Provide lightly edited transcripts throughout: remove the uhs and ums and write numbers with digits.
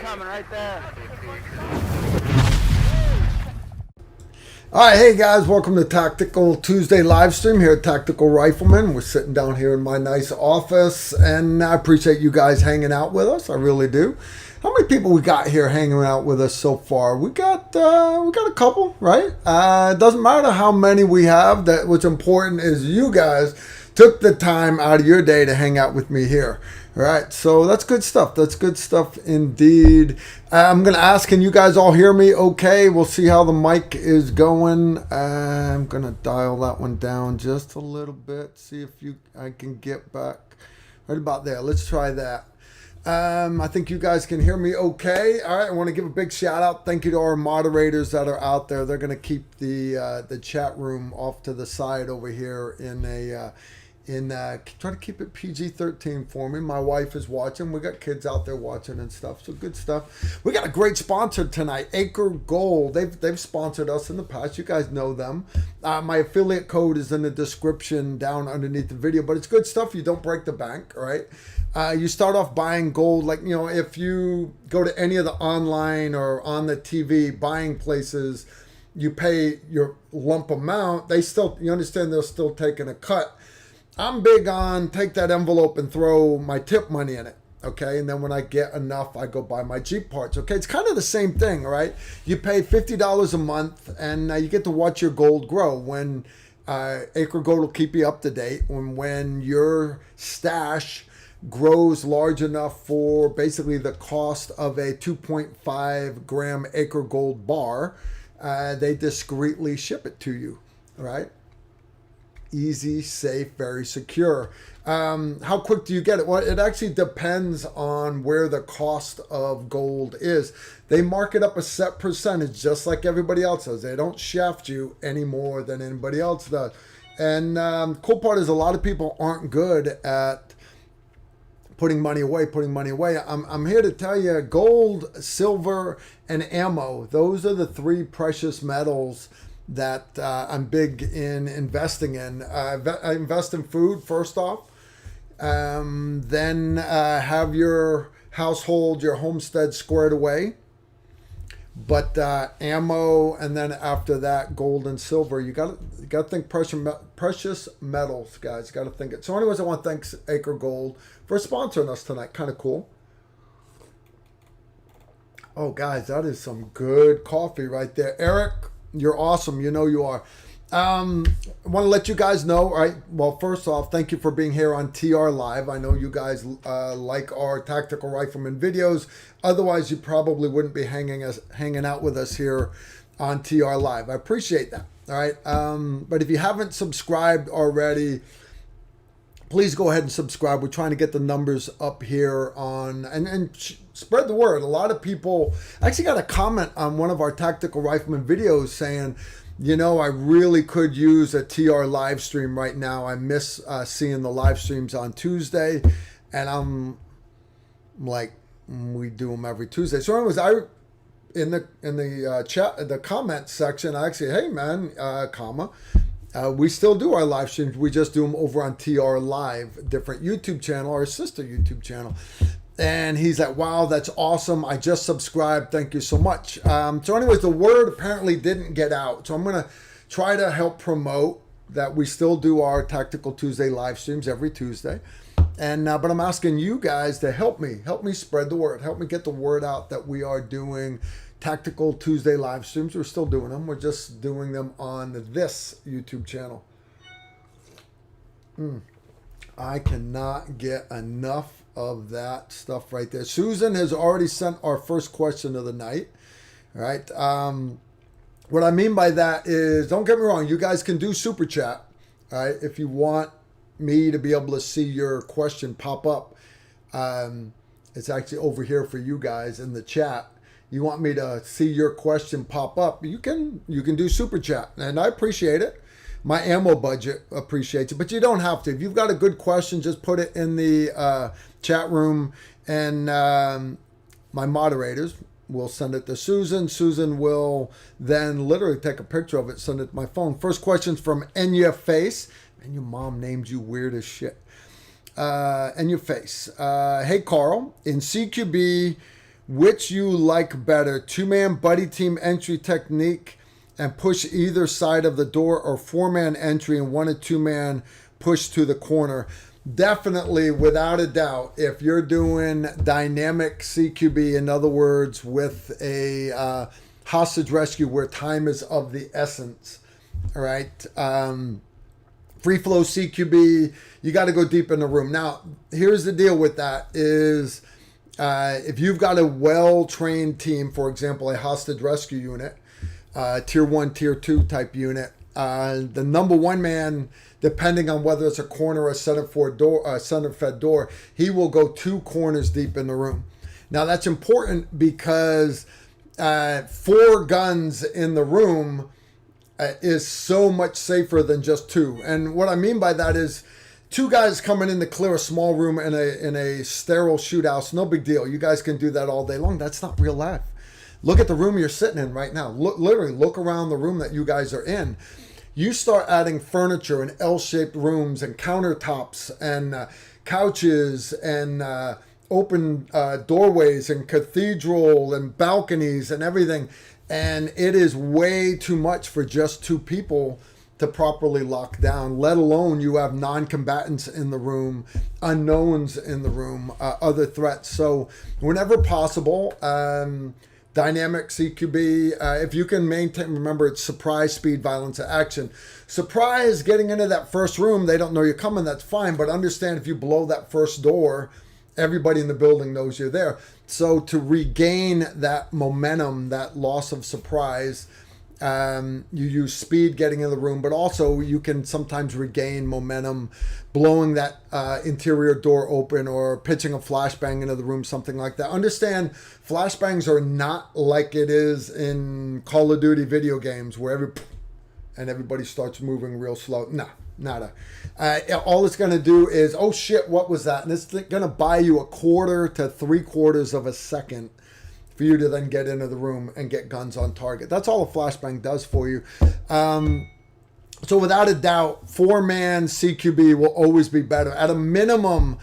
coming right there. All right, hey guys, welcome to Tactical Tuesday live stream here at Tactical Rifleman. We're sitting down here in my nice office, and I appreciate you guys hanging out with us. I really do. How many people we got here hanging out with us so far? We got a couple, right? It doesn't matter how many we have. That what's important is you guys took the time out of your day to hang out with me here. All right, so that's good stuff. That's good stuff indeed. I'm going to ask, can you guys all hear me okay? We'll see how the mic is going. I'm going to dial that one down just a little bit, see if I can get back right about there. Let's try that. I think you guys can hear me okay. All right, I want to give a big shout out. Thank you to our moderators that are out there. They're going to keep the chat room off to the side over here try to keep it PG-13 for me. My wife is watching. We got kids out there watching and stuff, so good stuff. We got a great sponsor tonight, Acre Gold. They've sponsored us in the past. You guys know them. My affiliate code is in the description down underneath the video, but it's good stuff. You don't break the bank, right? You start off buying gold, like, you know, if you go to any of the online or on the TV buying places, you pay your lump amount. You understand they're still taking a cut. I'm big on take that envelope and throw my tip money in it, okay? And then when I get enough, I go buy my Jeep parts, okay? It's kind of the same thing, right? You pay $50 a month, and you get to watch your gold grow. When Acre Gold will keep you up to date. When your stash grows large enough for basically the cost of a 2.5 gram Acre Gold bar, they discreetly ship it to you, right? Easy, safe, very secure. How quick do you get it? Well, it actually depends on where the cost of gold is. They mark it up a set percentage, just like everybody else does. They don't shaft you any more than anybody else does. And cool part is a lot of people aren't good at putting money away. I'm here to tell you, gold, silver, and ammo, those are the three precious metals that I'm big in investing in. I invest in food first off, then have your household, your homestead squared away. But ammo, and then after that, gold and silver. You got to think precious metals, guys. You got to think it. So, anyways, I want to thank Acre Gold for sponsoring us tonight. Kind of cool. Oh, guys, that is some good coffee right there, Eric. You're awesome. You know you are. I want to let you guys know, all right? Well, first off, thank you for being here on TR Live. I know you guys like our Tactical Rifleman videos. Otherwise, you probably wouldn't be hanging out with us here on TR Live. I appreciate that, all right? But if you haven't subscribed already, please go ahead and subscribe. We're trying to get the numbers up here and spread the word. A lot of people actually got a comment on one of our Tactical Rifleman videos saying, you know, I really could use a TR live stream right now. I miss seeing the live streams on Tuesday. And I'm like, we do them every Tuesday. So anyways, in the chat, the comment section, I actually, hey man, we still do our live streams. We just do them over on TR Live, different YouTube channel, our sister YouTube channel. And he's like, wow, that's awesome. I just subscribed. Thank you so much. So anyways, the word apparently didn't get out. So I'm going to try to help promote that we still do our Tactical Tuesday live streams every Tuesday. And but I'm asking you guys to help me spread the word. Help me get the word out that we are doing Tactical Tuesday live streams. We're still doing them. We're just doing them on this YouTube channel. I cannot get enough of that stuff right there. Susan has already sent our first question of the night. All right. What I mean by that is, don't get me wrong, you guys can do super chat. All right. If you want me to be able to see your question pop up, it's actually over here for you guys in the chat. You want me to see your question pop up, you can do super chat, and I appreciate it. My ammo budget appreciates it, but you don't have to. If you've got a good question, just put it in the chat room, and my moderators will send it to Susan. Susan will then literally take a picture of it, send it to my phone. First question's from Enya Face. Man, your mom named you weird as shit. Enya Face. Hey, Carl. In CQB, which you like better, 2-man buddy team entry technique and push either side of the door, or 4-man entry and 1 or 2-man push to the corner? Definitely, without a doubt, if you're doing dynamic CQB, in other words, with a hostage rescue where time is of the essence, all right? Free flow CQB, you got to go deep in the room. Now, here's the deal with that is if you've got a well-trained team, for example, a hostage rescue unit, tier 1, tier 2 type unit, the number 1 man, depending on whether it's a corner or a center-fed door, he will go 2 corners deep in the room. Now, that's important because 4 guns in the room is so much safer than just 2. And what I mean by that is 2 guys coming in to clear a small room in a sterile shoot house, no big deal. You guys can do that all day long. That's not real life. Look at the room you're sitting in right now. Literally look around the room that you guys are in. You start adding furniture and L-shaped rooms and countertops and couches and open doorways and cathedral and balconies and everything. And it is way too much for just 2 people to properly lock down, let alone you have non-combatants in the room, unknowns in the room, other threats. So whenever possible, dynamic CQB, if you can maintain, remember it's surprise, speed, violence, action. Surprise, getting into that first room, they don't know you're coming, that's fine. But understand if you blow that first door, everybody in the building knows you're there. So to regain that momentum, that loss of surprise, you use speed getting in the room, but also you can sometimes regain momentum blowing that interior door open or pitching a flashbang into the room, something like that. Understand, flashbangs are not like it is in Call of Duty video games where everybody starts moving real slow. No, nada. All it's going to do is, oh shit, what was that? And it's going to buy you 1/4 to 3/4 of a second for you to then get into the room and get guns on target. That's all a flashbang does for you. So without a doubt, 4-man CQB will always be better. At a minimum,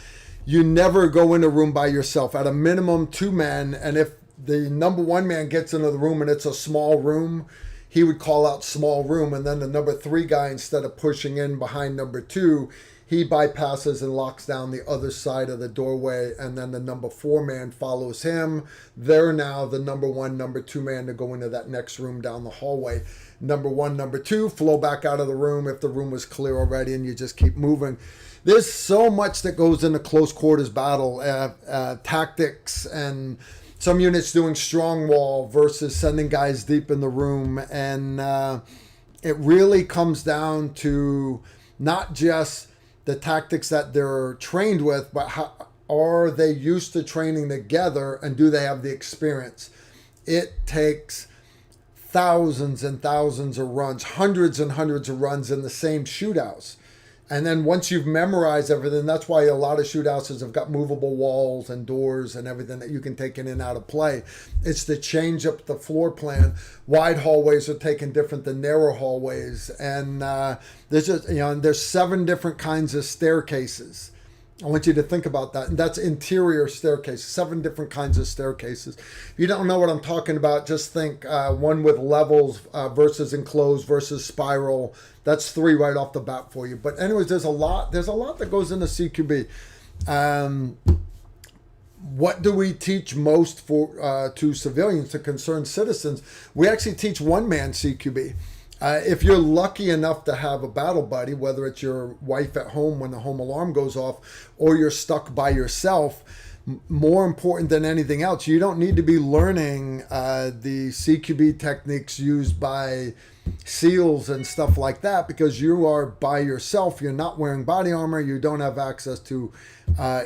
you never go in a room by yourself. At a minimum, 2 men. And if the number 1 man gets into the room and it's a small room, he would call out small room. And then the number 3 guy, instead of pushing in behind number 2, he bypasses and locks down the other side of the doorway, and then the number 4 man follows him. They're now the number 1, number 2 man to go into that next room down the hallway. Number 1, number 2, flow back out of the room if the room was clear already, and you just keep moving. There's so much that goes into close quarters battle, tactics, and some units doing strong wall versus sending guys deep in the room. And it really comes down to not just the tactics that they're trained with, but how are they used to training together, and do they have the experience? It takes thousands and thousands of runs, hundreds and hundreds of runs in the same shootouts. And then once you've memorized everything, that's why a lot of shoothouses have got movable walls and doors and everything that you can take in and out of play. It's to change up the floor plan. Wide hallways are taken different than narrow hallways. And there's just, there's 7 different kinds of staircases. I want you to think about that. And that's interior staircases, 7 different kinds of staircases. If you don't know what I'm talking about, just think one with levels versus enclosed versus spiral. That's 3 right off the bat for you. But anyways, there's a lot that goes into CQB. What do we teach most to civilians, to concerned citizens? We actually teach 1-man CQB. If you're lucky enough to have a battle buddy, whether it's your wife at home when the home alarm goes off, or you're stuck by yourself, more important than anything else, you don't need to be learning the CQB techniques used by SEALs and stuff like that, because you are by yourself. You're not wearing body armor. You don't have access to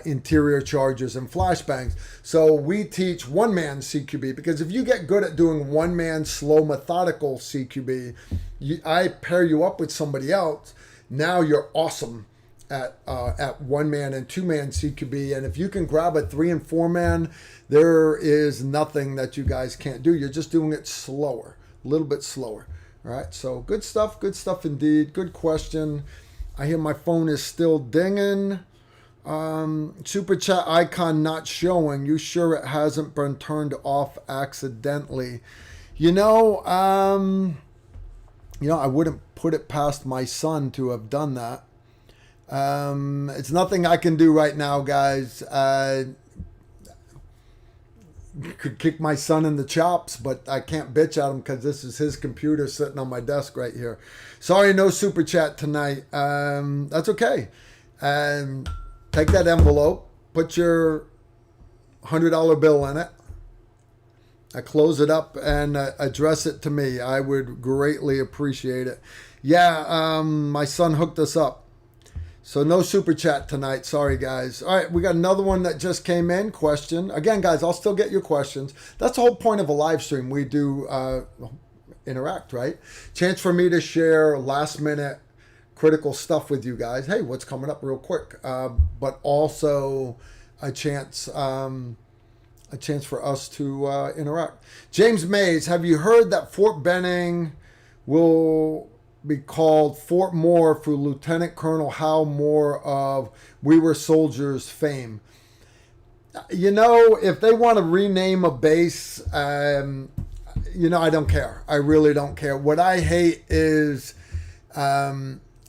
interior charges and flashbangs. So we teach 1-man CQB, because if you get good at doing 1-man slow methodical CQB, I pair you up with somebody else. Now you're awesome at 1-man and 2-man CQB. And if you can grab a 3 and 4-man, there is nothing that you guys can't do. You're just doing it slower, a little bit slower. All right, so good stuff indeed. Good question. I hear my phone is still dinging. Super chat icon not showing. You sure it hasn't been turned off accidentally? You know, I wouldn't put it past my son to have done that. It's nothing I can do right now, guys. Could kick my son in the chops, but I can't bitch at him because this is his computer sitting on my desk right here. Sorry, no super chat tonight. That's okay. Take that envelope, put your $100 bill in it. I close it up and address it to me. I would greatly appreciate it. Yeah, my son hooked us up. So no super chat tonight. Sorry, guys. All right, we got another one that just came in. Question. Again, guys, I'll still get your questions. That's the whole point of a live stream. We do interact, right? Chance for me to share last minute critical stuff with you guys. Hey, what's coming up real quick? But also a chance for us to interact. James Mays, have you heard that Fort Benning will be called Fort Moore for Lieutenant Colonel Hal Moore of We Were Soldiers fame? You know, if they want to rename a base, I don't care. I really don't care. What I hate is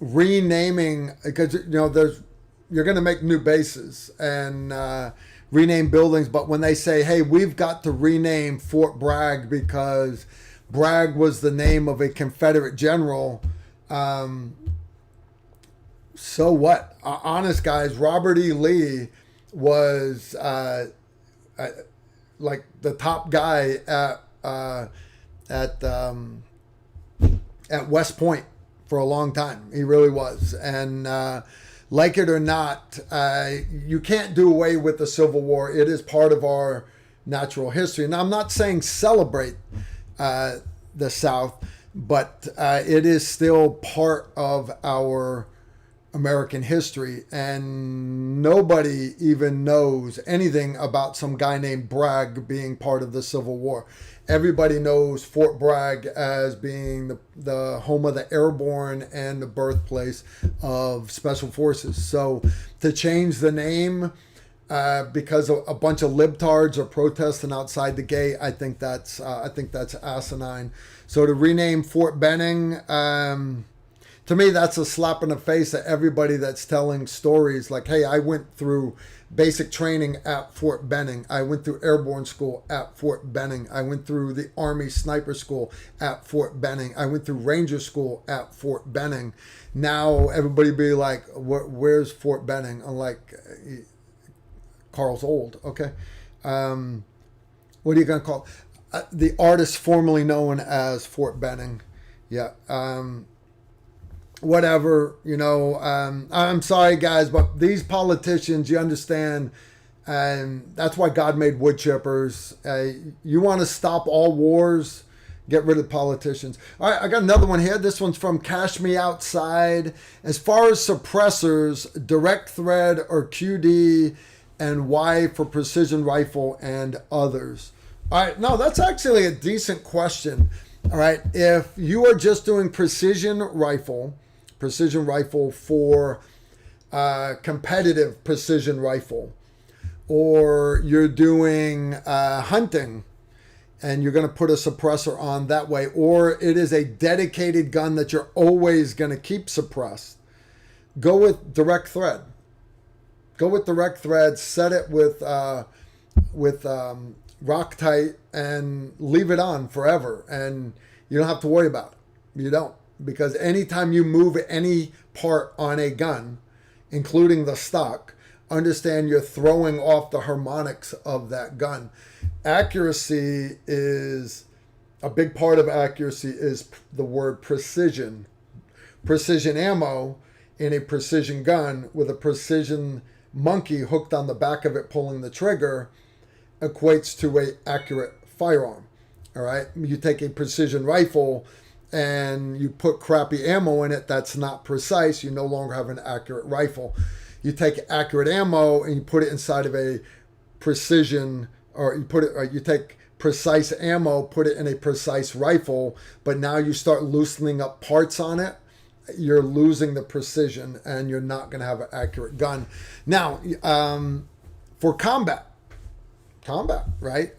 renaming, because you're going to make new bases and rename buildings, but when they say, hey, we've got to rename Fort Bragg because Bragg was the name of a Confederate general, so what? Honest, guys, Robert E. Lee was like the top guy at West Point for a long time. He really was. And like it or not, you can't do away with the Civil War. It is part of our natural history. Now, I'm not saying celebrate the South, but it is still part of our American history. And nobody even knows anything about some guy named Bragg being part of the Civil War. Everybody knows Fort Bragg as being the home of the airborne and the birthplace of Special Forces. So to change the name because a bunch of libtards are protesting outside the gate, I think that's asinine. So to rename Fort Benning, to me, that's a slap in the face at everybody that's telling stories like, hey, I went through basic training at Fort Benning. I went through airborne school at Fort Benning. I went through the Army sniper school at Fort Benning. I went through Ranger school at Fort Benning. Now everybody be like, where's Fort Benning? I'm like, Carl's old. Okay. What are you going to call it? The artist formerly known as Fort Benning. Yeah. Whatever, I'm sorry, guys, but these politicians, you understand, and that's why God made wood chippers. You want to stop all wars, get rid of politicians. All right, I got another one here. This one's from Cash Me Outside. As far as suppressors, direct thread or QD, and why for precision rifle and others? All right, no, that's actually a decent question. All right, if you are just doing precision rifle for competitive precision rifle, or you're doing hunting and you're going to put a suppressor on that way, or it is a dedicated gun that you're always going to keep suppressed, go with direct thread. Go with direct thread, set it with Loctite and leave it on forever, and you don't have to worry about it. You don't. Because anytime you move any part on a gun, including the stock, understand you're throwing off the harmonics of that gun. Accuracy is, a big part of accuracy is the word precision. Precision ammo in a precision gun with a precision monkey hooked on the back of it pulling the trigger equates to an accurate firearm. All right? You take a precision rifle and you put crappy ammo in it that's not precise, you no longer have an accurate rifle. You take accurate ammo and you put it inside of a precision, or you take precise ammo, put it in a precise rifle, but now you start loosening up parts on it you're losing the precision and you're not going to have an accurate gun. Now, for combat, right?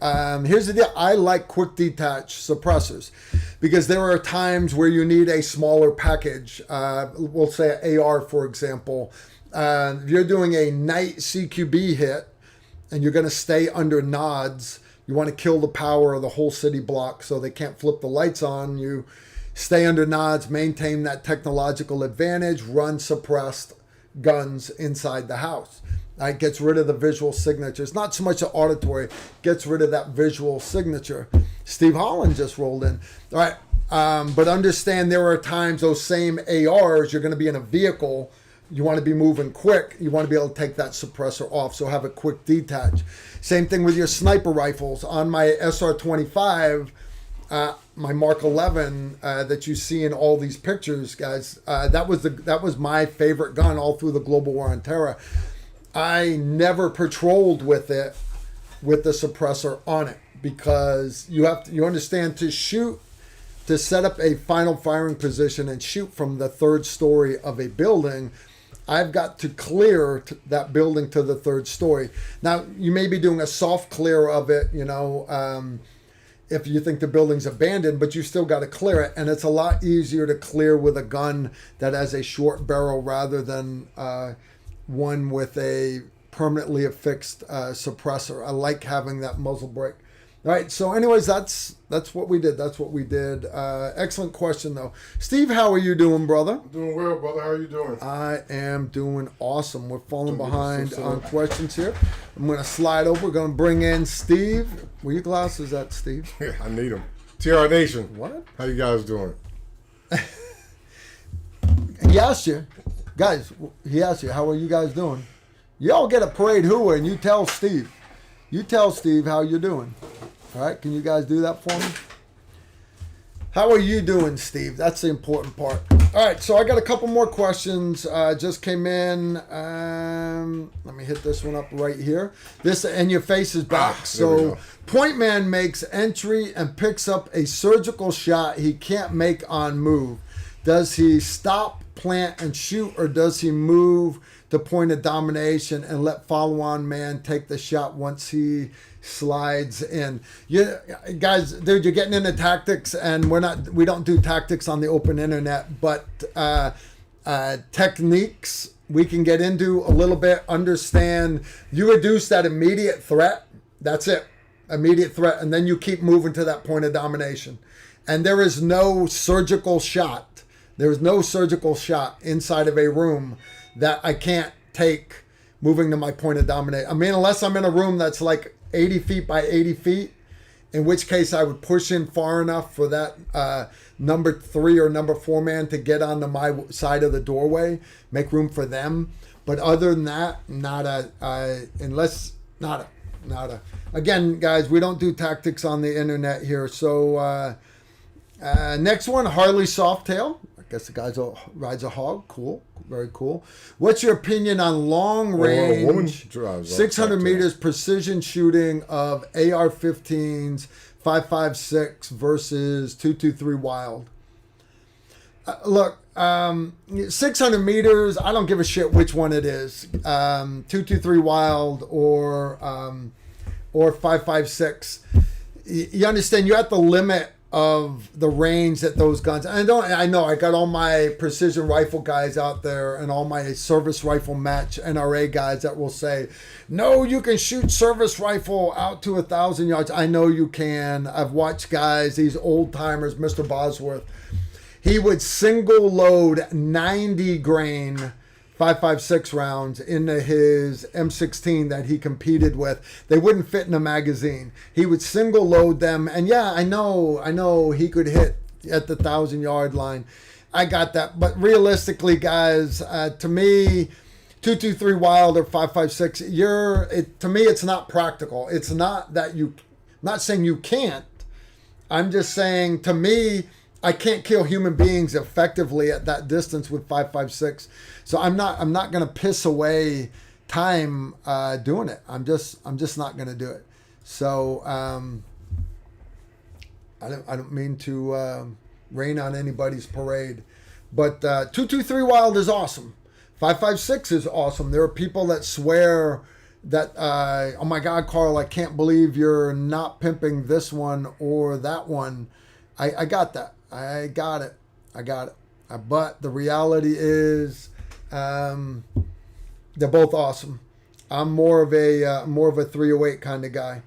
Here's the deal. I like quick detach suppressors because there are times where you need a smaller package. We'll say an AR, for example. If you're doing a night CQB hit and you're going to stay under nods, you want to kill the power of the whole city block so they can't flip the lights on. You stay under nods, maintain that technological advantage, run suppressed guns inside the house. It gets rid of the visual signature. It's not so much the auditory, gets rid of that visual signature. Steve Holland just rolled in. All right, but understand there are times those same ARs, you're going to be in a vehicle, you want to be moving quick, you want to be able to take that suppressor off, so have a quick detach. Same thing with your sniper rifles. On my SR-25, my Mark 11 that you see in all these pictures, guys, that was my favorite gun all through the global war on terror. I never patrolled with it with the suppressor on it because you understand to shoot, to set up a final firing position and shoot from the third story of a building, I've got to clear that building to the third story. Now, you may be doing a soft clear of it, if you think the building's abandoned, but you still got to clear it. And it's a lot easier to clear with a gun that has a short barrel rather than one with a permanently affixed suppressor. I like having that muzzle brake. All right, so anyways, that's what we did. Excellent question, though. Steve, how are you doing, brother? Doing well, brother. How are you doing? I am doing awesome. We're falling behind on questions here. I'm going to slide over. We're going to bring in Steve. Where your glasses at, Steve? I need them. TR Nation. What? How you guys doing? He asked you. Guys, he asked you, how are you guys doing? Y'all get a parade hooah and you tell Steve. You tell Steve how you're doing. All right, can you guys do that for me? How are you doing, Steve? That's the important part. All right, so I got a couple more questions. Just came in. Let me hit this one up right here. This, and your face is back. So Point Man makes entry and picks up a surgical shot he can't make on move. Does he stop, plant, and shoot, or does he move to point of domination and let follow-on man take the shot once he slides in? You guys, dude, you're getting into tactics, and we don't do tactics on the open internet, but techniques we can get into a little bit. Understand, you reduce that immediate threat. That's it, immediate threat, and then you keep moving to that point of domination. And there is no surgical shot. There's no surgical shot inside of a room that I can't take moving to my point of domination. I mean, unless I'm in a room that's like 80 feet by 80 feet, in which case I would push in far enough for that number 3 or number 4 man to get onto my side of the doorway, make room for them. But other than that, again, guys, we don't do tactics on the internet here. So next one, Harley Softail. I guess the guy rides a hog. Cool. Very cool. What's your opinion on long range, 600 meters precision shooting of AR-15s, 5.56 versus 223 Wild? Look, 600 meters, I don't give a shit which one it is. 223 Wild or 5.56. You understand, you're at the limit of the range that those guns. I know I got all my precision rifle guys out there and all my service rifle match NRA guys that will say, no, you can shoot service rifle out to 1,000 yards. I know you can. I've watched guys, these old timers, Mr. Bosworth, he would single load 90 grain 5.56 rounds into his M16 that he competed with. They wouldn't fit in a magazine. He would single load them. And yeah, I know he could hit at the 1,000-yard line. I got that. But realistically, guys, to me, 223 Wild or 5.56, to me, it's not practical. It's not that I'm not saying you can't. I'm just saying, to me, I can't kill human beings effectively at that distance with 5.56. So I'm not going to piss away time doing it. I'm just not going to do it. So I don't mean to rain on anybody's parade, But 223 Wild is awesome. 556 is awesome. There are people that swear that, oh my God, Carl, I can't believe you're not pimping this one or that one. I got that. I got it. But the reality is, they're both awesome. I'm more of a 308 kind of guy.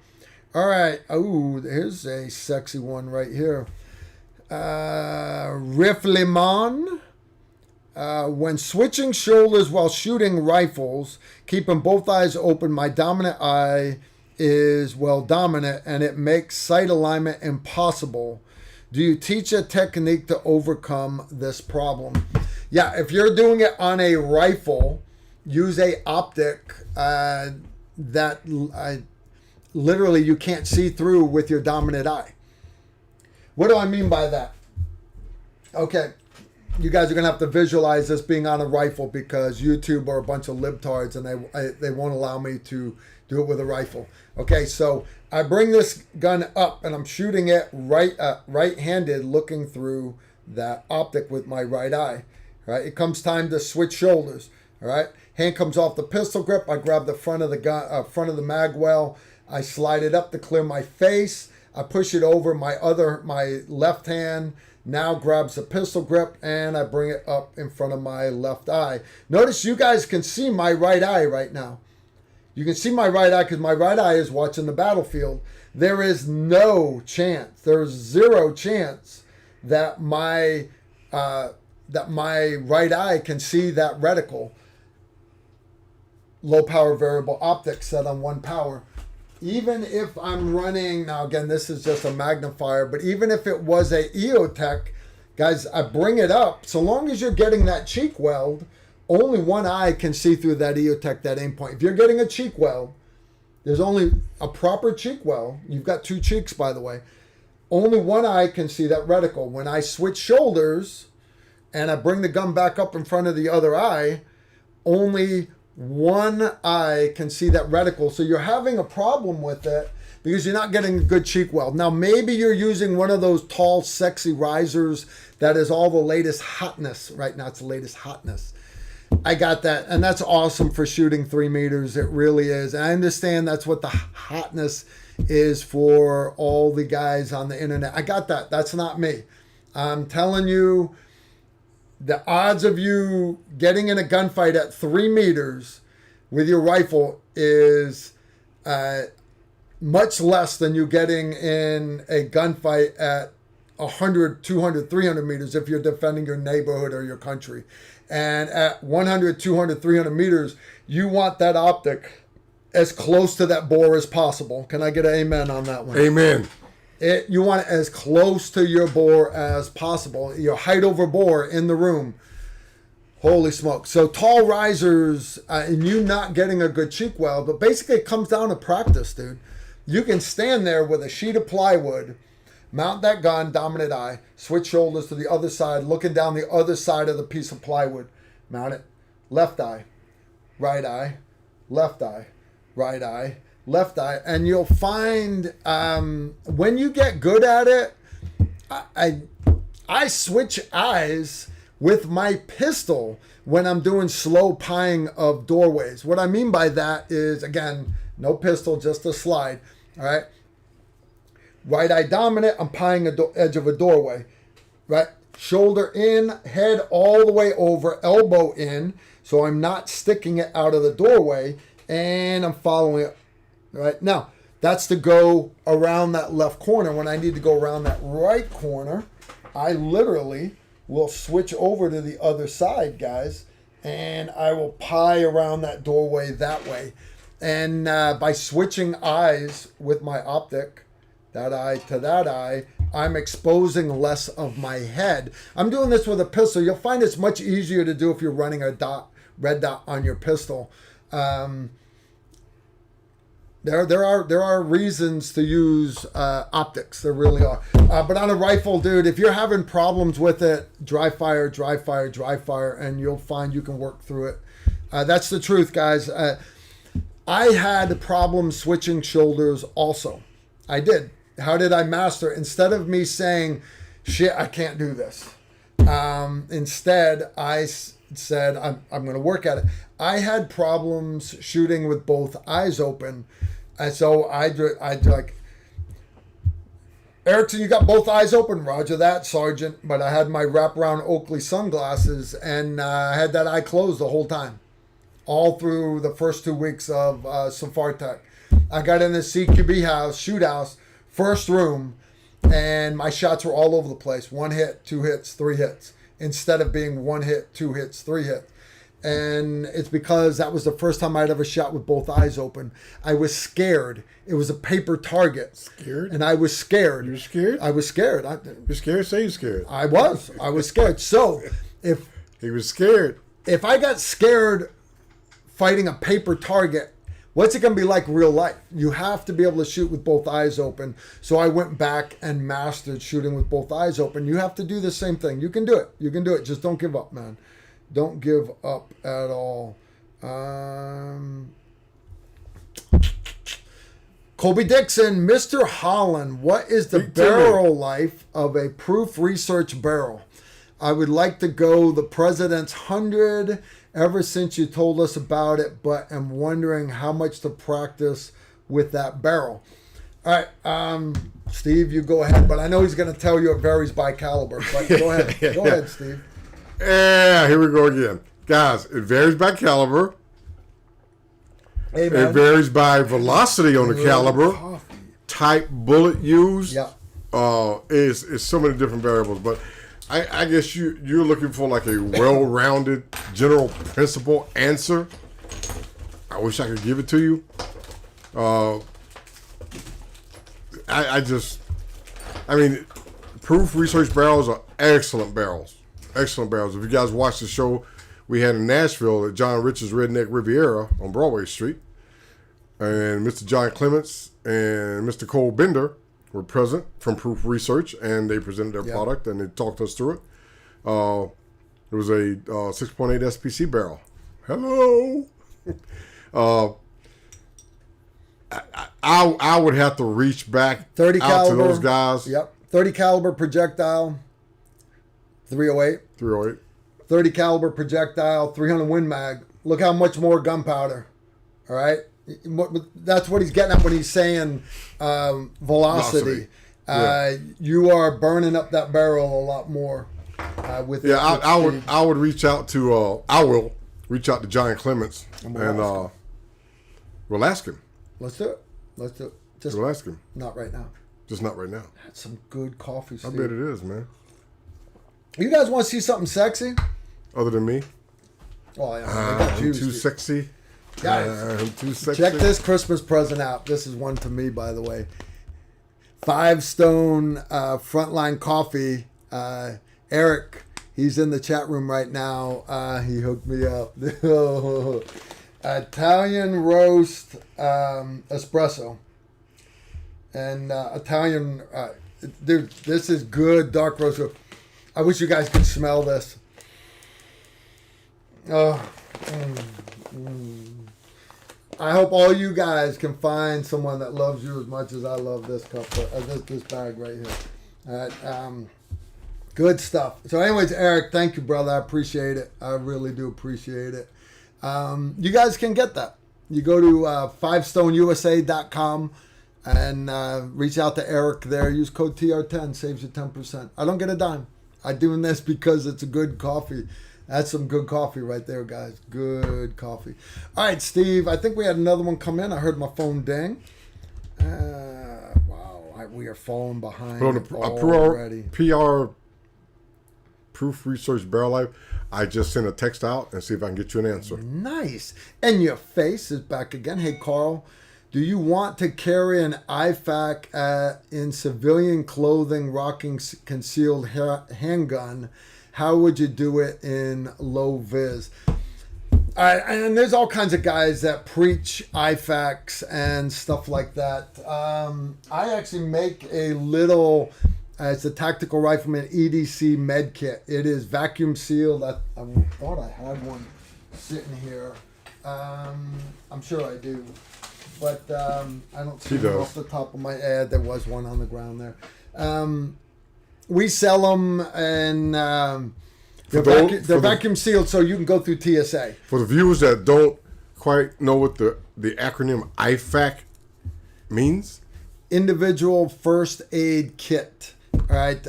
All right. Oh, here's a sexy one right here. Rifleman. When switching shoulders while shooting rifles, keeping both eyes open, my dominant eye is, well, dominant, and it makes sight alignment impossible. Do you teach a technique to overcome this problem? Yeah, if you're doing it on a rifle, use a optic that literally you can't see through with your dominant eye. What do I mean by that? Okay. You guys are going to have to visualize this being on a rifle because YouTube are a bunch of libtards and they won't allow me to do it with a rifle. Okay, so I bring this gun up and I'm shooting it right-handed, looking through that optic with my right eye. All right, it comes time to switch shoulders. All right, hand comes off the pistol grip. I grab the front of the gun, front of the mag well. I slide it up to clear my face. I push it over. My left hand now grabs the pistol grip and I bring it up in front of my left eye. Notice you guys can see my right eye right now. You can see my right eye because my right eye is watching the battlefield. There is no chance, there's zero chance that my right eye can see that reticle. Low power variable optics set on 1 power. Even if I'm running, now again, this is just a magnifier, but even if it was a EOTech, guys, I bring it up. So long as you're getting that cheek weld, only one eye can see through that EOTech, that aim point. If you're getting a cheek weld, there's only a proper cheek weld. You've got 2 cheeks, by the way. Only one eye can see that reticle. When I switch shoulders and I bring the gun back up in front of the other eye, only one eye can see that reticle. So you're having a problem with it because you're not getting a good cheek weld. Now, maybe you're using one of those tall, sexy risers that is all the latest hotness. Right now, it's the latest hotness. I got that. And that's awesome for shooting 3 meters. It really is. And I understand that's what the hotness is for all the guys on the internet. I got that. That's not me. I'm telling you, the odds of you getting in a gunfight at 3 meters with your rifle is much less than you getting in a gunfight at 100, 200, 300 meters if you're defending your neighborhood or your country. And at 100, 200, 300 meters, you want that optic as close to that bore as possible. Can I get an amen on that one? Amen. You want it as close to your bore as possible. Your height over bore in the room. Holy smoke. So tall risers and you not getting a good cheek weld, but basically it comes down to practice, dude. You can stand there with a sheet of plywood, mount that gun, dominant eye, switch shoulders to the other side, looking down the other side of the piece of plywood. Mount it. Left eye, right eye, left eye, right eye, left eye, and you'll find when you get good at it, I switch eyes with my pistol when I'm doing slow pieing of doorways. What I mean by that is, again, no pistol, just a slide. All right. Right eye dominant, I'm pieing the edge of a doorway. Right. Shoulder in, head all the way over, elbow in, so I'm not sticking it out of the doorway, and I'm following it. Right now, that's to go around that left corner. When I need to go around that right corner, I literally will switch over to the other side, guys, and I will pie around that doorway that way. And by switching eyes with my optic, that eye to that eye, I'm exposing less of my head. I'm doing this with a pistol. You'll find it's much easier to do if you're running a red dot on your pistol. There are reasons to use optics. There really are. But on a rifle, dude, if you're having problems with it, dry fire, and you'll find you can work through it. That's the truth, guys. I had problems switching shoulders also. I did. How did I master? Instead of me saying, shit, I can't do this. Instead, said, I'm going to work at it. I had problems shooting with both eyes open. And so I'd like, Erickson, you got both eyes open. Roger that, Sergeant. But I had my wraparound Oakley sunglasses, and I had that eye closed the whole time, all through the first 2 weeks of Safartech. I got in the CQB house, shoot house, first room, and my shots were all over the place. 1 hit, 2 hits, 3 hits, instead of being 1 hit, 2 hits, 3 hits. And it's because that was the first time I'd ever shot with both eyes open. I was scared. It was a paper target. Scared? And I was scared. You were scared? I was scared. You're scared? Say you're scared. I was scared. So if He was scared. if I got scared fighting a paper target, what's it going to be like real life? You have to be able to shoot with both eyes open. So I went back and mastered shooting with both eyes open. You have to do the same thing. You can do it. You can do it. Just don't give up, man. Don't give up at all. Colby Dixon, Mr. Holland, what is the barrel life of a proof research barrel? I would like to go the President's 100 ever since you told us about it, but I'm wondering how much to practice with that barrel. All right, Steve, you go ahead, but I know he's going to tell you it varies by caliber, but go ahead. Go ahead, Steve. Yeah, here we go again. Guys, it varies by caliber. Hey, man. It varies by velocity on the caliber. Type bullet used. Yeah. Is so many different variables, but I guess you're looking for like a well-rounded general principle answer. I wish I could give it to you. I mean, proof research barrels are excellent barrels. Excellent barrels. If you guys watched the show we had in Nashville at John Rich's Redneck Riviera on Broadway Street, and Mr. John Clements and Mr. Cole Bender were present from Proof Research, and they presented their product and they talked us through it. It was a 6.8 SPC barrel. Hello. I would have to reach back 30 out caliber, to those guys. Yep. 30 caliber projectile, 308. 308. 30 caliber projectile, 300 Win Mag. Look how much more gunpowder. All right. That's what he's getting at when he's saying velocity. You are burning up that barrel a lot more. With I would reach out to I will reach out to John Clements and we'll ask him. Let's do it. Let's do it. Just we'll ask him. Not right now. Just not right now. That's some good coffee, Steve. I bet it is, man. You guys want to see something sexy? Other than me? Oh, yeah. I'm too sexy. Guys, I'm too sexy. check this Christmas present out. This is one to me, by the way. 5 Stone Frontline Coffee. Eric, he's in the chat room right now. He hooked me up. Italian roast espresso. And Italian, dude, this is good dark roast. I wish you guys could smell this. I hope all you guys can find someone that loves you as much as I love this cup, this bag right here. All right, good stuff. So, anyways, Eric, thank you, brother. I appreciate it. I really do appreciate it. You guys can get that. You go to 5stoneusa.com and reach out to Eric there. Use code TR10, saves you 10%. I don't get a dime. I'm doing this because it's a good coffee. That's some good coffee right there, guys. Good coffee. All right, Steve, I think we had another one come in. I heard my phone ding. Wow, we are falling behind already. PR Proof Research Barrel Life. I just sent a text out and see if I can get you an answer. Nice. And your face is back again. Hey, Carl, do you want to carry an IFAC in civilian clothing rocking concealed handgun? How would you do it in low vis? And there's all kinds of guys that preach IFACs and stuff like that. I actually make a little, it's a Tactical Rifleman EDC med kit. It is vacuum sealed. I thought I had one sitting here. I'm sure I do. But I don't see it off the top of my head. There was one on the ground there. We sell them, and they're, those- vacuum sealed, so you can go through TSA. For the viewers that don't quite know what the acronym IFAC means, Individual first aid kit. All right,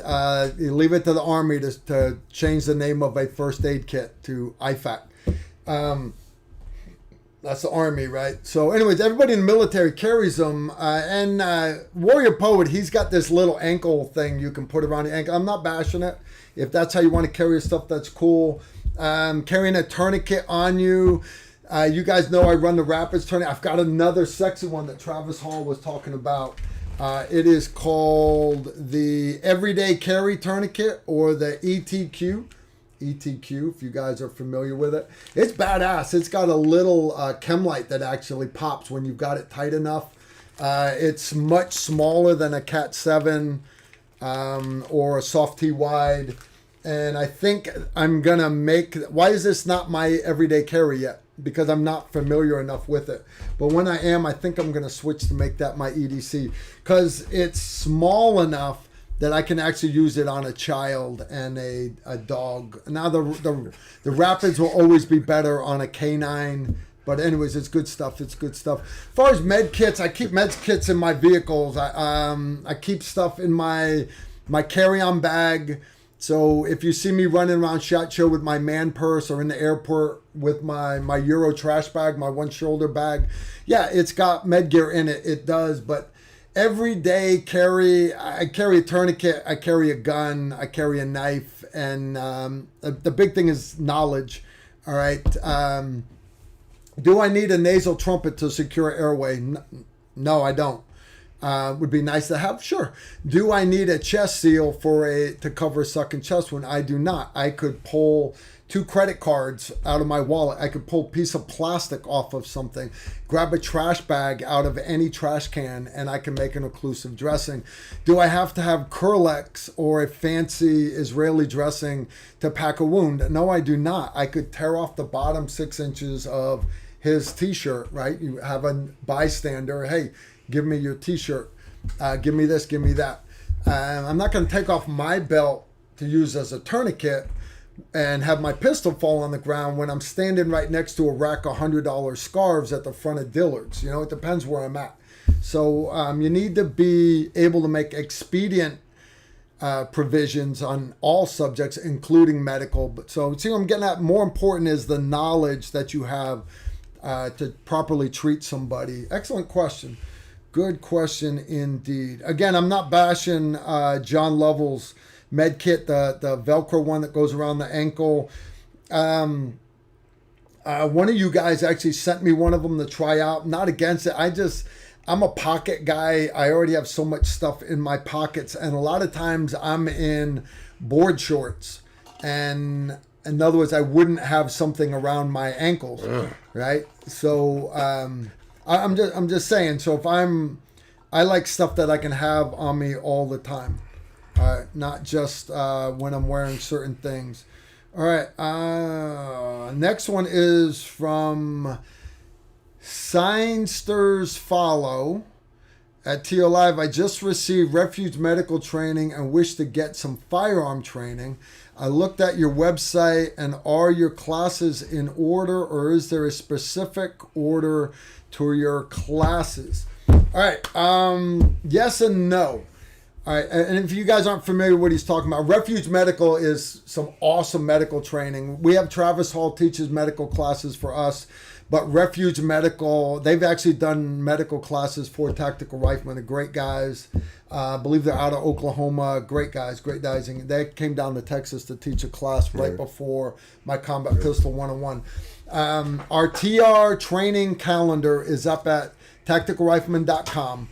you leave it to the Army to change the name of a first aid kit to IFAC. That's the Army, right? So anyways, everybody in the military carries them. And Warrior Poet, he's got this little ankle thing you can put around your ankle. I'm not bashing it. If that's how you want to carry your stuff, that's cool. Carrying a tourniquet on you. You guys know I run the Rapids tournament. I've got another sexy one that Travis Hall was talking about. It is called the Everyday Carry Tourniquet, or the ETQ. ETQ, if you guys are familiar with it. It's badass. It's got a little chem light that actually pops when you've got it tight enough. It's much smaller than a Cat 7 or a Soft T Wide. And I think I'm going to make... Why is this not my everyday carry yet? Because I'm not familiar enough with it. But when I am, I think I'm going to switch to make that my EDC. Because it's small enough that I can actually use it on a child and a dog. Now, the Rapids will always be better on a canine. But anyways, it's good stuff. It's good stuff. As far as med kits, I keep med kits in my vehicles. I keep stuff in my carry-on bag. So if you see me running around SHOT Show with my man purse, or in the airport with my Euro trash bag, my one shoulder bag, yeah, it's got med gear in it. It does. But everyday carry, I carry a tourniquet, I carry a gun, I carry a knife, and the big thing is knowledge. All right. Do I need a nasal trumpet to secure airway? No, I don't. Would be nice to have, sure. Do I need a chest seal to cover a sucking chest wound? I do not. I could pull 2 credit cards out of my wallet. I could pull a piece of plastic off of something, grab a trash bag out of any trash can, and I can make an occlusive dressing. Do I have to have Curlex or a fancy Israeli dressing to pack a wound? No, I do not. I could tear off the bottom 6 inches of his t-shirt, right? You have a bystander, hey, give me your t-shirt, give me this, give me that. I'm not going to take off my belt to use as a tourniquet and have my pistol fall on the ground when I'm standing right next to a rack of $100 scarves at the front of Dillard's. You know, it depends where I'm at. So you need to be able to make expedient provisions on all subjects, including medical. But so see what I'm getting at? More important is the knowledge that you have to properly treat somebody. Excellent question. Good question indeed. Again, I'm not bashing John Lovell's med kit, the Velcro one that goes around the ankle. One of you guys actually sent me one of them to try out. Not against it. I'm a pocket guy. I already have so much stuff in my pockets, and a lot of times I'm in board shorts, and in other words, I wouldn't have something around my ankles, right? So I'm just saying. So if I like stuff that I can have on me all the time, not just when I'm wearing certain things. All right. Next one is from Signsters Follow at TO Live. I just received refuge medical training and wish to get some firearm training. I looked at your website, and are your classes in order, or is there a specific order to your classes? All right. Yes and no. All right. And if you guys aren't familiar with what he's talking about, Refuge Medical is some awesome medical training. We have Travis Hall teaches medical classes for us, but Refuge Medical, they've actually done medical classes for Tactical Rifleman. They're great guys. I believe they're out of Oklahoma. Great guys, great guys. And they came down to Texas to teach a class right before my Combat Pistol 101. Our TR training calendar is up at tacticalrifleman.com.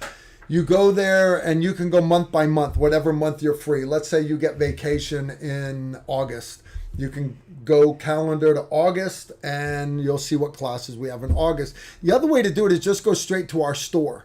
You go there and you can go month by month, whatever month you're free. Let's say you get vacation in August. You can go calendar to August and you'll see what classes we have in August. The other way to do it is just go straight to our store.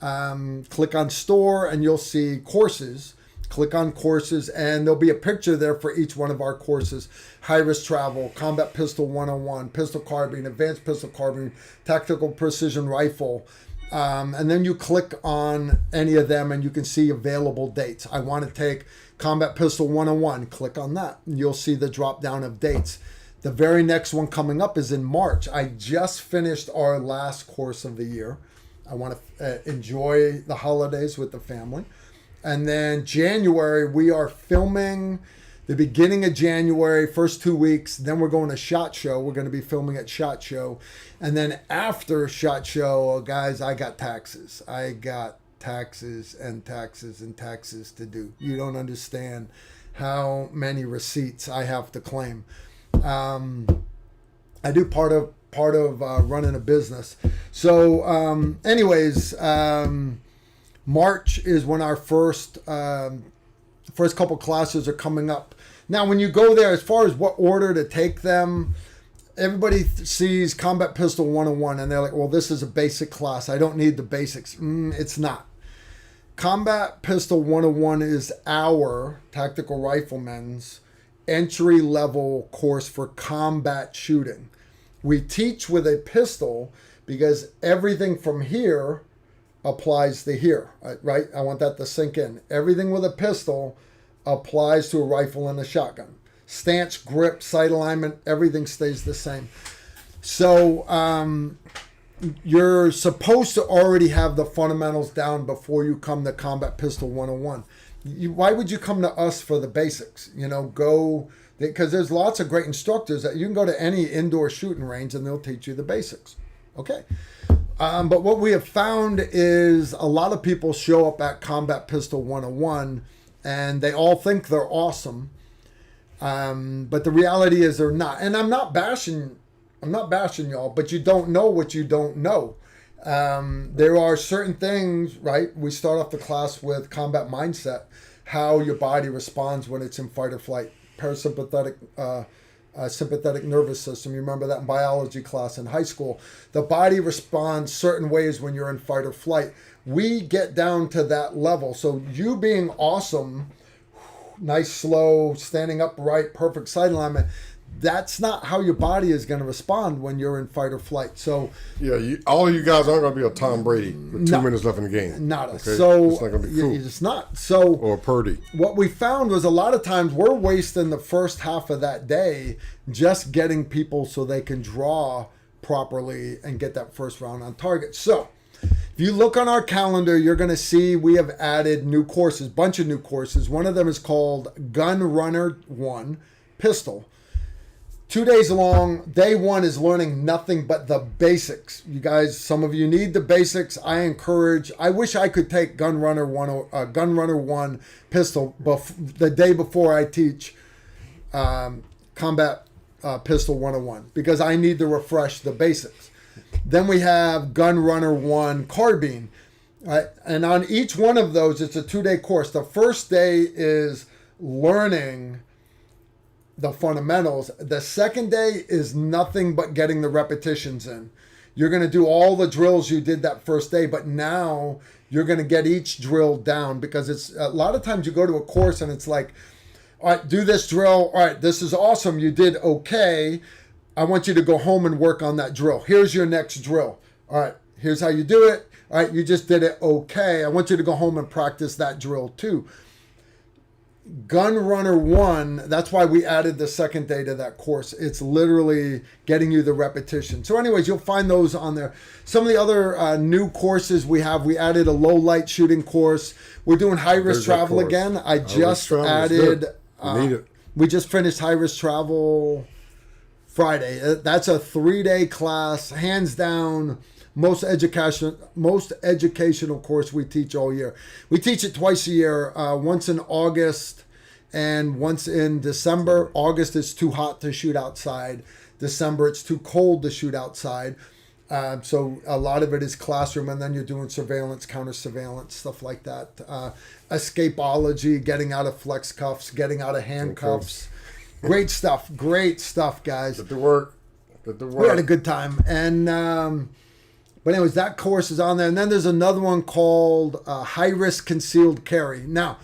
Click on store and you'll see courses. Click on courses and there'll be a picture there for each one of our courses. High risk travel, combat pistol 101, pistol carbine, advanced pistol carbine, tactical precision rifle, And then you click on any of them and you can see available dates. I want to take Combat Pistol 101. Click on that. And you'll see the drop down of dates. The very next one coming up is in March. I just finished our last course of the year. I want to enjoy the holidays with the family. And then January, we are filming the beginning of January, first 2 weeks. Then we're going to SHOT Show. We're going to be filming at SHOT Show. And then after SHOT Show, guys, I got taxes. I got taxes and taxes and taxes to do. You don't understand how many receipts I have to claim. I do part of running a business. So anyways, March is when our first couple classes are coming up. Now, when you go there, as far as what order to take them, everybody sees Combat Pistol 101 and they're like, well, this is a basic class. I don't need the basics. It's not. Combat Pistol 101 is our Tactical Rifleman's entry-level course for combat shooting. We teach with a pistol because everything from here applies to here, right? I want that to sink in. Everything with a pistol applies to a rifle and a shotgun. Stance, grip, sight alignment, everything stays the same. So you're supposed to already have the fundamentals down before you come to Combat Pistol 101. Why would you come to us for the basics? Go, because there's lots of great instructors that you can go to any indoor shooting range and they'll teach you the basics. Okay. But what we have found is a lot of people show up at Combat Pistol 101 and they all think they're awesome. But the reality is they're not. And I'm not bashing y'all, but you don't know what you don't know. There are certain things, right? We start off the class with combat mindset, how your body responds when it's in fight or flight, parasympathetic, sympathetic nervous system. You remember that in biology class in high school. The body responds certain ways when you're in fight or flight. We get down to that level. So you being awesome, nice, slow, standing upright, perfect sight alignment, that's not how your body is going to respond when you're in fight or flight. So yeah, all of you guys aren't going to be a Tom Brady with 2 minutes left in the game. Not okay? So it's not going to be cool. It's not. So or Purdy. What we found was a lot of times we're wasting the first half of that day just getting people so they can draw properly and get that first round on target. So if you look on our calendar, you're going to see we have added new courses, bunch of new courses. One of them is called Gun Runner 1 Pistol. 2 days long. Day one is learning nothing but the basics. You guys, some of you need the basics. I wish I could take Gun Runner 1 Pistol the day before I teach Combat Pistol 101 because I need to refresh the basics. Then we have Gun Runner 1 Carbine. Right? And on each one of those, it's a 2-day course. The first day is learning the fundamentals. The second day is nothing but getting the repetitions in. You're going to do all the drills you did that first day, but now you're going to get each drill down because it's a lot of times you go to a course and it's like, all right, do this drill. All right, this is awesome. You did okay. I want you to go home and work on that drill. Here's your next drill. All right, here's how you do it. All right, you just did it okay. I want you to go home and practice that drill too. Gun Runner 1, that's why we added the second day to that course. It's literally getting you the repetition. So anyways, you'll find those on there. Some of the other new courses we added a low light shooting course. We're doing high risk travel again. I just added, we just finished high risk travel Friday. That's a 3-day class, hands down. Most educational course we teach all year. We teach it twice a year, once in August and once in December. August is too hot to shoot outside. December it's too cold to shoot outside. So a lot of it is classroom, and then you're doing surveillance, counter surveillance, stuff like that. Escapology, getting out of flex cuffs, getting out of handcuffs. Great stuff, guys. Did the work. We had a good time, and. But anyways, that course is on there. And then there's another one called High Risk Concealed Carry. Now,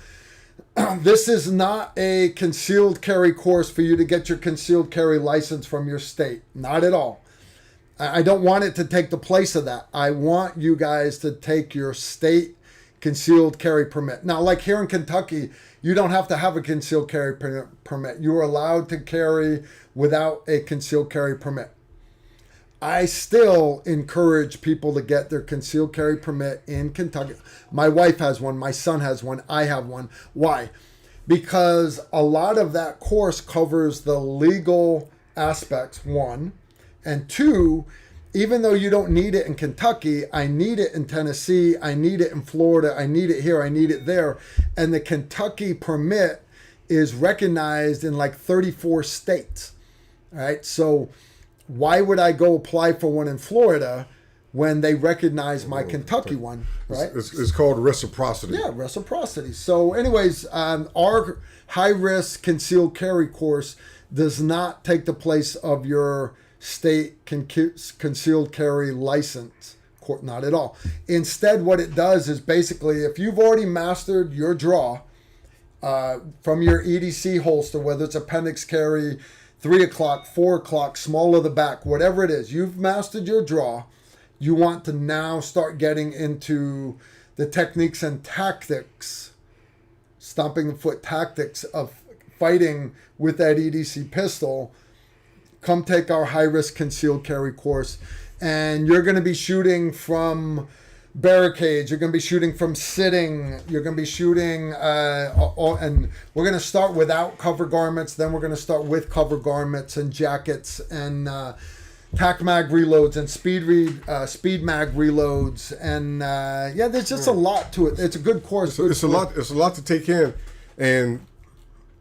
this is not a concealed carry course for you to get your concealed carry license from your state. Not at all. I don't want it to take the place of that. I want you guys to take your state concealed carry permit. Now, like here in Kentucky, you don't have to have a concealed carry permit. You are allowed to carry without a concealed carry permit. I still encourage people to get their concealed carry permit in Kentucky. My wife has one. My son has one. I have one. Why? Because a lot of that course covers the legal aspects, one. And two, even though you don't need it in Kentucky, I need it in Tennessee. I need it in Florida. I need it here. I need it there. And the Kentucky permit is recognized in like 34 states. All right. So why would I go apply for one in Florida when they recognize my Kentucky one, right? It's called reciprocity. Yeah, reciprocity. So anyways, our high-risk concealed carry course does not take the place of your state concealed carry license. Not at all. Instead, what it does is basically, if you've already mastered your draw from your EDC holster, whether it's appendix carry, 3 o'clock, 4 o'clock, small of the back, whatever it is, you've mastered your draw. You want to now start getting into the techniques and tactics, stomping the foot tactics of fighting with that EDC pistol. Come take our high-risk concealed carry course, and you're going to be shooting from barricades. You're going to be shooting from sitting. You're going to be shooting, and we're going to start without cover garments. Then we're going to start with cover garments and jackets and tac mag reloads and speed mag reloads. And yeah, there's just a lot to it. It's a good course. It's a lot. It's a lot to take in, and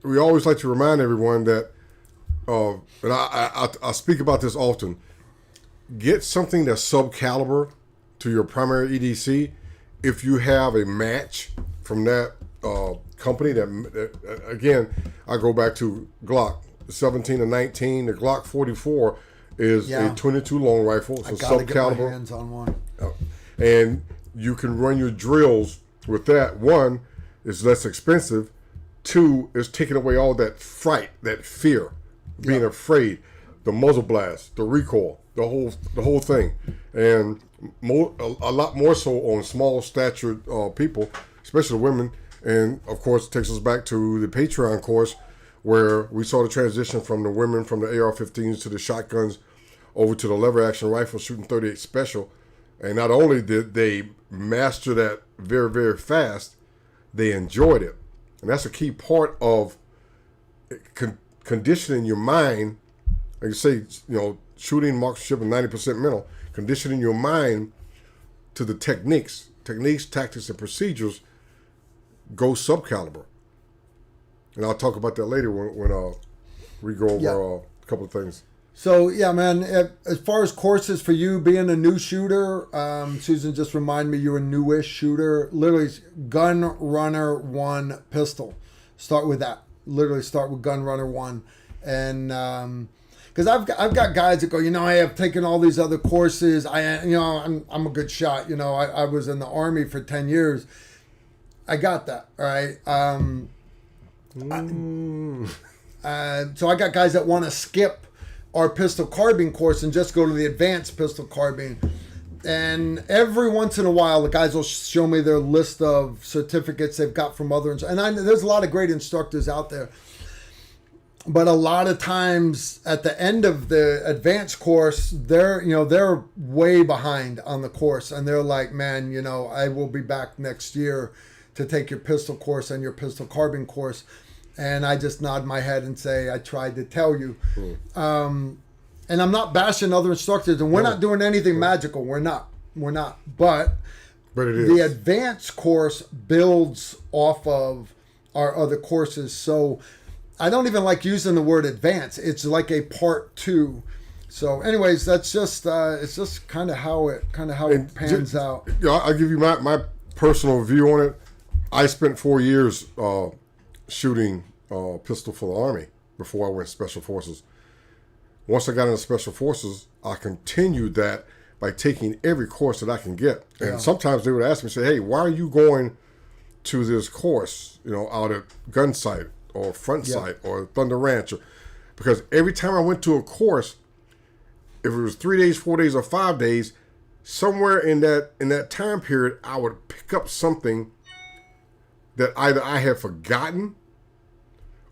we always like to remind everyone that, and I speak about this often. Get something that's sub-caliber to your primary EDC. If you have a match from that company, that again, I go back to Glock 17 and 19. The Glock 44 is a 22 long rifle. It's a sub-caliber. Get my hands on one. And you can run your drills with that. One, it's less expensive. Two, it's taking away all that fright, that fear, being afraid, the muzzle blast, the recoil, the whole thing, and a lot more so on small statured people, especially women. And of course, it takes us back to the Patreon course, where we saw the transition from the women from the AR-15s to the shotguns over to the lever action rifle shooting 38 special. And not only did they master that very, very fast, they enjoyed it. And that's a key part of conditioning your mind. Like you say, shooting, marksmanship, and 90% mental. Conditioning your mind to the techniques, tactics, and procedures go sub-caliber. And I'll talk about that later when we go over a couple of things. So, yeah, man, as far as courses for you being a new shooter, Susan just reminded me you're a newish shooter. Literally, Gun Runner 1 pistol. Start with that. Literally start with Gun Runner 1. And because I've got guys that go, I have taken all these other courses. I'm a good shot. I was in the Army for 10 years. I got that, all right? So I got guys that want to skip our pistol carbine course and just go to the advanced pistol carbine. And every once in a while, the guys will show me their list of certificates they've got from other, there's a lot of great instructors out there. But a lot of times at the end of the advanced course, they're way behind on the course, and they're like, man, I will be back next year to take your pistol course and your pistol carbine course. And I just nod my head and say, I tried to tell you. And I'm not bashing other instructors, and we're not doing anything magical. We're not. But it is. The advanced course builds off of our other courses. So I don't even like using the word advance. It's like a part 2. So anyways, that's just it's just kind of how it pans out. I'll give you my personal view on it. I spent 4 years shooting pistol for the Army before I went Special Forces. Once I got into Special Forces, I continued that by taking every course that I can get. And sometimes they would ask me, say, hey, why are you going to this course, out at Gun Sight or Front Sight or Thunder Ranch? Because every time I went to a course, if it was 3 days, 4 days, or 5 days, somewhere in that time period, I would pick up something that either I had forgotten,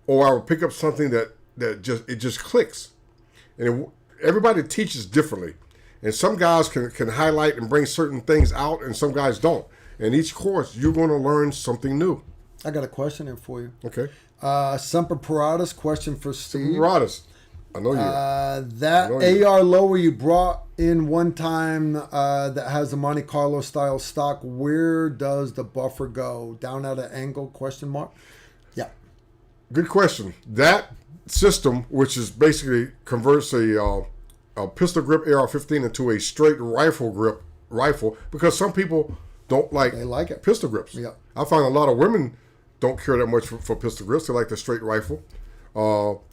or I would pick up something that just clicks. And everybody teaches differently, and some guys can highlight and bring certain things out, and some guys don't. And each course, you're going to learn something new. I got a question here for you. Okay. Semper Paratus, question for Steve. Paratus. I know you. That AR lower you brought in one time that has a Monte Carlo style stock, where does the buffer go? Down at an angle, question mark? Yeah. Good question. That system, which is basically converts a pistol grip AR-15 into a straight rifle, because some people don't like it. Pistol grips. Yeah. I find a lot of women don't care that much for pistol grips. They like the straight rifle.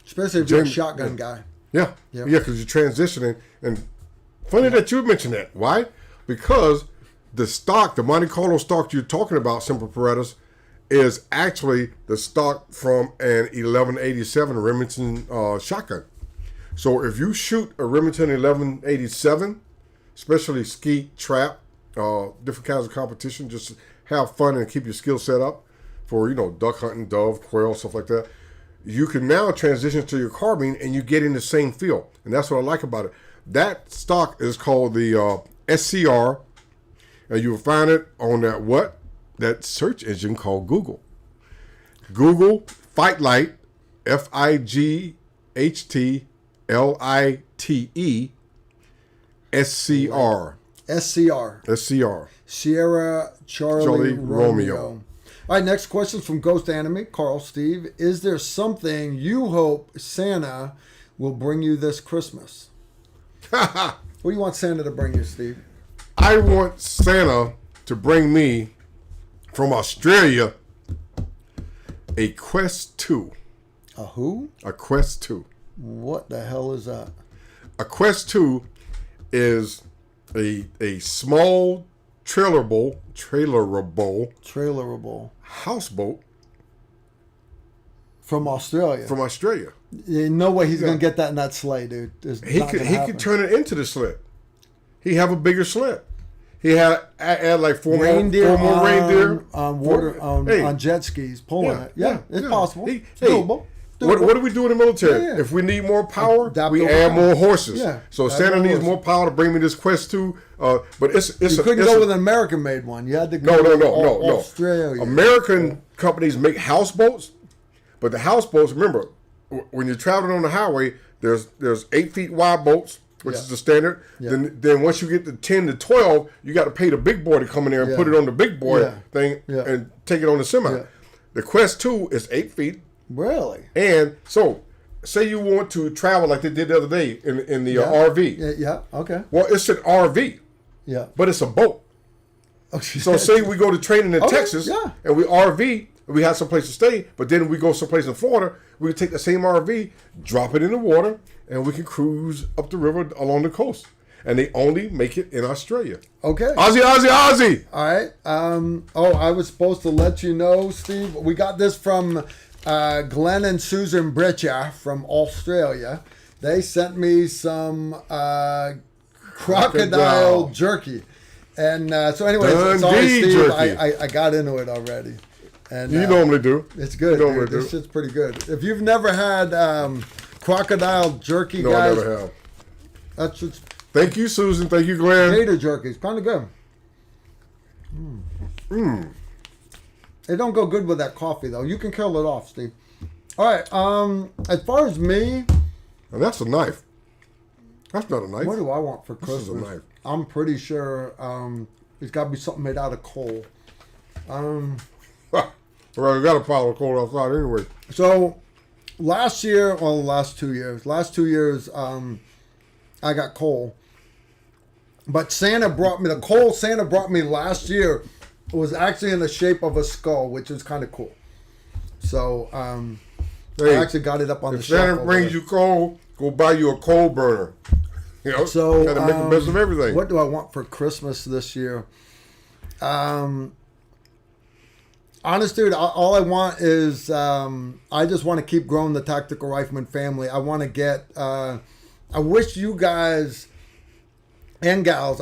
Especially if you're a shotgun guy. Yeah, because you're transitioning. And funny that you mentioned that. Why? Because the Monte Carlo stock you're talking about, Semper Paratus, is actually the stock from an 1187 Remington shotgun. So if you shoot a Remington 1187, especially skeet, trap, different kinds of competition, just have fun and keep your skill set up for, duck hunting, dove, quail, stuff like that. You can now transition to your carbine and you get in the same feel. And that's what I like about it. That stock is called the SCR, and you'll find it on that search engine called Google. Google Fight Light, FIGHTLITE, SCR. SCR. Sierra Charlie Romeo. All right, next question from Ghost Anime, Carl Steve. Is there something you hope Santa will bring you this Christmas? What do you want Santa to bring you, Steve? I want Santa to bring me from Australia a Quest 2. A who? A Quest 2. What the hell is that? A Quest 2 is a small trailerable houseboat from Australia. No way he's going to get that in that sleigh, dude. He could turn it into the sled. He have a bigger sled. He had add like four more reindeer on jet skis pulling it. Yeah, it's possible. It's doable. What do we do in the military? Yeah. If we need more power, we add more horses. Yeah. So Santa needs more power to bring me this Quest 2. But you couldn't go with an American-made one. You had to go no. Australia. American companies make houseboats, but the houseboats, remember, when you're traveling on the highway, there's 8 feet wide boats, which is the standard. Yeah. Then once you get to 10 to 12, you got to pay the big boy to come in there and put it on the big boy thing and take it on the semi. Yeah. The Quest 2 is 8 feet. Really? And so, say you want to travel like they did the other day in the RV. Yeah, okay. Well, it's an RV. Yeah. But it's a boat. Oh, so say we go to training in Texas and we RV, we have some place to stay, but then we go someplace in Florida, we can take the same RV, drop it in the water, and we can cruise up the river along the coast. And they only make it in Australia. Okay. Aussie! All right. I was supposed to let you know, Steve. We got this from Glenn and Susan Brecha from Australia. They sent me some crocodile jerky. And so anyway, sorry, Steve, I got into it already. And you normally do. It's good. This shit's pretty good. If you've never had crocodile jerky, guys. No, I never have. That's just... Thank you, Susan. Thank you, Glenn. Potato jerky. It's kind of good. It don't go good with that coffee, though. You can kill it off, Steve. All right. As far as me... And that's a knife. That's not a knife. What do I want for Christmas? This is a knife. I'm pretty sure it's got to be something made out of coal. Well, we got a pile of coal outside anyway. So, last 2 years, I got coal. But Santa brought me, the coal Santa brought me last year was actually in the shape of a skull, which was kind of cool. So, I actually got it up on the shelf. If Santa brings you coal, go buy you a coal burner. So, gotta make the best of everything. What do I want for Christmas this year? Honest, dude, all I want is I just want to keep growing the Tactical Rifleman family. I want to get I wish you guys and gals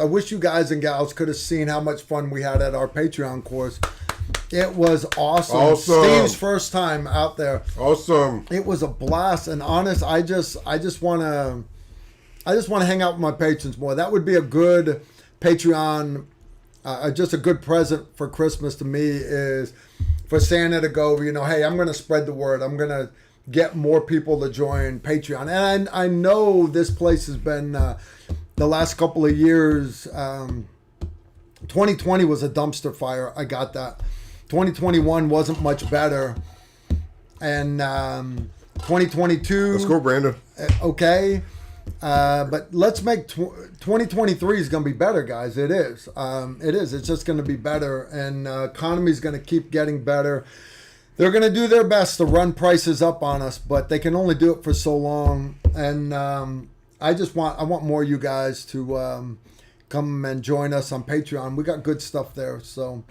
could have seen how much fun we had at our Patreon course. It was awesome. Steve's first time out there. Awesome. It was a blast. And honest, I just want to hang out with my patrons more. That would be a good Patreon, just a good present for Christmas to me, is for Santa to go, hey, I'm going to spread the word. I'm going to get more people to join Patreon. And I know this place has been, the last couple of years, 2020 was a dumpster fire. I got that. 2021 wasn't much better. And 2022. Let's go, Brandon. Okay. But let's make 2023 is going to be better, guys. It is. It is. It's just going to be better. And economy is going to keep getting better. They're going to do their best to run prices up on us, but they can only do it for so long. And I want more of you guys to come and join us on Patreon. We got good stuff there. So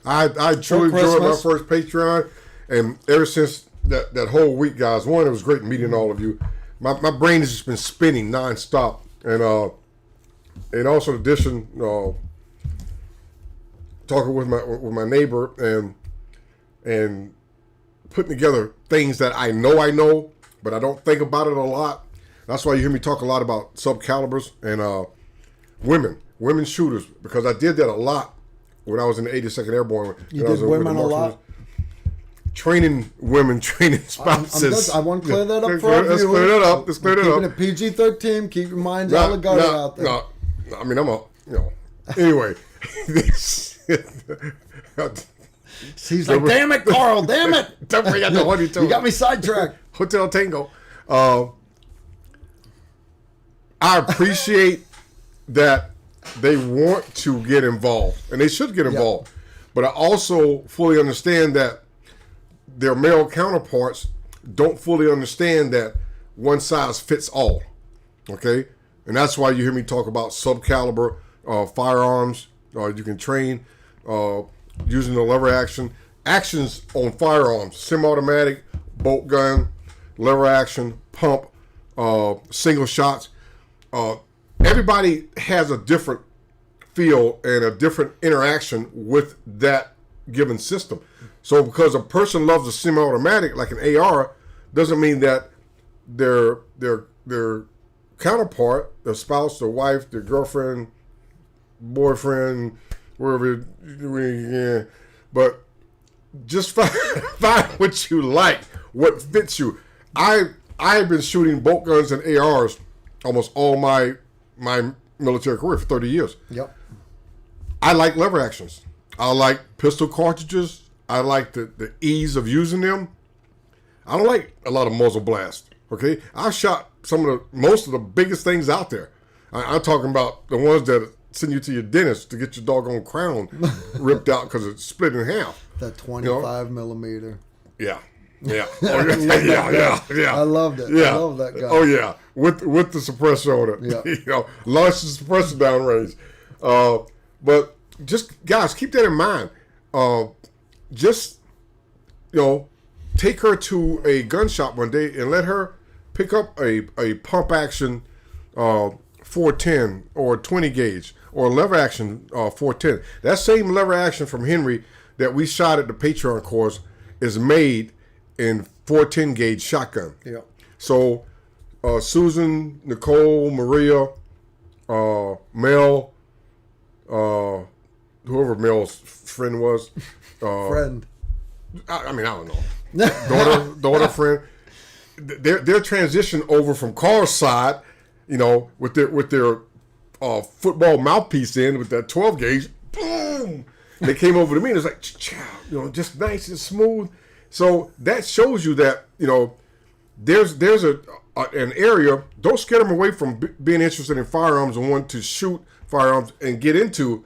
I truly enjoyed my first Patreon, and ever since that whole week, guys, one, it was great meeting all of you. My brain has just been spinning nonstop, and also in addition, talking with my neighbor and putting together things that I know, but I don't think about it a lot. That's why you hear me talk a lot about subcalibers and women shooters, because I did that a lot when I was in the 82nd Airborne. You did women a lot? Training women, training spouses. I want to clear that up for our viewers. Let's clear that up. Keeping it PG-13. Keep your minds out of guard out there. No, I mean, anyway. He's like, damn it, Carl, damn it. Don't forget the one you told. You got me sidetracked. Hotel Tango. I appreciate that they want to get involved, and they should get involved. Yep. But I also fully understand that their male counterparts don't fully understand that one size fits all. Okay? And that's why you hear me talk about subcaliber firearms. You can train using the lever action. Actions on firearms: semi-automatic, bolt gun, lever action, pump, single shots. Everybody has a different feel and a different interaction with that given system. So because a person loves a semi-automatic like an AR, doesn't mean that their counterpart, their spouse, their wife, their girlfriend, boyfriend, wherever, but just find what you like, what fits you. I've been shooting bolt guns and ARs almost all my military career for 30 years. Yep. I like lever actions. I like pistol cartridges. I like the ease of using them. I don't like a lot of muzzle blast. Okay, I've shot most of the biggest things out there. I'm talking about the ones that send you to your dentist to get your doggone crown ripped out because it's split in half. That 25 millimeter. Yeah. Yeah. Yeah. I loved it. Yeah. I love that guy. Oh yeah, with the suppressor on it. Yeah. Launch the suppressor downrange. But just guys, keep that in mind. Just take her to a gun shop one day and let her pick up a pump action 410 or 20 gauge or lever action 410. That same lever action from Henry that we shot at the Patreon course is made in 410 gauge shotgun. Yeah. So Susan, Nicole, Maria, Mel, whoever Mel's friend was. Friend. I mean, I don't know. Daughter, friend. Their transition over from Carl's side, with their football mouthpiece in with that 12 gauge, boom. They came over to me and it's like, just nice and smooth. So that shows you that there's an area. Don't scare them away from being interested in firearms and want to shoot firearms and get into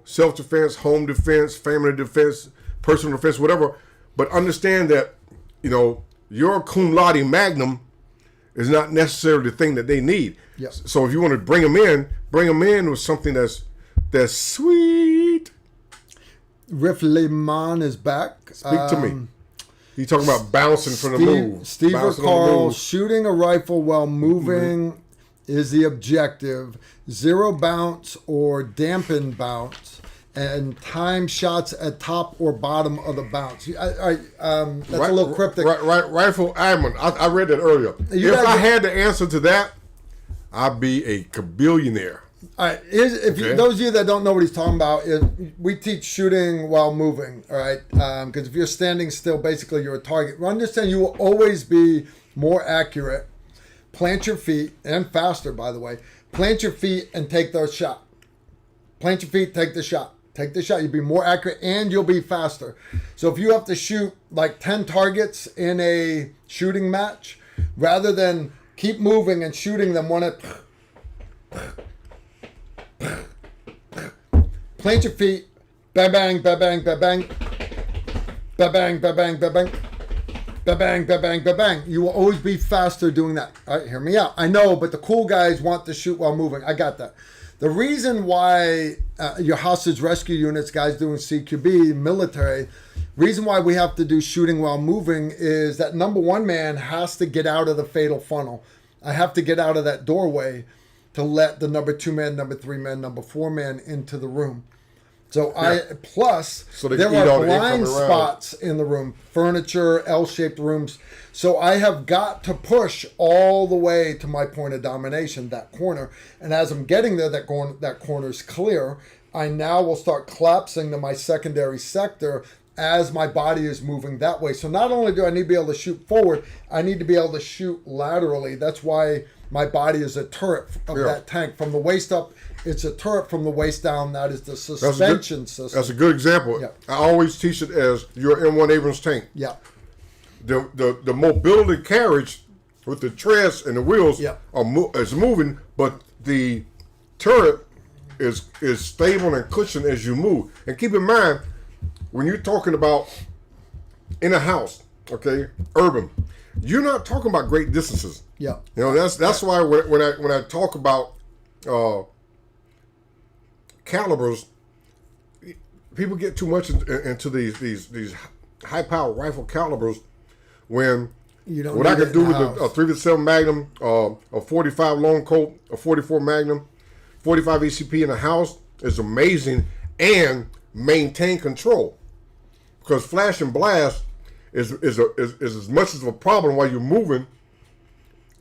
self-defense, home defense, family defense, personal defense, whatever. But understand that your cum laude magnum is not necessarily the thing that they need. Yep. So if you want to bring them in with something that's sweet. Rifleman is back. Speak to me. He's talking about bouncing from the move. Steve or Carl shooting a rifle while moving is the objective, 0 bounce or dampened bounce, and time shots at top or bottom of the bounce. That's a little cryptic. Rifleman. I read that earlier. If I had the answer to that, I'd be a billionaire. All right, those of you that don't know what he's talking about, we teach shooting while moving, all right? Because if you're standing still, basically you're a target. Understand you will always be more accurate. Plant your feet, and faster, by the way. Plant your feet and take the shot. Plant your feet, take the shot. Take the shot. You'll be more accurate, and you'll be faster. So if you have to shoot like 10 targets in a shooting match, rather than keep moving and shooting them one at... Plant your feet, bang, bang, bang, bang, bang, bang, bang, bang, bang, bang, bang, bang, bang, bang, bang, bang. You will always be faster doing that. All right, hear me out. I know, but the cool guys want to shoot while moving. I got that. The reason why your hostage rescue units, guys doing CQB, military, reason why we have to do shooting while moving is that number one man has to get out of the fatal funnel. I have to get out of that doorway to let the number 2 man, number 3 man, number 4 man into the room. So there are blind spots in the room, furniture, L-shaped rooms. So I have got to push all the way to my point of domination, that corner. And as I'm getting there, that corner's clear. I now will start collapsing to my secondary sector as my body is moving that way. So not only do I need to be able to shoot forward, I need to be able to shoot laterally. That's why my body is a turret of that tank. From the waist up, it's a turret. From the waist down, that is the suspension system. That's a good example. Yeah. I always teach it as your M1 Abrams tank. Yeah. The mobility carriage with the treads and the wheels is moving, but the turret is stable and cushioned as you move. And keep in mind, when you're talking about in a house, okay, urban, you're not talking about great distances. Yeah. You know, that's why when I talk about calibers, people get too much into these high power rifle calibers when what I can do with a 357 Magnum, a 45 Long Colt, a 44 Magnum, 45 ECP in a house is amazing and maintain control, because flash and blast is as much of a problem while you're moving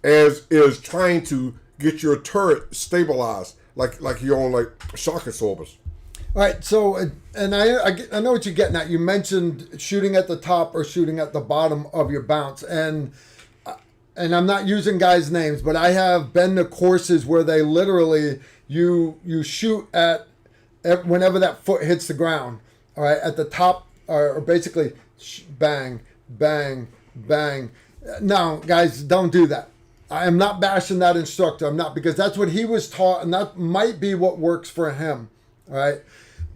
as is trying to get your turret stabilized like you're on like shock absorbers. All right, so and I know what you're getting at. You mentioned shooting at the top or shooting at the bottom of your bounce, and I'm not using guys' names, but I have been to courses where they literally you shoot at whenever that foot hits the ground. All right, at the top or basically bang, bang, bang. No, guys, don't do that. I am not bashing that instructor. I'm not, because that's what he was taught, and that might be what works for him. All right.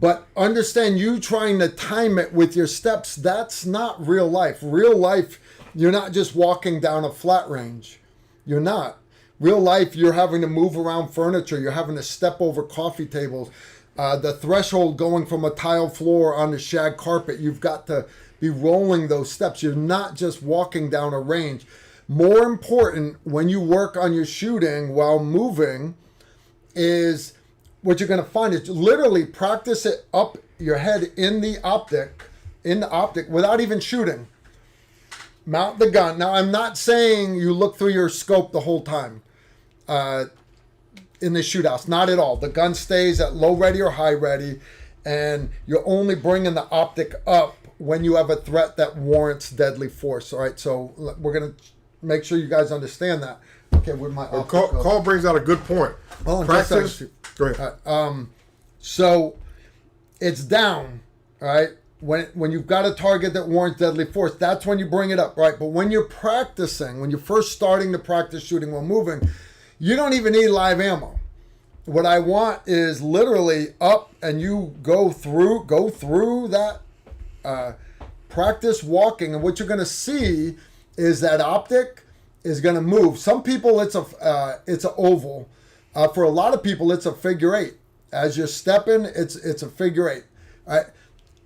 But understand, you trying to time it with your steps, that's not real life. Real life, you're not just walking down a flat range. You're not. Real life, you're having to move around furniture. You're having to step over coffee tables. The threshold going from a tile floor on the shag carpet, you've got to be rolling those steps. You're not just walking down a range. More important, when you work on your shooting while moving, is what you're going to find is literally practice it up your head in the optic without even shooting. Mount the gun. Now, I'm not saying you look through your scope the whole time in the shoot house. Not at all. The gun stays at low ready or high ready, and you're only bringing the optic up when you have a threat that warrants deadly force. All right, so we're going to make sure you guys understand that. Okay, with my Carl brings out a good point. Oh, practice. Go ahead. So it's down, all right? When you've got a target that warrants deadly force, that's when you bring it up, right? But when you're practicing, when you're first starting to practice shooting while moving, you don't even need live ammo. What I want is literally up, and you go through that, practice walking, and what you're going to see is that optic is going to move. Some people it's an oval. For a lot of people it's a figure eight. As you're stepping, it's a figure eight. All right?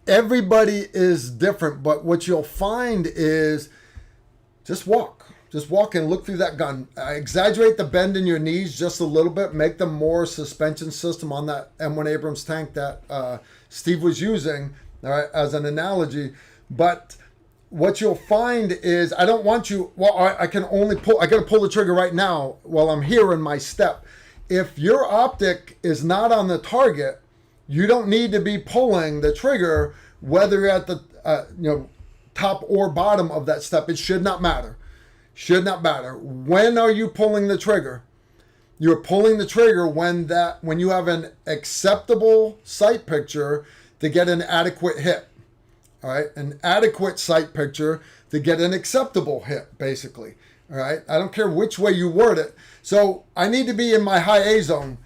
Everybody is different, but what you'll find is just walk. Just walk in, look through that gun. Exaggerate the bend in your knees just a little bit. Make them more suspension system on that M1 Abrams tank that Steve was using, all right, as an analogy. But what you'll find is I don't want you. Well, I can only pull. I got to pull the trigger right now while I'm here in my step. If your optic is not on the target, you don't need to be pulling the trigger, whether you're at the top or bottom of that step. It should not matter. Should not matter. When are you pulling the trigger? You're pulling the trigger when you have an acceptable sight picture to get an adequate hit. All right, an adequate sight picture to get an acceptable hit, basically. All right, I don't care which way you word it. So I need to be in my high A zone.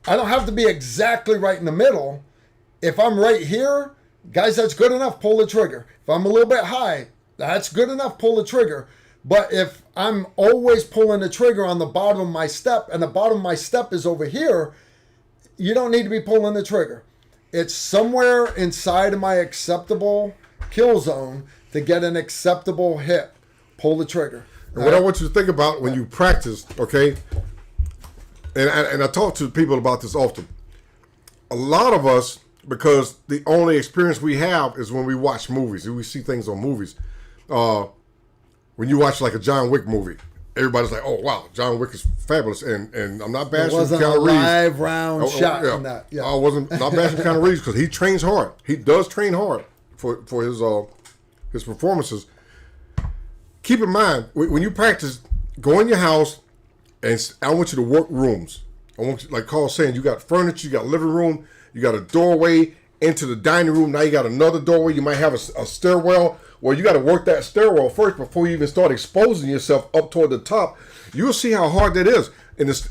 I don't have to be exactly right in the middle. If I'm right here, guys, that's good enough. Pull the trigger. If I'm a little bit high, that's good enough. Pull the trigger. But if I'm always pulling the trigger on the bottom of my step and the bottom of my step is over here, you don't need to be pulling the trigger. It's somewhere inside of my acceptable kill zone to get an acceptable hit. Pull the trigger. And what I want you to think about when you practice, okay, and I talk to people about this often. A lot of us, because the only experience we have is when we watch movies, we see things on movies. When you watch like a John Wick movie, everybody's like, "Oh wow, John Wick is fabulous," and I'm not bashing Keanu Reeves. It wasn't a live round shot in that. Yeah. I wasn't not bashing Keanu Reeves because he trains hard. He does train hard for his performances. Keep in mind when you practice, go in your house, and I want you to work rooms. I want you, like Carl's saying, you got furniture, you got a living room, you got a doorway into the dining room. Now you got another doorway. You might have a stairwell. Well, you got to work that stairwell first before you even start exposing yourself up toward the top. You'll see how hard that is.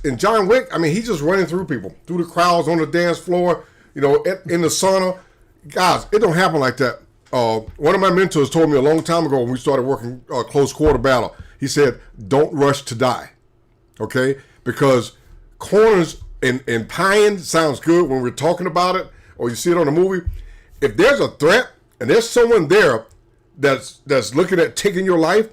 In John Wick, I mean, he's just running through people, through the crowds on the dance floor, in the sauna. Guys, it don't happen like that. One of my mentors told me a long time ago when we started working close quarter battle, he said, don't rush to die, okay? Because corners and pine sounds good when we're talking about it, or you see it on a movie. If there's a threat and there's someone there that's looking at taking your life,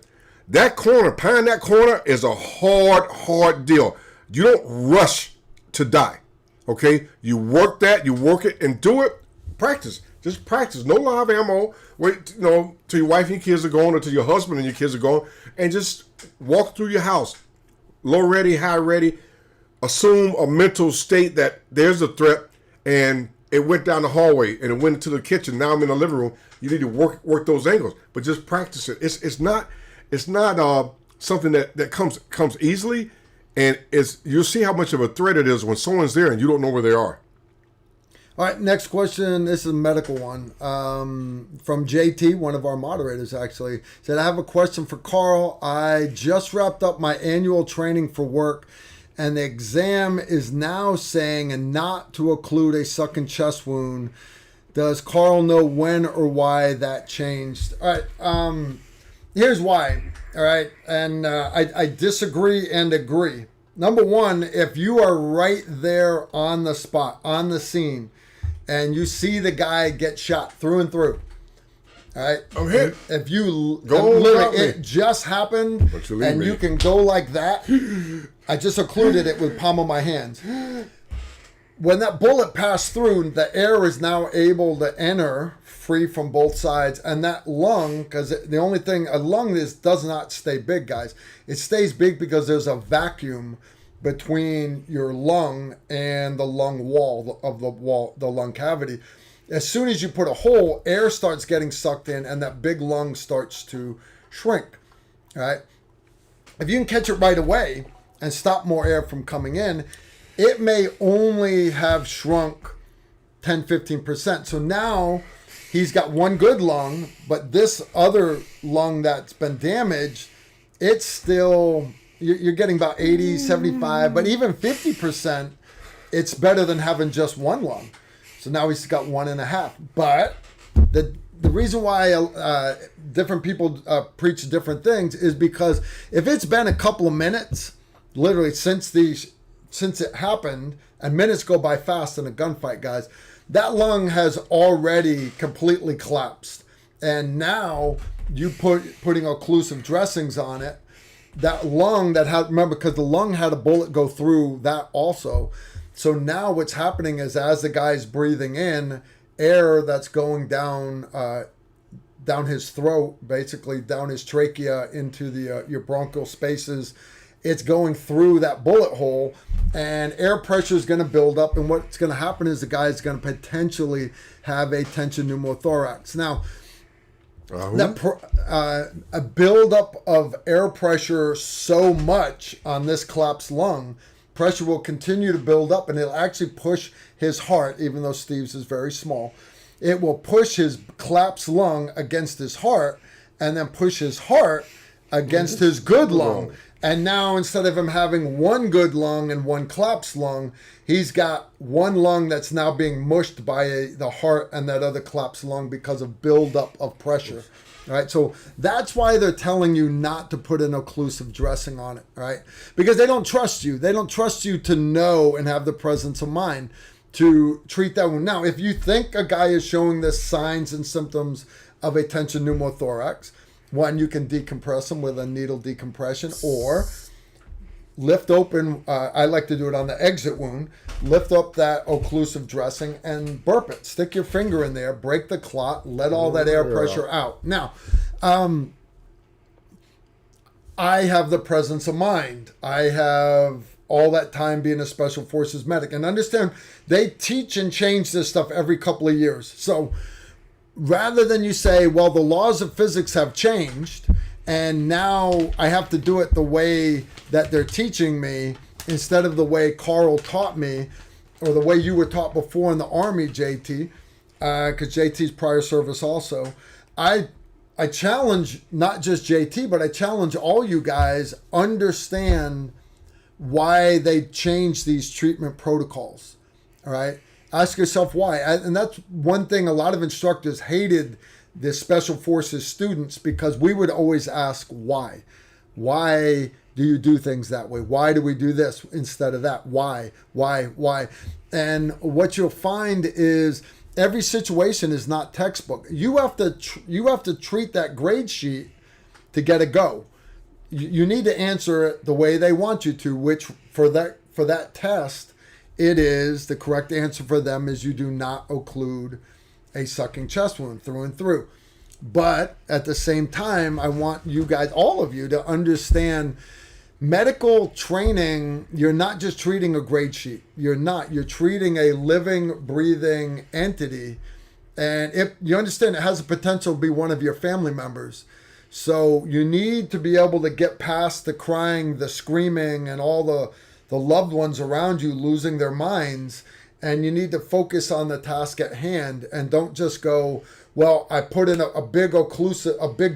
that corner, pine that corner is a hard deal. You don't rush to die, okay? You work it and do it. Practice. Just practice. No live ammo. Wait, till your wife and your kids are gone or till your husband and your kids are gone, and just walk through your house. Low ready, high ready. Assume a mental state that there's a threat and it went down the hallway and it went into the kitchen. Now I'm in the living room. You need to work those angles, but just practice it. It's not something that comes easily, and you'll see how much of a threat it is when someone's there and you don't know where they are. All right, next question. This is a medical one from JT, one of our moderators, actually. Said, I have a question for Carl. I just wrapped up my annual training for work, and the exam is now saying not to occlude a sucking chest wound. Does Carl know when or why that changed? All right, here's why. All right, and I disagree and agree. Number one, if you are right there on the spot, on the scene, and you see the guy get shot through and through, all right? I'm hit. If you go, literally, it just happened, and you can go like that. I just occluded it with palm of my hands. When that bullet passed through, the air is now able to enter free from both sides, and that lung, because the only thing a lung does not stay big, guys. It stays big because there's a vacuum between your lung and the lung wall of the lung cavity. As soon as you put a hole, air starts getting sucked in, and that big lung starts to shrink. All right. If you can catch it right away and stop more air from coming in, it may only have shrunk 10-15%. So now he's got one good lung, but this other lung that's been damaged, it's still, you're getting about 80, 75, but even 50%, it's better than having just one lung. So now he's got 1.5. But the reason why different people preach different things is because if it's been a couple of minutes, literally since it happened, and minutes go by fast in a gunfight, guys, that lung has already completely collapsed. And now you putting occlusive dressings on it, that lung that had, remember, because the lung had a bullet go through that also. So now what's happening is as the guy's breathing in, air that's going down down his throat, basically down his trachea into the your bronchial spaces, it's going through that bullet hole, and air pressure is going to build up, and what's going to happen is the guy is going to potentially have a tension pneumothorax. Now, a buildup of air pressure so much on this collapsed lung, pressure will continue to build up, and it'll actually push his heart, even though Steve's is very small. It will push his collapsed lung against his heart, and then push his heart against his good lung. And now instead of him having one good lung and one collapsed lung, he's got one lung that's now being mushed by the heart and that other collapsed lung because of buildup of pressure. Right, so that's why they're telling you not to put an occlusive dressing on it, right? Because they don't trust you. They don't trust you to know and have the presence of mind to treat that wound. Now, if you think a guy is showing the signs and symptoms of a tension pneumothorax, one, you can decompress them with a needle decompression, or lift open, I like to do it on the exit wound, lift up that occlusive dressing and burp it. Stick your finger in there, break the clot, let all that air pressure out. Now, I have the presence of mind. I have all that time being a Special Forces medic. And understand, they teach and change this stuff every couple of years. So rather than you say, well, the laws of physics have changed, and now I have to do it the way that they're teaching me instead of the way Carl taught me, or the way you were taught before in the Army, JT, because JT's prior service also. I challenge not just JT, but I challenge all you guys, understand why they changed these treatment protocols, all right? Ask yourself why. And that's one thing a lot of instructors hated the Special Forces students, because we would always ask why. Why do you do things that way? Why do we do this instead of that? Why? And what you'll find is every situation is not textbook. You have to treat that grade sheet to get a go. You need to answer it the way they want you to, which for that test, it is the correct answer for them is you do not occlude a sucking chest wound through and through. But at the same time, I want you guys, all of you, to understand medical training. You're not just treating a grade sheet. You're treating a living, breathing entity. And if you understand, it has the potential to be one of your family members. So you need to be able to get past the crying, the screaming, and all the loved ones around you losing their minds, and you need to focus on the task at hand, and don't just go, well, I put in a big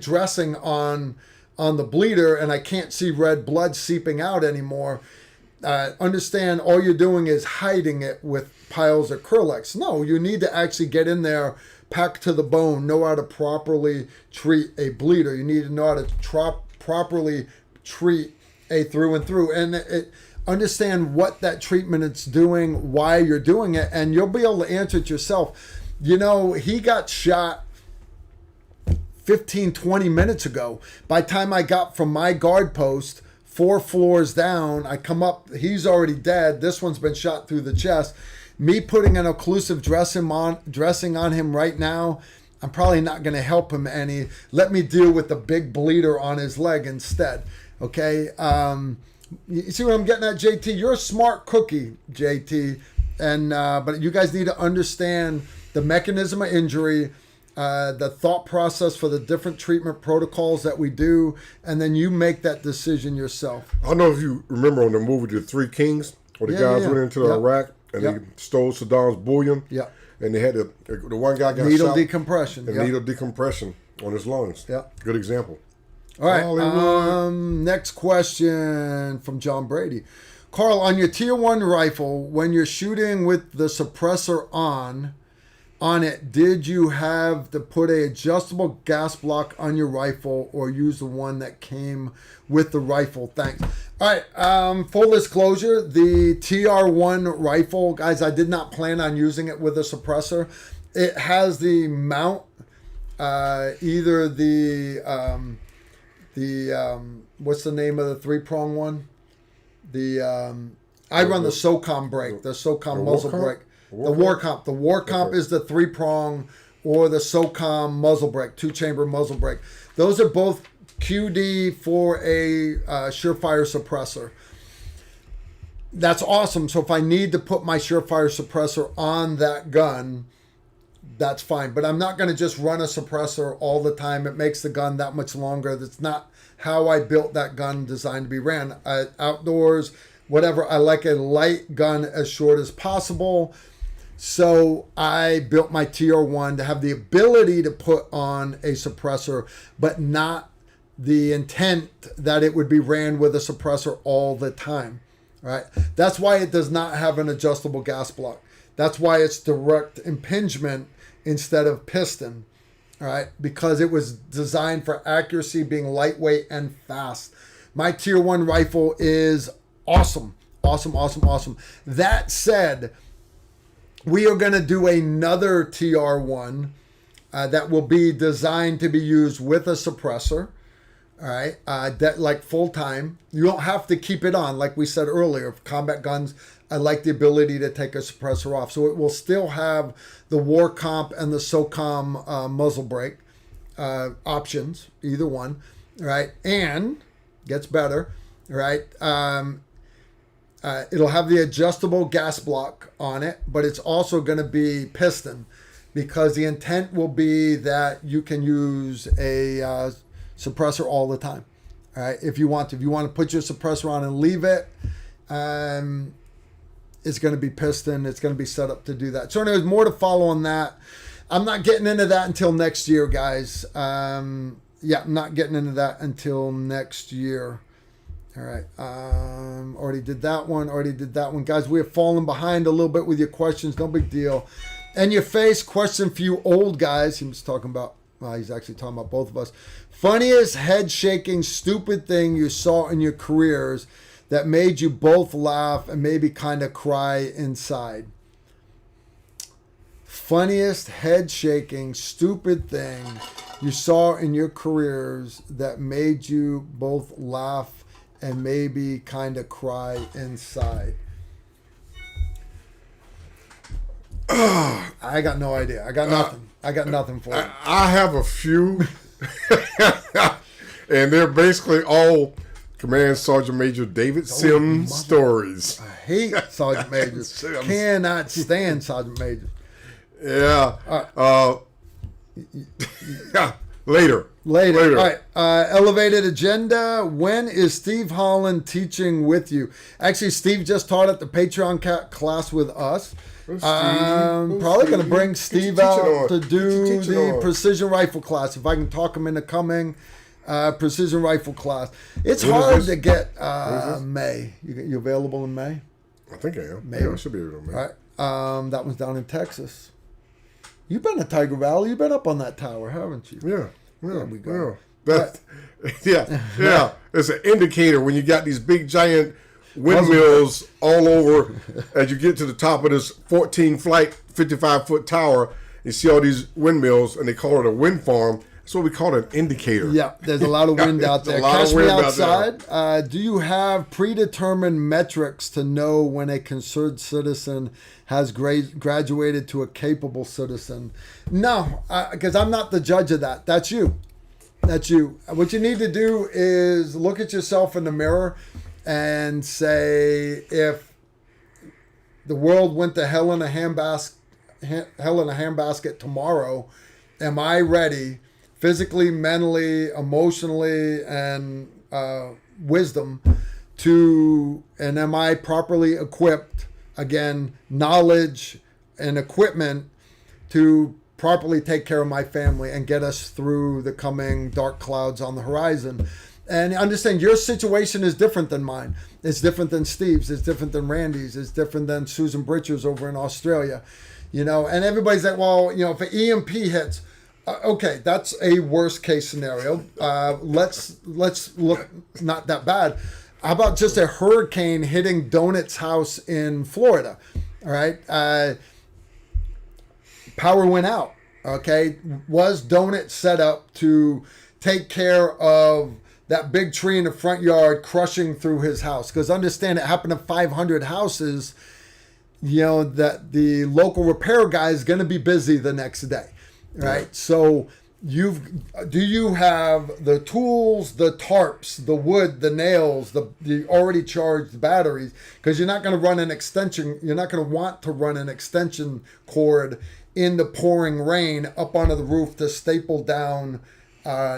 dressing on the bleeder and I can't see red blood seeping out anymore. Understand, all you're doing is hiding it with piles of Kerlix. No, you need to actually get in there, pack to the bone, know how to properly treat a bleeder. You need to know how to properly treat a through and through, and understand what that treatment is doing, why you're doing it, and you'll be able to answer it yourself. You know, he got shot 15, 20 minutes ago. By the time I got from my guard post 4 floors down, I come up, he's already dead. This one's been shot through the chest. Me putting an occlusive dressing on him right now, I'm probably not going to help him any. Let me deal with the big bleeder on his leg instead. Okay? You see what I'm getting at, JT? You're a smart cookie, JT. And but you guys need to understand the mechanism of injury, the thought process for the different treatment protocols that we do, and then you make that decision yourself. I don't know if you remember on the movie The Three Kings, where the guys went into Iraq and they stole Saddam's bullion. Yeah. And they had the one guy got needle shot. Decompression. Needle decompression on his lungs. Yeah. Good example. All right. Next question from John Brady. Carl, on your Tier 1 rifle, when you're shooting with the suppressor on it, did you have to put a adjustable gas block on your rifle or use the one that came with the rifle? Thanks. All right. Full disclosure, the TR1 rifle, guys, I did not plan on using it with a suppressor. It has the mount, either the what's the name of the 3-prong one? I run the SOCOM brake, the SOCOM muzzle brake. The War-Comp. The War-Comp is the 3-prong or the SOCOM muzzle brake, 2-chamber muzzle brake. Those are both QD for a surefire suppressor. That's awesome. So if I need to put my surefire suppressor on that gun, that's fine. But I'm not going to just run a suppressor all the time. It makes the gun that much longer. That's not how I built that gun designed to be ran. Outdoors, whatever, I like a light gun as short as possible. So I built my TR1 to have the ability to put on a suppressor, but not the intent that it would be ran with a suppressor all the time. Right? That's why it does not have an adjustable gas block. That's why it's direct impingement instead of piston. Right? Because it was designed for accuracy, being lightweight and fast. My Tier 1 rifle is awesome. Awesome, awesome, awesome. That said, we are going to do another TR1 that will be designed to be used with a suppressor. All right, that like full time. You don't have to keep it on, like we said earlier. Combat guns, I like the ability to take a suppressor off, so it will still have the War-Comp and the SOCOM muzzle brake options, either one. Right, and gets better. Right, it'll have the adjustable gas block on it, but it's also going to be piston, because the intent will be that you can use a suppressor all the time. All right, if you want to put your suppressor on and leave it, it's going to be piston. It's going to be set up to do that. So anyways, more to follow on that. I'm not getting into that until next year, guys. I'm not getting into that until next year. All right, already did that one. Guys, we have fallen behind a little bit with your questions. No big deal. And your face question for you old guys. He was talking about, he's actually talking about both of us. Funniest head-shaking, stupid thing you saw in your careers that made you both laugh and maybe kind of cry inside. Funniest head-shaking, stupid thing you saw in your careers that made you both laugh and maybe kind of cry inside. I got no idea. I got nothing. I got nothing for you. I have a few. And they're basically all Command Sergeant Major David Sims stories. I hate Sergeant Majors. Cannot stand Sergeant Majors. Yeah. Later. All right. Elevated agenda. When is Steve Holland teaching with you? Actually, Steve just taught at the Patreon class with us. Probably going to bring Steve out to do the precision rifle class. If I can talk him into coming, precision rifle class. It's hard to get May. You available in May? I think I am. May. Yeah, I should be able to. All right. That one's down in Texas. You've been to Tiger Valley. You've been up on that tower, haven't you? Yeah. There we go. Yeah. It's an indicator when you got these big giant windmills all over as you get to the top of this 14-flight, 55-foot tower. You see all these windmills, and they call it a wind farm. That's what we call it, an indicator. Yeah, there's a lot of wind out there. Catch me outside. Do you have predetermined metrics to know when a concerned citizen has graduated to a capable citizen? No, because I'm not the judge of that. That's you. What you need to do is look at yourself in the mirror and say, if the world went to hell in a handbasket tomorrow, am I ready physically, mentally, emotionally, and wisdom and am I properly equipped, again, knowledge and equipment to properly take care of my family and get us through the coming dark clouds on the horizon? And understand your situation is different than mine. It's different than Steve's. It's different than Randy's. It's different than Susan Britcher's over in Australia. And everybody's like, well, if an EMP hits, okay, that's a worst case scenario. Let's look not that bad. How about just a hurricane hitting Donut's house in Florida? All right. Power went out. Okay. Was Donut set up to take care of that big tree in the front yard crushing through his house. Because understand, it happened to 500 houses. You know that the local repair guy is going to be busy the next day, right? Yeah. So do you have the tools, the tarps, the wood, the nails, the already charged batteries? Because you're not going to run an extension. You're not going to want to run an extension cord in the pouring rain up onto the roof to staple down a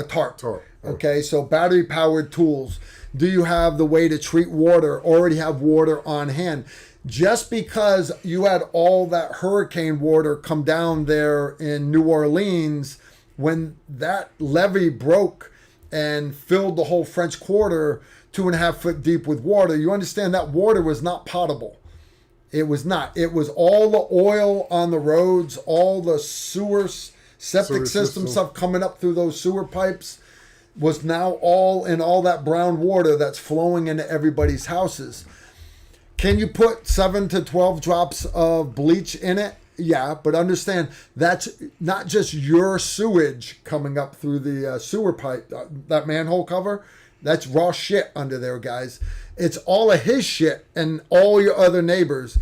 tarp. Okay, so battery powered tools. Do you have the way to treat water? Already have water on hand. Just because you had all that hurricane water come down there in New Orleans, when that levee broke and filled the whole French Quarter 2.5 foot deep with water, you understand that water was not potable. It was not. It was all the oil on the roads, all the septic system stuff coming up through those sewer pipes was now all in all that brown water that's flowing into everybody's houses. Can you put 7 to 12 drops of bleach in it? Yeah, but understand that's not just your sewage coming up through the sewer pipe, that manhole cover. That's raw shit under there, guys. It's all of his shit and all your other neighbors.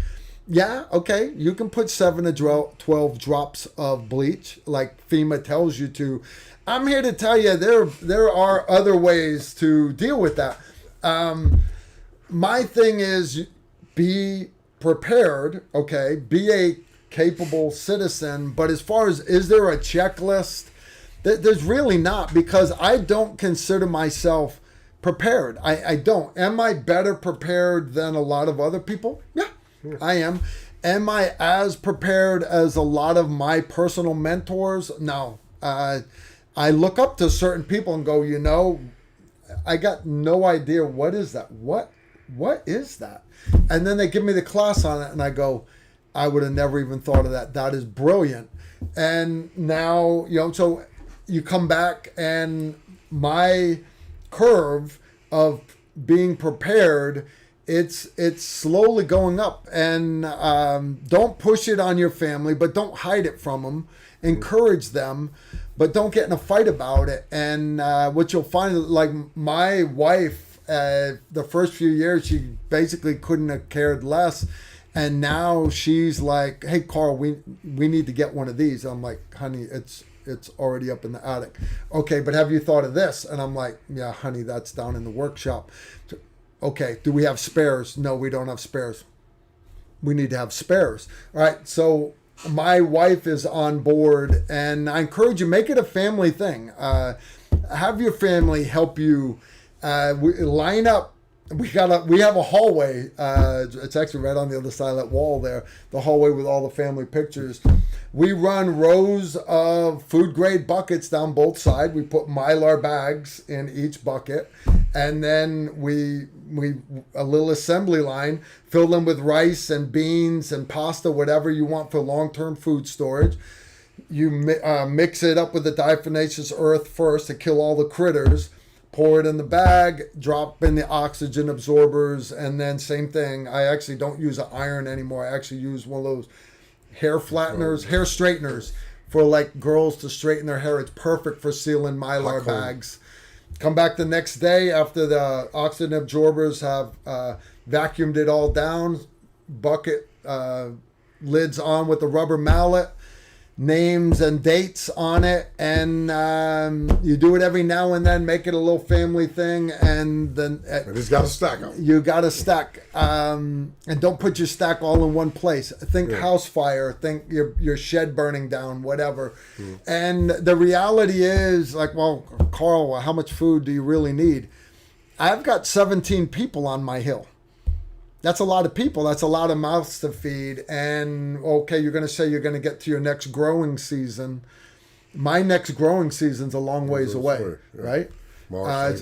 Yeah, okay, you can put 7 to 12 drops of bleach like FEMA tells you to. I'm here to tell you there are other ways to deal with that. My thing is be prepared, okay? Be a capable citizen. But as far as, is there a checklist? There's really not, because I don't consider myself prepared. I don't. Am I better prepared than a lot of other people? Yeah, I am. Am I as prepared as a lot of my personal mentors? No. I look up to certain people and go, you know, I got no idea what is that. What is that? And then they give me the class on it and I go, I would have never even thought of that. That is brilliant. And now, you know, so you come back and my curve of being prepared, it's slowly going up. And don't push it on your family, but don't hide it from them. Encourage them, but don't get in a fight about it. And what you'll find, like my wife, the first few years, she basically couldn't have cared less. And now she's like, hey, Carl, we need to get one of these. I'm like, honey, it's already up in the attic. Okay, but have you thought of this? And I'm like, yeah, honey, that's down in the workshop. Okay, do we have spares? No, we don't have spares. We need to have spares. All right, so my wife is on board, and I encourage you, make it a family thing. Have your family help you line up. We have a hallway. It's actually right on the other side of that wall there. The hallway with all the family pictures. We run rows of food grade buckets down both sides. We put Mylar bags in each bucket, and then we a little assembly line, fill them with rice and beans and pasta, whatever you want for long-term food storage. You mix it up with the diatomaceous earth first to kill all the critters. Pour it in the bag, drop in the oxygen absorbers, and then same thing. I actually don't use an iron anymore. I actually use one of those hair flatteners, hair straighteners for like girls to straighten their hair. It's perfect for sealing Mylar bags. Come back the next day after the oxygen absorbers have vacuumed it all down. Bucket lids on with the rubber mallet. Names and dates on it, and you do it every now and then. Make it a little family thing, and then it's got to stack up. You got to stack, and don't put your stack all in one place. Think house fire. Think your shed burning down, whatever. And the reality is, like, well, Carl, how much food do you really need? I've got 17 people on my hill. That's a lot of people. That's a lot of mouths to feed. And okay, you're going to say you're going to get to your next growing season. My next growing season's a long ways away, right? March,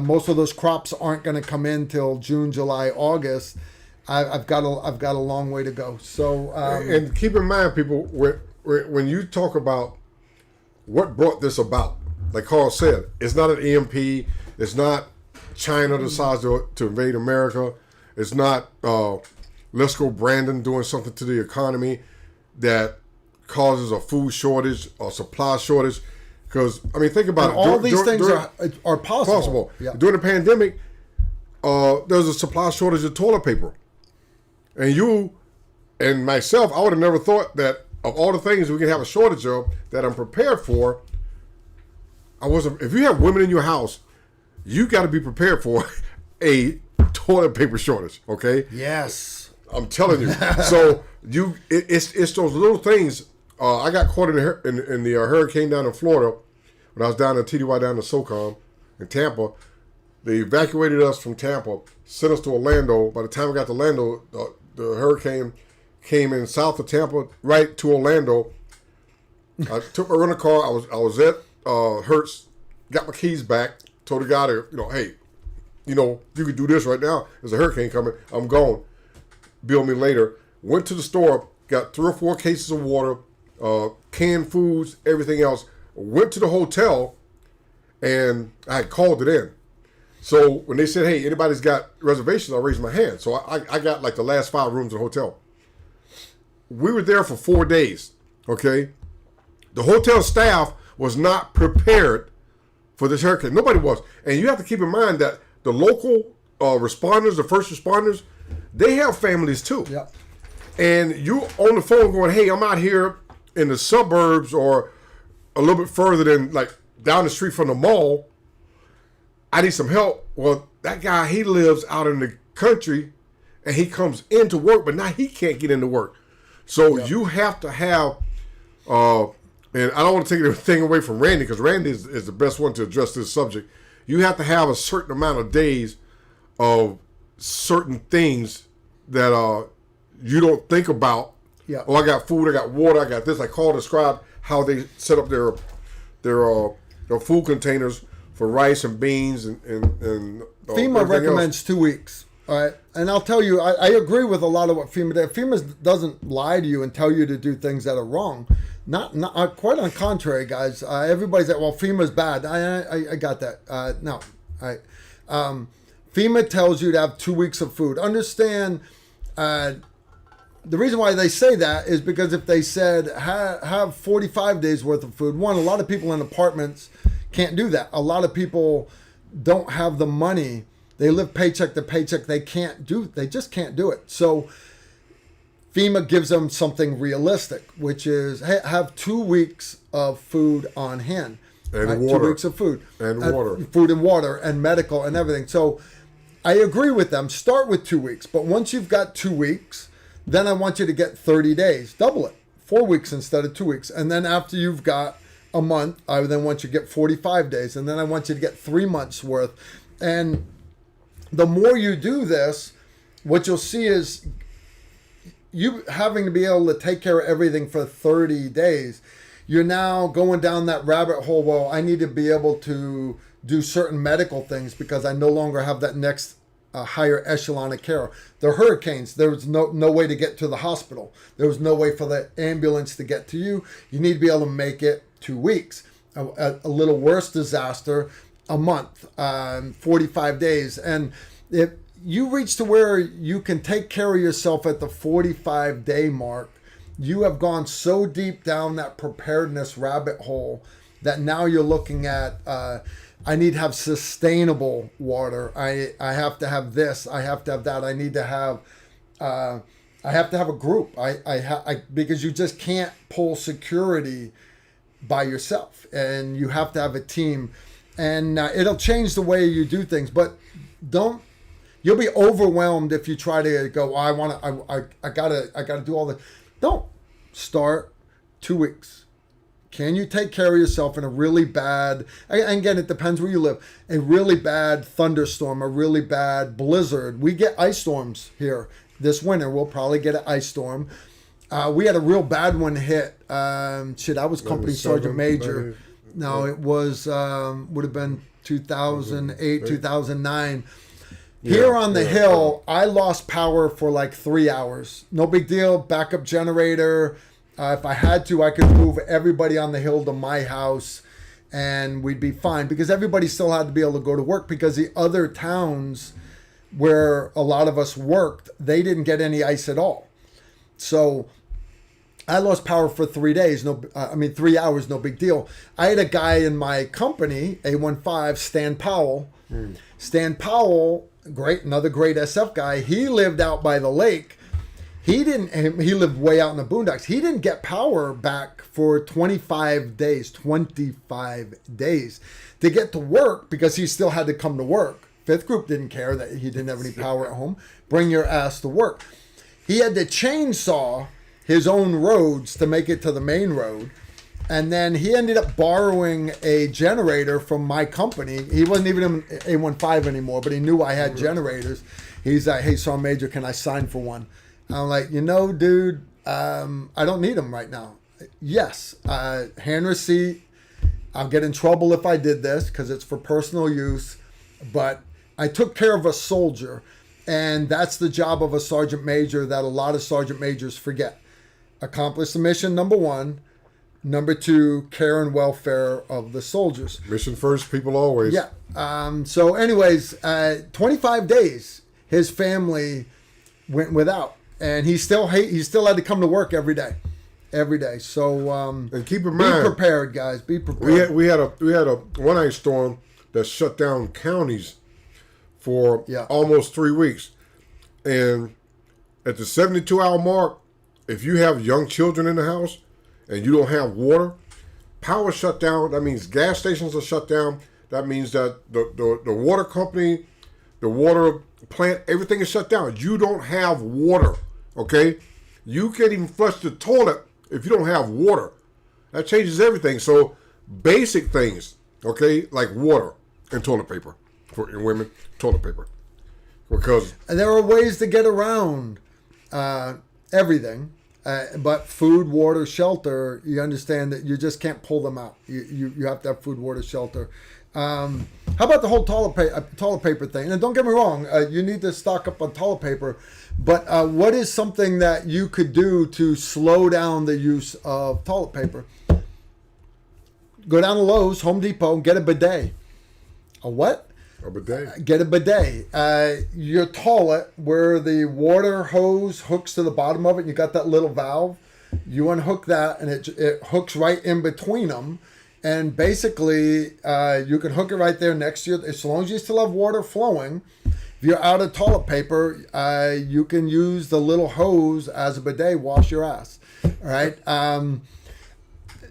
most of those crops aren't going to come in till June, July, August. I've got a long way to go. So and keep in mind, people, when you talk about what brought this about, like Carl said, it's not an EMP. It's not China decides to invade America. It's not, let's go Brandon doing something to the economy that causes a food shortage or supply shortage. Because I mean, think about And it. all these things are possible. Yeah. During the pandemic, there was a supply shortage of toilet paper, and you and myself, I would have never thought that of all the things we can have a shortage of that I'm prepared for. I wasn't. If you have women in your house, you got to be prepared for a toilet paper shortage. Okay. Yes. I'm telling you. So it's those little things. I got caught in the hurricane down in Florida when I was down in TDY down in SoCom in Tampa. They evacuated us from Tampa, sent us to Orlando. By the time we got to Orlando, the hurricane came in south of Tampa, right to Orlando. I took my rental car. I was at Hertz, got my keys back. Told the guy to, hey, you could do this right now. There's a hurricane coming. I'm gone. Bill me later. Went to the store, got 3 or 4 cases of water, canned foods, everything else. Went to the hotel, and I had called it in. So when they said, hey, anybody's got reservations, I raised my hand. So I got like the last 5 rooms in the hotel. We were there for 4 days, okay? The hotel staff was not prepared for this hurricane. Nobody was. And you have to keep in mind that the local responders, the first responders, they have families too. Yeah. And you on the phone going, hey, I'm out here in the suburbs or a little bit further than like down the street from the mall. I need some help. Well, that guy, he lives out in the country and he comes into work, but now he can't get into work. So you have to have, and I don't want to take anything away from Randy because Randy is the best one to address this subject. You have to have a certain amount of days of certain things that you don't think about. Yeah. Oh, I got food, I got water, I got this. I call describe how they set up their food containers for rice and beans and FEMA recommends else. 2 weeks. All right, and I'll tell you, I agree with a lot of what FEMA does. FEMA doesn't lie to you and tell you to do things that are wrong. Not quite on the contrary, guys. Everybody's like, well, FEMA's bad. I got that. No, all right. FEMA tells you to have 2 weeks of food. Understand, the reason why they say that is because if they said have 45 days worth of food, one, a lot of people in apartments can't do that. A lot of people don't have the money. They live paycheck to paycheck. They just can't do it. So FEMA gives them something realistic, which is have 2 weeks of food on hand. And water. 2 weeks of food. And water. Food and water and medical and everything. So I agree with them. Start with 2 weeks. But once you've got 2 weeks, then I want you to get 30 days. Double it. 4 weeks instead of 2 weeks. And then after you've got a month, I then want you to get 45 days. And then I want you to get 3 months worth. And the more you do this, what you'll see is you having to be able to take care of everything for 30 days. You're now going down that rabbit hole. Well, I need to be able to do certain medical things because I no longer have that next higher echelon of care. The hurricanes, there was no way to get to the hospital. There was no way for the ambulance to get to you. You need to be able to make it 2 weeks. A little worse disaster, a month, 45 days. And if you reach to where you can take care of yourself at the 45-day mark, you have gone so deep down that preparedness rabbit hole that now you're looking at, I need to have sustainable water. I have to have this. I have to have that. I need to have, I have to have a group. Because you just can't pull security by yourself, and you have to have a team, and it'll change the way you do things. But you'll be overwhelmed if you try to go, I gotta do all this. Don't start 2 weeks. Can you take care of yourself in a really bad, and again, it depends where you live, a really bad thunderstorm, a really bad blizzard. We get ice storms here this winter. We'll probably get an ice storm. We had a real bad one hit. I was Company Sergeant Major. No, it was, would have been 2008, 2009. Here on the hill, I lost power for like 3 hours. No big deal. Backup generator. If I had to, I could move everybody on the hill to my house and we'd be fine because everybody still had to be able to go to work because the other towns where a lot of us worked, they didn't get any ice at all. So I lost power for 3 days. 3 hours, no big deal. I had a guy in my company, A15, Stan Powell. Stan Powell, another great SF guy. He lived out by the lake. He lived way out in the boondocks. He didn't get power back for 25 days. 25 days to get to work because he still had to come to work. Fifth group didn't care that he didn't have any power at home. Bring your ass to work. He had to chainsaw his own roads to make it to the main road. And then he ended up borrowing a generator from my company. He wasn't even in A15 anymore, but he knew I had generators. He's like, hey, Sergeant Major, can I sign for one? I'm like, dude, I don't need them right now. Yes, hand receipt. I'll get in trouble if I did this because it's for personal use. But I took care of a soldier. And that's the job of a sergeant major that a lot of sergeant majors forget. Accomplish the mission, number one. Number two, care and welfare of the soldiers. Mission first, people always. Yeah. So anyways, 25 days, his family went without. And he still had to come to work every day. Every day. So and keep in mind, be prepared, guys. Be prepared. We had a one ice storm that shut down counties for almost 3 weeks. And at the 72-hour mark, if you have young children in the house and you don't have water, power shut down. That means gas stations are shut down. That means that the water company, the water plant, everything is shut down. You don't have water, okay? You can't even flush the toilet if you don't have water. That changes everything. So basic things, okay, like water and toilet paper. For women, toilet paper. Because and there are ways to get around everything, but food, water, shelter, you understand that you just can't pull them out. You have to have food, water, shelter. How about the whole toilet paper thing? And don't get me wrong, you need to stock up on toilet paper, but what is something that you could do to slow down the use of toilet paper? Go down to Lowe's, Home Depot, and get a bidet. A what? A bidet. Get a bidet. Your toilet, where the water hose hooks to the bottom of it, you got that little valve. You unhook that, and it hooks right in between them. And basically, you can hook it right there next to you. As long as you still have water flowing, if you're out of toilet paper, you can use the little hose as a bidet. Wash your ass. All right.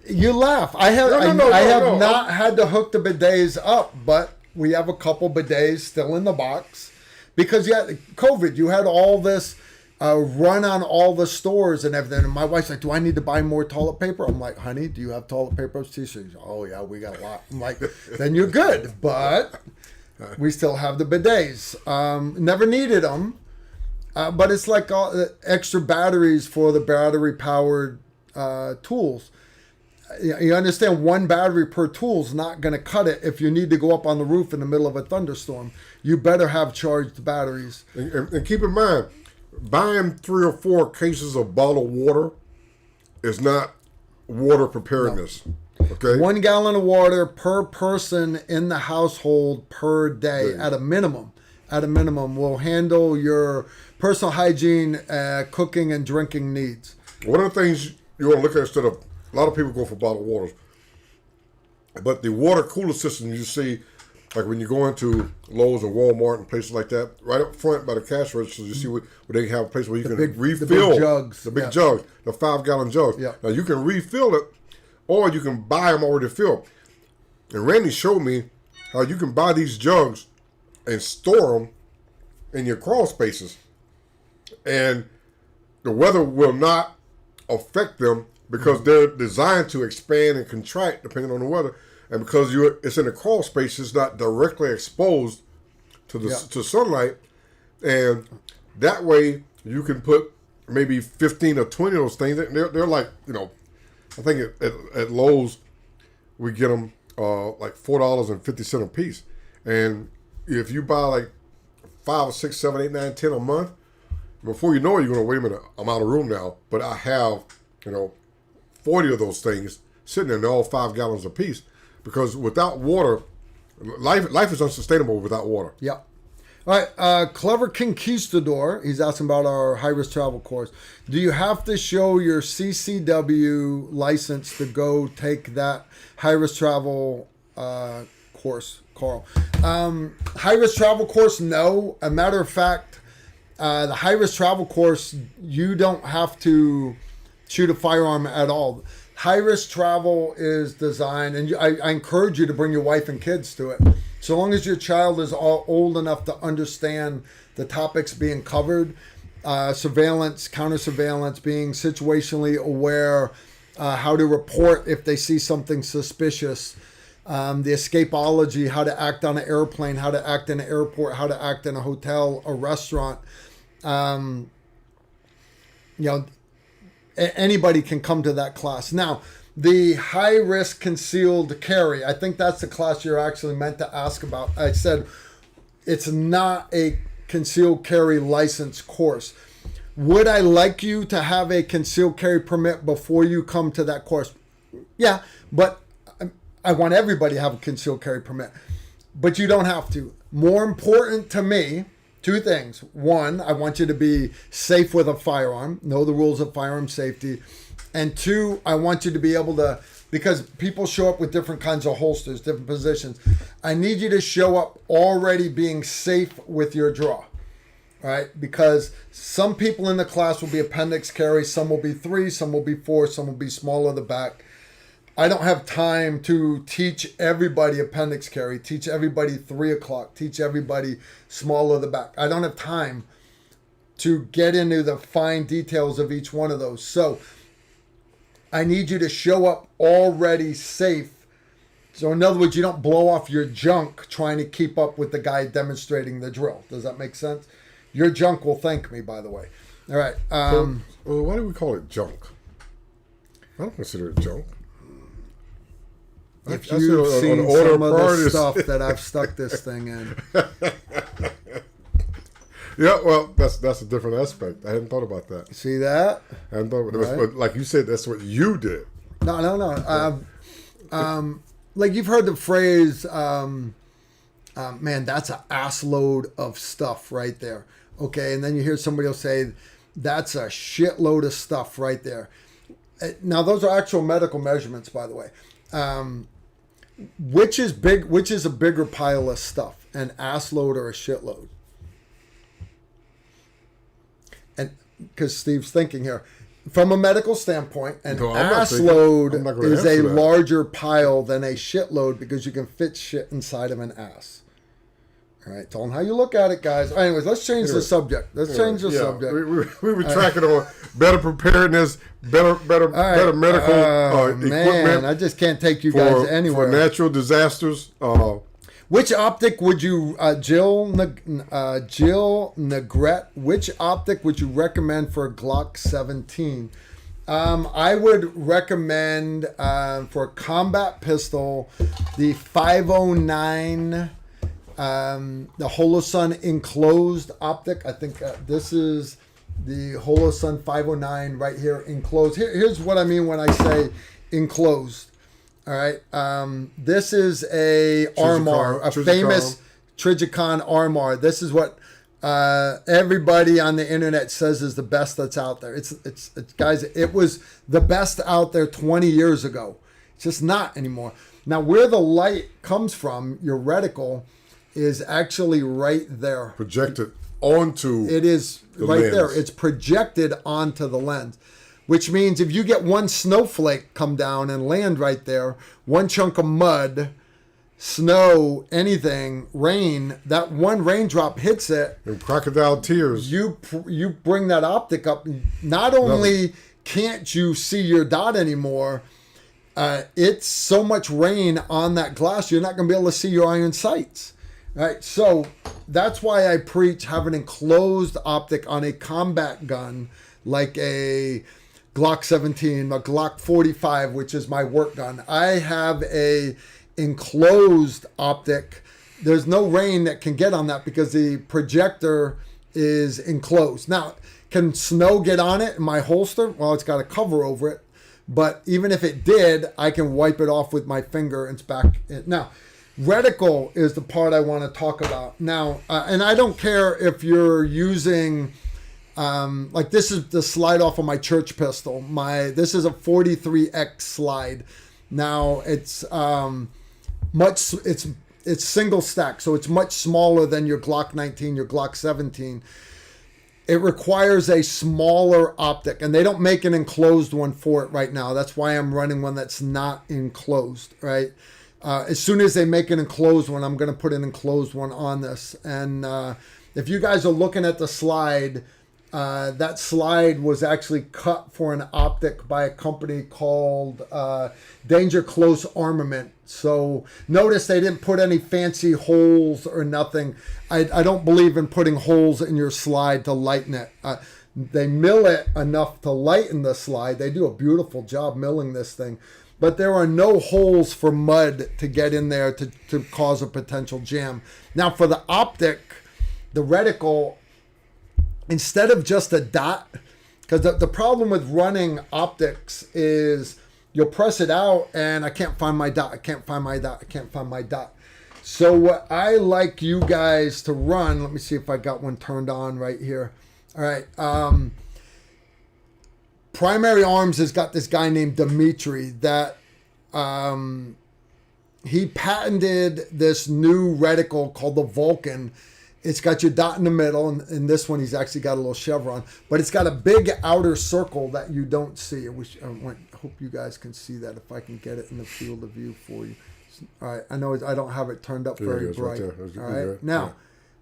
You laugh. I have not had to hook the bidets up, but we have a couple bidets still in the box because COVID. You had all this run on all the stores and everything. And my wife's like, "Do I need to buy more toilet paper?" I'm like, "Honey, do you have toilet paper?" She's like, "Oh yeah, we got a lot." I'm like, "Then you're good." But we still have the bidets. Never needed them, but it's like extra batteries for the battery powered tools. You understand, one battery per tool is not going to cut it if you need to go up on the roof in the middle of a thunderstorm. You better have charged batteries. And keep in mind, buying 3 or 4 cases of bottled water is not water preparedness. No. Okay? 1 gallon of water per person in the household per day at a minimum. At a minimum will handle your personal hygiene, cooking, and drinking needs. One of the things you want to look at instead of, a lot of people go for bottled waters, but the water cooler system you see, like when you go into Lowe's or Walmart and places like that, right up front by the cash register, you see where they have a place where you can refill the big jugs, the 5-gallon jugs. Yeah. Now you can refill it, or you can buy them already filled. And Randy showed me how you can buy these jugs and store them in your crawl spaces, and the weather will not affect them because they're designed to expand and contract depending on the weather, and because it's in a crawl space, it's not directly exposed to to sunlight, and that way you can put maybe 15 or 20 of those things. They're like, I think at Lowe's we get them like $4.50 a piece, and if you buy like 5 or 6, 7, 8, 9, 10 a month, before you know it, you're going to, wait a minute, I'm out of room now, but I have 40 of those things sitting there, and they're all 5 gallons apiece. Because without water, life is unsustainable without water. Yep. All right, Clever Conquistador, he's asking about our high-risk travel course. Do you have to show your CCW license to go take that high-risk travel course, Carl? High-risk travel course, no. A matter of fact, the high-risk travel course, you don't have to shoot a firearm at all. High-risk travel is designed, and I encourage you to bring your wife and kids to it. So long as your child is all old enough to understand the topics being covered, surveillance, counter-surveillance, being situationally aware, how to report if they see something suspicious, the escapology, how to act on an airplane, how to act in an airport, how to act in a hotel, a restaurant. Anybody can come to that class. Now, the high-risk concealed carry, I think that's the class you're actually meant to ask about. I said it's not a concealed carry license course. Would I like you to have a concealed carry permit before you come to that course? Yeah, but I want everybody to have a concealed carry permit. But you don't have to. More important to me, two things. One, I want you to be safe with a firearm, know the rules of firearm safety. And two, I want you to be able to, because people show up with different kinds of holsters, different positions. I need you to show up already being safe with your draw, right? Because some people in the class will be appendix carry, some will be 3, some will be 4, some will be small of the back. I don't have time to teach everybody appendix carry, teach everybody 3 o'clock, teach everybody small of the back. I don't have time to get into the fine details of each one of those. So I need you to show up already safe. So in other words, you don't blow off your junk trying to keep up with the guy demonstrating the drill. Does that make sense? Your junk will thank me, by the way. All right. Well, why do we call it junk? I don't consider it junk. If you've seen some of the stuff that I've stuck this thing in. Yeah, well, that's a different aspect. I hadn't thought about that. See that? I hadn't thought about it. But like you said, that's what you did. No. Like you've heard the phrase, man, that's an ass load of stuff right there. Okay, and then you hear somebody else say, that's a shitload of stuff right there. Now, those are actual medical measurements, by the way. Which is big? Which is a bigger pile of stuff, an ass load or a shitload? And because Steve's thinking here, from a medical standpoint, an ass load is a larger pile than a shitload because you can fit shit inside of an ass. All right, tell them how you look at it, guys. Anyways, let's change the subject. Let's change the subject. We were tracking on better preparedness, better medical equipment. Man, I just can't take you guys anywhere. For natural disasters. Which optic would you, Jill Negrette, which optic would you recommend for a Glock 17? I would recommend for a combat pistol the 509, the Holosun enclosed optic. I think this is the Holosun 509 right here enclosed. Here's what I mean when I say enclosed. All right, this is a Armor, a famous Trijicon Armor. This is what everybody on the internet says is the best that's out there. It's guys, it was the best out there 20 years ago. It's just not anymore. Now, where the light comes from, your reticle, is actually right there. Projected onto it is the right lens. there. It's projected onto the lens. Which means if you get one snowflake come down and land right there, one chunk of mud, snow, anything, rain, that one raindrop hits it. And crocodile tears. You bring that optic up. Not only can't you see your dot anymore, it's so much rain on that glass, you're not going to be able to see your iron sights. Right? So that's why I preach have an enclosed optic on a combat gun like a Glock 17, a Glock 45, which is my work gun. I have a enclosed optic. There's no rain that can get on that because the projector is enclosed. Now, can snow get on it in my holster? Well, it's got a cover over it. But even if it did, I can wipe it off with my finger and it's back. Now, Reticle is the part I want to talk about now, and I don't care if you're using, like this is the slide off of my church pistol. This is a 43X slide. Now it's it's single stack, so it's much smaller than your Glock 19, your Glock 17. It requires a smaller optic, and they don't make an enclosed one for it right now. That's why I'm running one that's not enclosed, right? As soon as they make an enclosed one, I'm going to put an enclosed one on this. And if you guys are looking at the slide, that slide was actually cut for an optic by a company called Danger Close Armament. So notice they didn't put any fancy holes or nothing. I don't believe in putting holes in your slide to lighten it. They mill it enough to lighten the slide. They do a beautiful job milling this thing. But there are no holes for mud to get in there to cause a potential jam. Now for the optic, the reticle, instead of just a dot, because the problem with running optics is you'll press it out and I can't find my dot, I can't find my dot, I can't find my dot. So what I like you guys to run, let me see if I got one turned on right here. All right. Primary Arms has got this guy named Dimitri that he patented this new reticle called the Vulcan. It's got your dot in the middle, and in this one he's actually got a little chevron, but it's got a big outer circle that you don't see. I hope you guys can see that if I can get it in the field of view for you. All right, I know I don't have it turned up very bright. Right, all right, now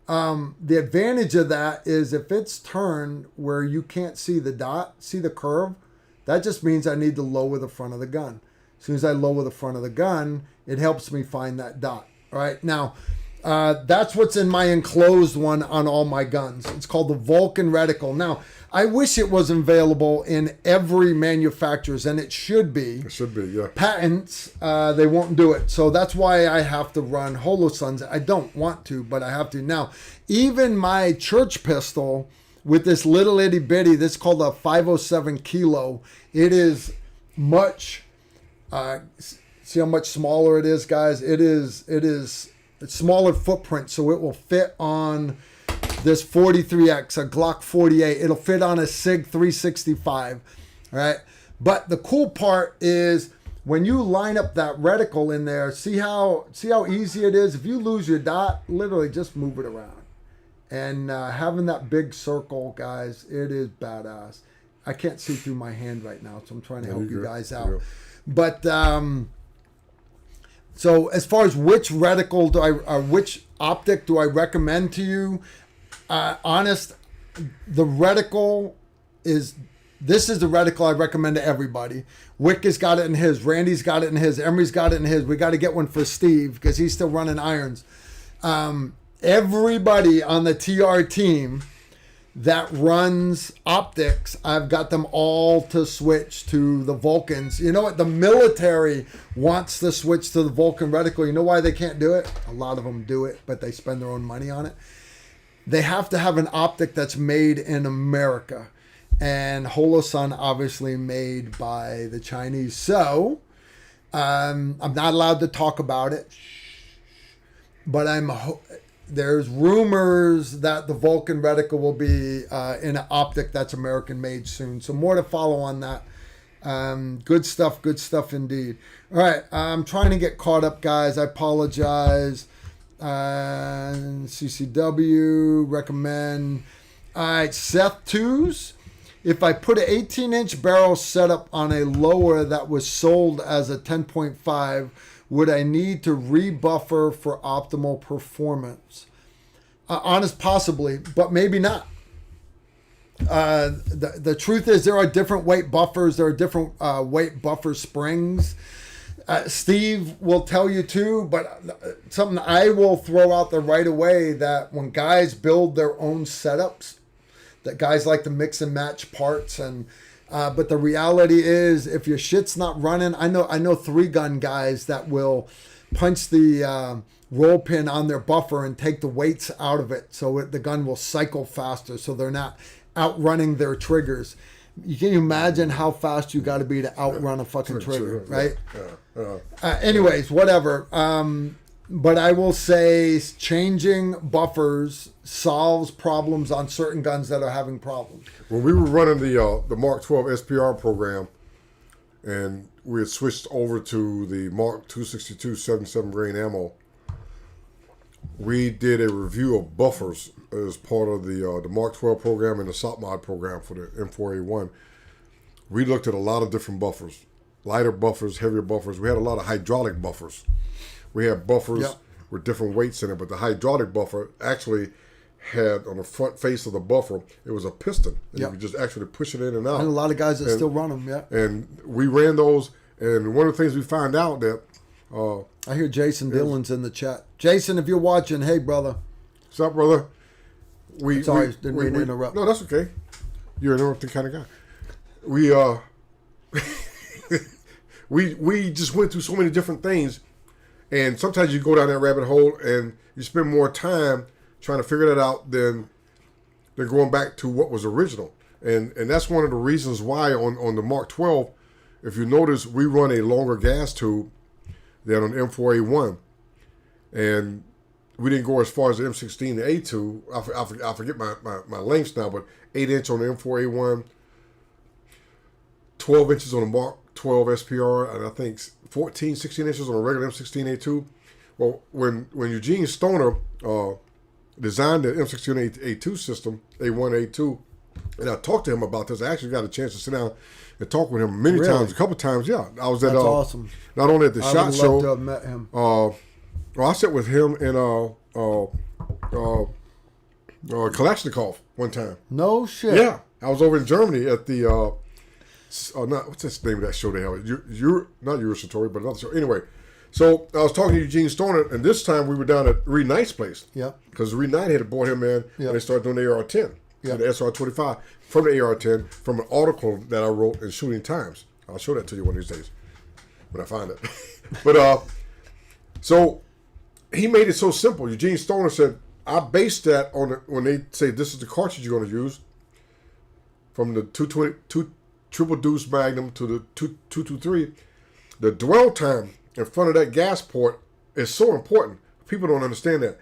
the advantage of that is if it's turned where you can't see the dot, see the curve, that just means I need to lower the front of the gun. As soon as I lower the front of the gun, it helps me find that dot. All right, now that's what's in my enclosed one on all my guns. It's called the Vulcan reticle. Now, I wish it was available in every manufacturer's, and it should be. It should be, yeah. Patents, they won't do it. So that's why I have to run Holosuns. I don't want to, but I have to. Now, even my church pistol with this little itty bitty, this is called a 507 kilo. It is much, see how much smaller it is, guys? It's smaller footprint, so it will fit on this 43X, a Glock 48. It'll fit on a SIG 365, all right? But the cool part is when you line up that reticle in there, see how easy it is? If you lose your dot, literally just move it around. And having that big circle, guys, it is badass. I can't see through my hand right now, so I'm trying to help you guys out. Yeah. But so as far as which reticle which optic do I recommend to you? Honest, the reticle this is the reticle I recommend to everybody. Wick has got it in his, Randy's got it in his, Emery's got it in his. We got to get one for Steve because he's still running irons. Everybody on the TR team that runs optics, I've got them all to switch to the Vulcans. You know what? The military wants to switch to the Vulcan reticle. You know why they can't do it? A lot of them do it, but they spend their own money on it. They have to have an optic that's made in America. And Holosun obviously made by the Chinese. So I'm not allowed to talk about it, but there's rumors that the Vulcan reticle will be in an optic that's American made soon. So more to follow on that. Good stuff indeed. All right, I'm trying to get caught up, guys. I apologize. CCW, recommend. All right, Seth 2s. If I put an 18-inch barrel setup on a lower that was sold as a 10.5, would I need to rebuffer for optimal performance? Honest, possibly, but maybe not. The truth is there are different weight buffers. There are different weight buffer springs. Steve will tell you too, but something I will throw out there right away, that when guys build their own setups, that guys like to mix and match parts, and but the reality is if your shit's not running, I know 3-gun guys that will punch the roll pin on their buffer and take the weights out of it so the gun will cycle faster, so they're not outrunning their triggers. You can imagine how fast you got to be to outrun a fucking trigger, right? Anyways, whatever. But I will say changing buffers solves problems on certain guns that are having problems. When we were running the Mark 12 SPR program, and we had switched over to the Mark 262 77 grain ammo, we did a review of buffers as part of the Mark 12 program and the SOP mod program for the M4A1. We looked at a lot of different buffers, lighter buffers, heavier buffers. We had a lot of hydraulic buffers. We had buffers with different weights in it, but the hydraulic buffer actually had on the front face of the buffer, it was a piston. And you could just actually push it in and out. And a lot of guys that still run them, And we ran those, and one of the things we found out that... I hear Jason Dillon's in the chat. Jason, if you're watching, hey, brother. What's up, brother? Sorry, didn't mean to interrupt. No, that's okay. You're an interrupting kind of guy. We just went through so many different things, and sometimes you go down that rabbit hole and you spend more time trying to figure that out than going back to what was original. And that's one of the reasons why on the Mark 12, if you notice, we run a longer gas tube than on the M4A1. And we didn't go as far as the M16 to A2. I forget my lengths now, but 8-inch on the M4A1, 12 inches on the Mark 12 SPR, and I think 16 inches on a regular M16A2. Well, when Eugene Stoner designed the M16A2 system, A1, A2, and I talked to him about this. I actually got a chance to sit down and talk with him many times, a couple times. Yeah, I was at That's awesome. Not only at the SHOT Show. I would love to have met him. I sat with him and Kalashnikov one time. No shit. Yeah, I was over in Germany at the what's the name of that show they have? Not Eurosatori, but another show. Anyway, so I was talking to Eugene Stoner, and this time we were down at Reed Knight's place. Yeah. Because Reed Knight had brought him in when they started doing the AR-10. Yeah. The SR-25 from the AR-10 from an article that I wrote in Shooting Times. I'll show that to you one of these days when I find it. But so he made it so simple. Eugene Stoner said, I based that on when they say this is the cartridge you're going to use, from the 220 triple deuce Magnum to the 223. The dwell time in front of that gas port is so important. People don't understand that.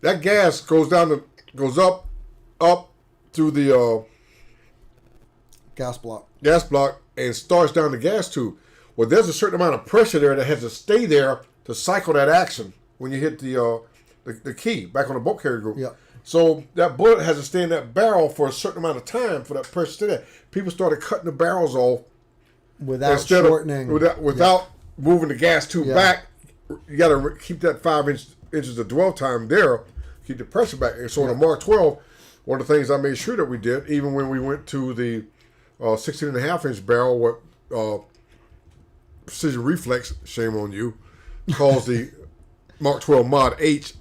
That gas goes up through the gas block, and starts down the gas tube. Well, there's a certain amount of pressure there that has to stay there to cycle that action when you hit the key back on the bolt carrier group. Yeah. So that bullet has to stay in that barrel for a certain amount of time for that pressure to stay there. People started cutting the barrels off without shortening, without moving the gas tube back. You got to keep that 5 inches of dwell time there, keep the pressure back. And so on the Mark 12, one of the things I made sure that we did, even when we went to the 16.5-inch barrel, what Precision Reflex, shame on you, calls the Mark 12 Mod H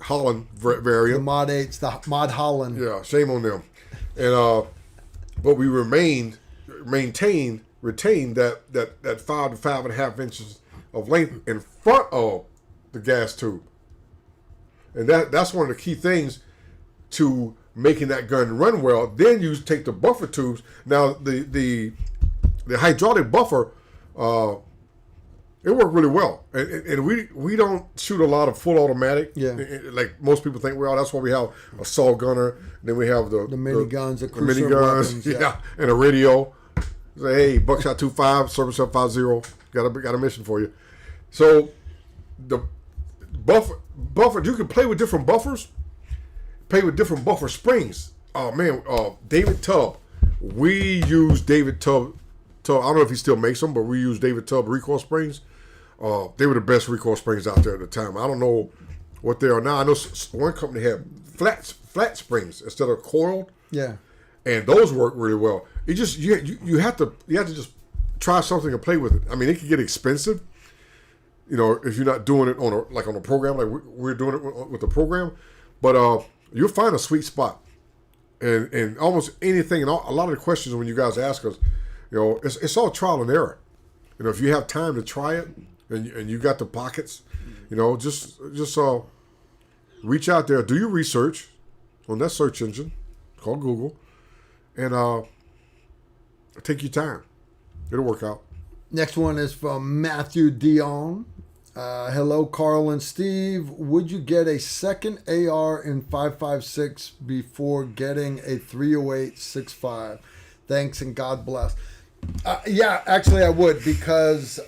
Holland variant. The Mod H, the Mod Holland. Yeah, shame on them. And but we retained that 5 to 5.5 inches of length in front of the gas tube. And that's one of the key things to making that gun run well. Then you take the buffer tubes. Now the hydraulic buffer, it worked really well. And we don't shoot a lot of full automatic. Yeah. Like most people think, well, that's why we have a saw gunner. Then we have the mini guns, the mini guns, weapons, and a radio. Say, hey, Buckshot 25, Service 750, got a mission for you. So the buffer, you can play with different buffers, play with different buffer springs. Oh man, David Tubb. We use David Tubb. I don't know if he still makes them, but we use David Tubb recoil springs. They were the best recoil springs out there at the time. I don't know what they are now. I know one company had flat springs instead of coiled. Yeah. And those work really well. You have to just try something and play with it. I mean, it can get expensive, if you're not doing it on a program like we're doing it with the program. But you'll find a sweet spot, and almost anything. And a lot of the questions when you guys ask us, it's all trial and error. If you have time to try it and you got the pockets, just reach out there, do your research on that search engine called Google, and take your time. It'll work out. Next one is from Matthew Dion. Hello, Carl and Steve. Would you get a second AR in 5.56 before getting a 308 6.5? Thanks and God bless. Yeah, actually, I would, because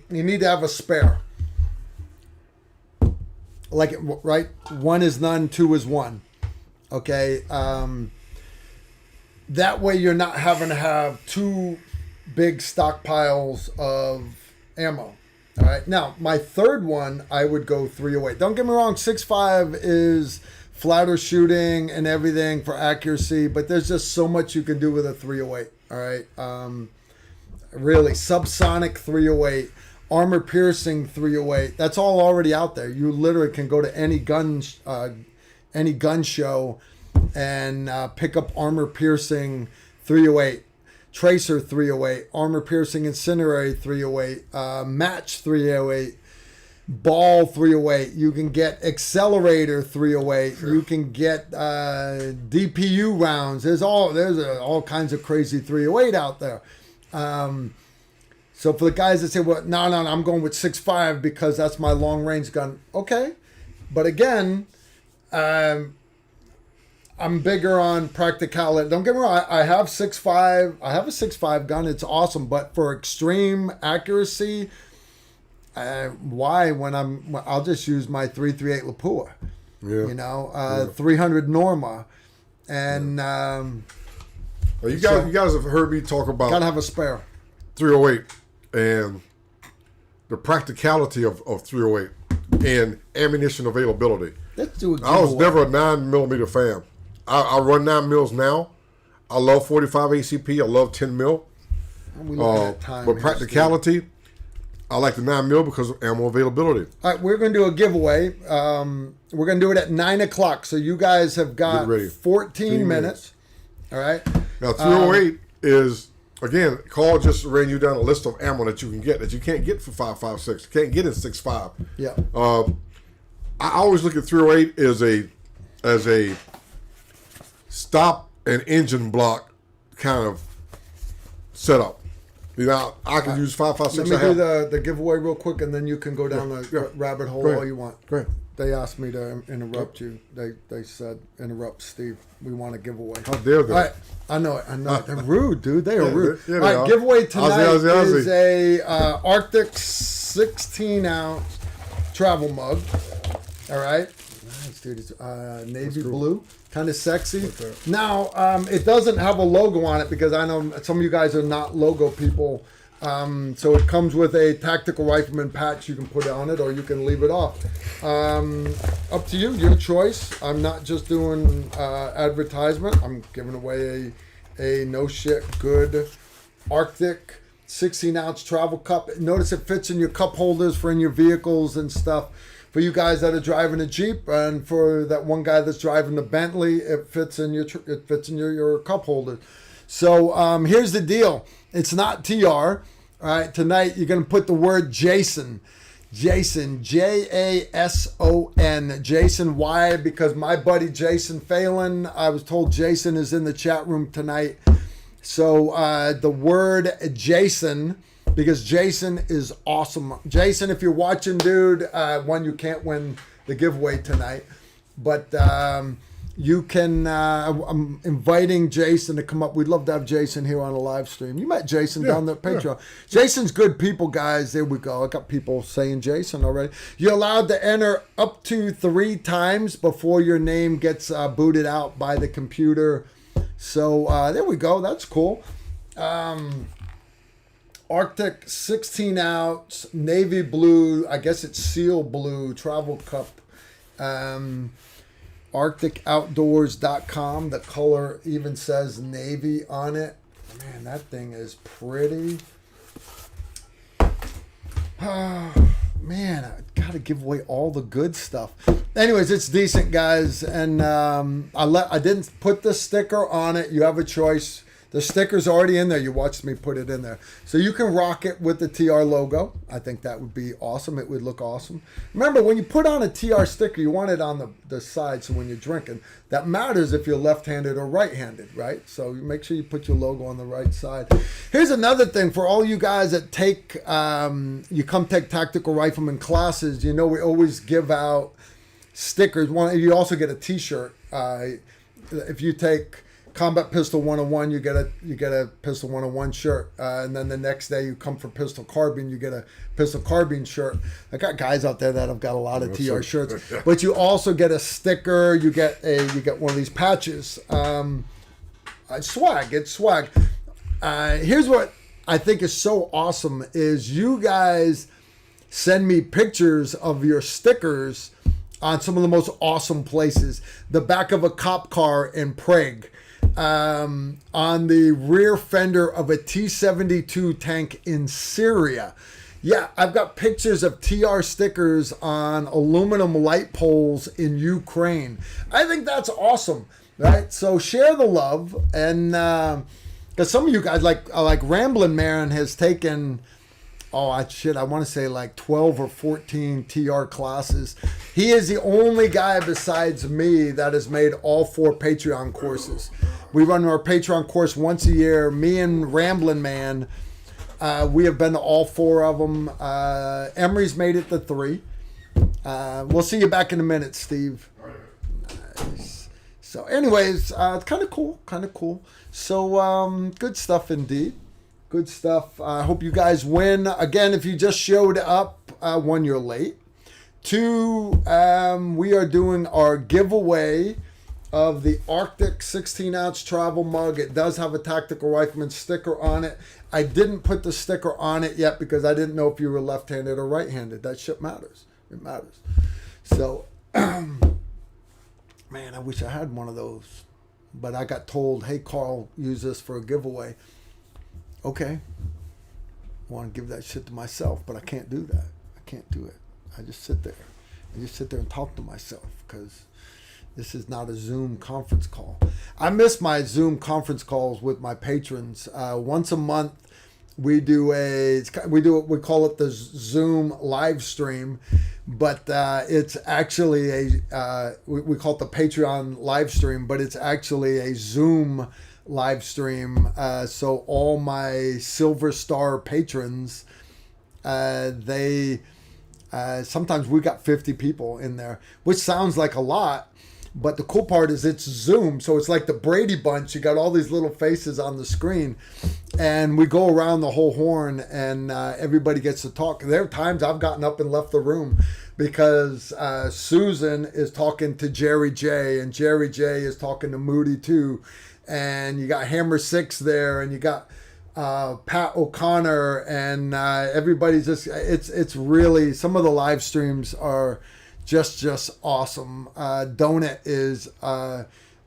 you need to have a spare. Like, right? One is none, two is one. Okay. That way, you're not having to have two big stockpiles of ammo. All right. Now, my third one, I would go 308. Don't get me wrong, 6.5 is flatter shooting and everything for accuracy, but there's just so much you can do with a 308. All right. Really, subsonic 308, armor piercing 308. That's all already out there. You literally can go to any gun show and pick up armor piercing 308. Tracer 308, armor piercing incendiary 308, match 308, ball 308. You can get accelerator 308. Sure. You can get DPU rounds. There's all kinds of crazy 308 out there. So for the guys that say, well, no, I'm going with 6.5 because that's my long range gun. Okay, but again, I'm bigger on practicality. Don't get me wrong. I have 6.5. I have a 6.5 gun. It's awesome. But for extreme accuracy, why? I'll just use my 338 Lapua. Yeah. 300 Norma, and you guys have heard me talk about gotta have a spare 308 and the practicality of 308 and ammunition availability. Let's do it. I was never a 9mm fan. I run 9 mils now. I love 45 ACP. I love 10 mil. But practicality, I like the 9 mil because of ammo availability. All right, we're going to do a giveaway. We're going to do it at 9 o'clock. So you guys have got 14 minutes. All right. Now 308 is, again, Carl just ran you down a list of ammo that you can get that you can't get for 5.56. You can't get in 6.5. Yeah. I always look at 308 as a stop and engine block kind of setup. I can use 5.56. Let me do the giveaway real quick, and then you can go down the rabbit hole all you want. Go ahead. They asked me to interrupt you. They said, interrupt Steve. We want a giveaway. How dare they? All right. I know it. They're rude, dude. They are rude. All right, giveaway tonight is a Arctic 16-ounce travel mug. All right. Nice, dude. It's navy blue. Kind of sexy. Now, it doesn't have a logo on it because I know some of you guys are not logo people. So it comes with a tactical rifleman patch you can put on it, or you can leave it off. Up to you, your choice. I'm not just doing advertisement. I'm giving away a no shit good Arctic 16-ounce travel cup. Notice it fits in your cup holders for in your vehicles and stuff. For you guys that are driving a Jeep, and for that one guy that's driving the Bentley, it fits in your cup holder. So here's the deal. It's not TR. All right, tonight you're going to put the word Jason. Jason, Jason. Jason, why? Because my buddy Jason Phelan, I was told Jason is in the chat room tonight. So the word Jason, because Jason is awesome. Jason, if you're watching, dude, you can't win the giveaway tonight. But you can, I'm inviting Jason to come up. We'd love to have Jason here on a live stream. You met Jason down there at Patreon. Yeah. Jason's good people, guys. There we go. I got people saying Jason already. You're allowed to enter up to 3 times before your name gets booted out by the computer. So there we go. That's cool. Arctic 16-ounce navy blue. I guess it's seal blue travel cup. ArcticOutdoors.com. The color even says navy on it. Man, that thing is pretty. Man, I gotta give away all the good stuff. Anyways, it's decent, guys, and I didn't put the sticker on it. You have a choice. The sticker's already in there. You watched me put it in there. So you can rock it with the TR logo. I think that would be awesome. It would look awesome. Remember, when you put on a TR sticker, you want it on the side, so when you're drinking, that matters if you're left-handed or right-handed, right? So you make sure you put your logo on the right side. Here's another thing for all you guys that take, you come take tactical rifleman classes. You know, we always give out stickers. You also get a T-shirt. If you take Combat Pistol 101, you get a Pistol 101 shirt, and then the next day you come for Pistol Carbine, you get a Pistol Carbine shirt. I got guys out there that have got a lot of TR shirts, but you also get a sticker. You get one of these patches. Swag. It's swag. Here's what I think is so awesome is you guys send me pictures of your stickers on some of the most awesome places. The back of a cop car in Prague. On the rear fender of a T-72 tank in Syria. Yeah, I've got pictures of TR stickers on aluminum light poles in Ukraine. I think that's awesome, right? So share the love, and because some of you guys, like Rambling Man, has taken, I want to say like 12 or 14 TR classes. He is the only guy besides me that has made all 4 Patreon courses. We run our Patreon course once a year. Me and Rambling Man, we have been to all 4 of them. Emery's made it to 3. We'll see you back in a minute, Steve. Nice. So anyways, it's kind of cool. So good stuff indeed. Good stuff. I hope you guys win. Again, if you just showed up, 1, you're late. 2, we are doing our giveaway of the Arctic 16-ounce travel mug. It does have a Tactical Rifleman sticker on it. I didn't put the sticker on it yet because I didn't know if you were left-handed or right-handed. That shit matters. It matters. So, man, I wish I had one of those. But I got told, hey, Carl, use this for a giveaway. Okay. I want to give that shit to myself, but I can't do that. I can't do it. I just sit there. And talk to myself because this is not a Zoom conference call. I miss my Zoom conference calls with my patrons. Once a month, we call it the Zoom live stream, but it's actually we call it the Patreon live stream, but it's actually a Zoom live stream. So all my Silver Star patrons, sometimes we got 50 people in there, which sounds like a lot. But the cool part is it's Zoom, so it's like the Brady Bunch. You got all these little faces on the screen, and we go around the whole horn, and everybody gets to talk. There are times I've gotten up and left the room because Susan is talking to Jerry J, and Jerry J is talking to Moody too, and you got Hammer 6 there, and you got Pat O'Connor, and everybody's just, it's really, some of the live streams are just awesome. Donut is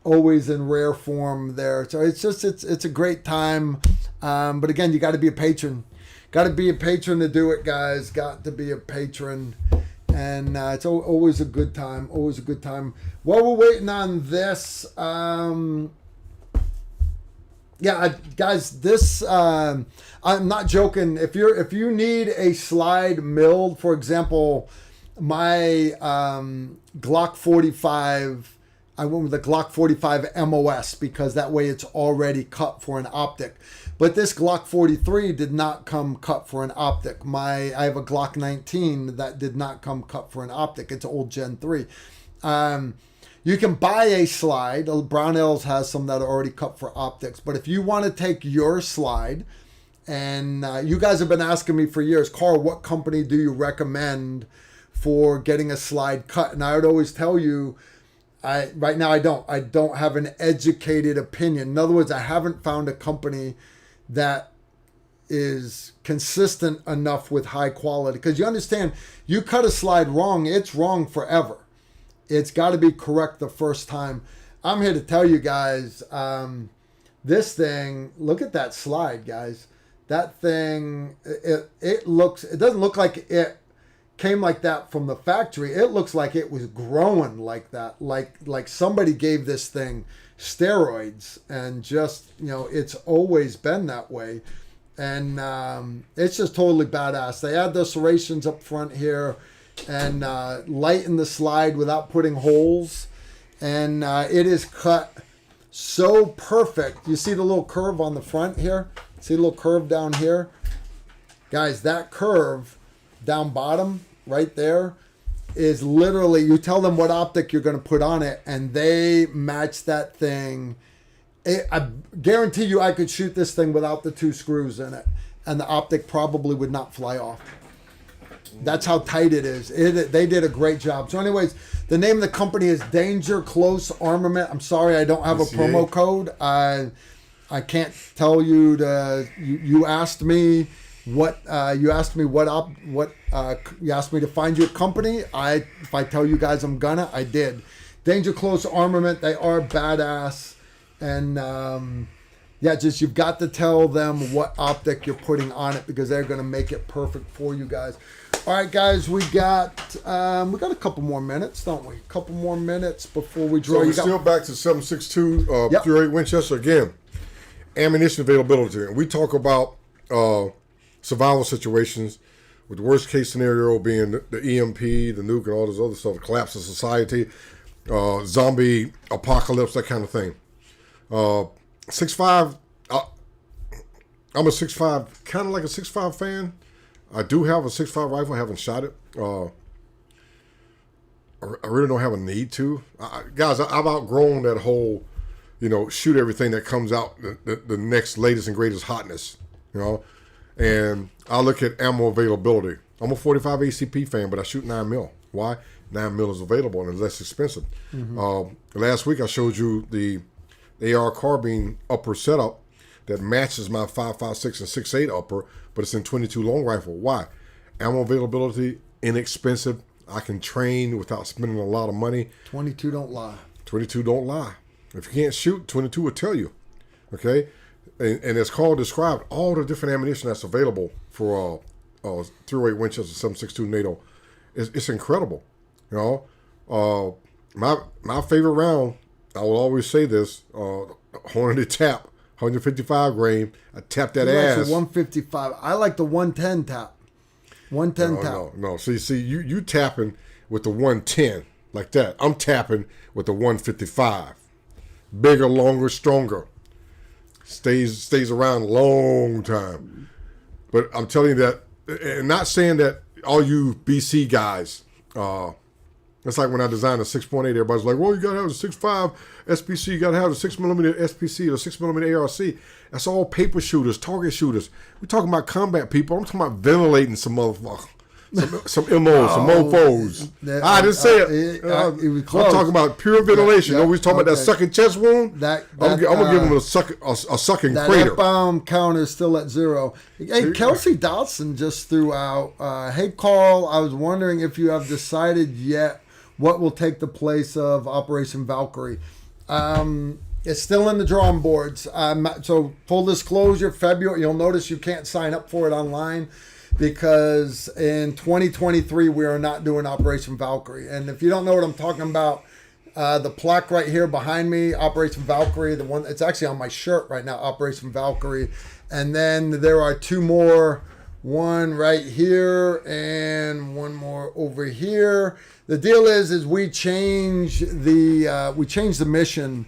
always in rare form there. So it's a great time. But again, you got to be a patron. Got to be a patron to do it, guys. Got to be a patron. And it's always a good time. Always a good time. While we're waiting on this, guys, this I'm not joking. If you need a slide milled, for example, my Glock 45, I went with the Glock 45 MOS because that way it's already cut for an optic. But this Glock 43 did not come cut for an optic. I have a Glock 19 that did not come cut for an optic. It's old Gen 3. You can buy a slide. Brownells has some that are already cut for optics. But if you want to take your slide, and you guys have been asking me for years, Carl, what company do you recommend for getting a slide cut? And I would always tell you, right now I don't have an educated opinion. In other words, I haven't found a company that is consistent enough with high quality. Because you understand, you cut a slide wrong, it's wrong forever. It's got to be correct the first time. I'm here to tell you guys, this thing, look at that slide, guys. That thing, it doesn't look like it came like that from the factory. It looks like it was growing like that, like somebody gave this thing steroids, and just, it's always been that way. And it's just totally badass. They add the serrations up front here and lighten the slide without putting holes. And it is cut so perfect. You see the little curve on the front here? See the little curve down here? Guys, that curve down bottom right there is literally, you tell them what optic you're going to put on it, and they match that thing. I guarantee you I could shoot this thing without the 2 screws in it, and the optic probably would not fly off. That's how tight it is. They did a great job. So anyways, the name of the company is Danger Close Armament. I'm sorry I don't have a promo code. I can't tell you you asked me what you asked me you asked me to find your company. If I tell you guys I did. Danger Close Armament, they are badass. And just you've got to tell them what optic you're putting on it, because they're going to make it perfect for you guys. All right, guys, we got a couple more minutes, don't we? A couple more minutes before we draw. So we're still back to 7.62 .308 Winchester again. Ammunition availability, and we talk about survival situations, with the worst case scenario being the EMP, the nuke, and all this other stuff, the collapse of society, zombie apocalypse, that kind of thing. 6.5. I'm a 6.5, kind of like a 6.5 fan. I do have a 6.5 rifle. I haven't shot it. I really don't have a need to. Guys, I've outgrown that whole, shoot everything that comes out, the next latest and greatest hotness, And I look at ammo availability. I'm a 45 ACP fan, but I shoot 9mm. Why? 9mm is available and it's less expensive. Mm-hmm. Last week I showed you the AR carbine upper setup that matches my 5.56 and 6.8 upper, but it's in 22 long rifle. Why? Ammo availability, inexpensive. I can train without spending a lot of money. 22 don't lie. 22 don't lie. If you can't shoot, 22 will tell you. Okay? And it's called described all the different ammunition that's available for 308 Winchester 7.62 NATO. It's incredible. My favorite round, I will always say this, Hornady tap, 155 grain. I tap that ass. Like 155. I like the 110 tap. 110 tap. No. See, you tapping with the 110 like that. I'm tapping with the 155. Bigger, longer, stronger. Stays around a long time. But I'm telling you that, and not saying that all you BC guys, it's like when I designed a 6.8, everybody's like, well, you got to have a 6.5 SPC, you got to have a 6mm SPC or 6mm ARC. That's all paper shooters, target shooters. We're talking about combat people. I'm talking about ventilating some motherfuckers. Some MOs, some mofos. I didn't say it. It was close. I'm talking about pure ventilation. You know, we was talking about that sucking chest wound. I'm going to give him a sucking crater. That F-bomb count is still at 0. Hey, Kelsey Dotson just threw out, hey, Carl, I was wondering if you have decided yet what will take the place of Operation Valkyrie. It's still in the drawing boards. So full disclosure, February, you'll notice you can't sign up for it online, because in 2023 we are not doing Operation Valkyrie. And if you don't know what I'm talking about, the plaque right here behind me, Operation Valkyrie, the one, it's actually on my shirt right now, Operation Valkyrie. And then there are 2 more, one right here and one more over here. The deal is we change the mission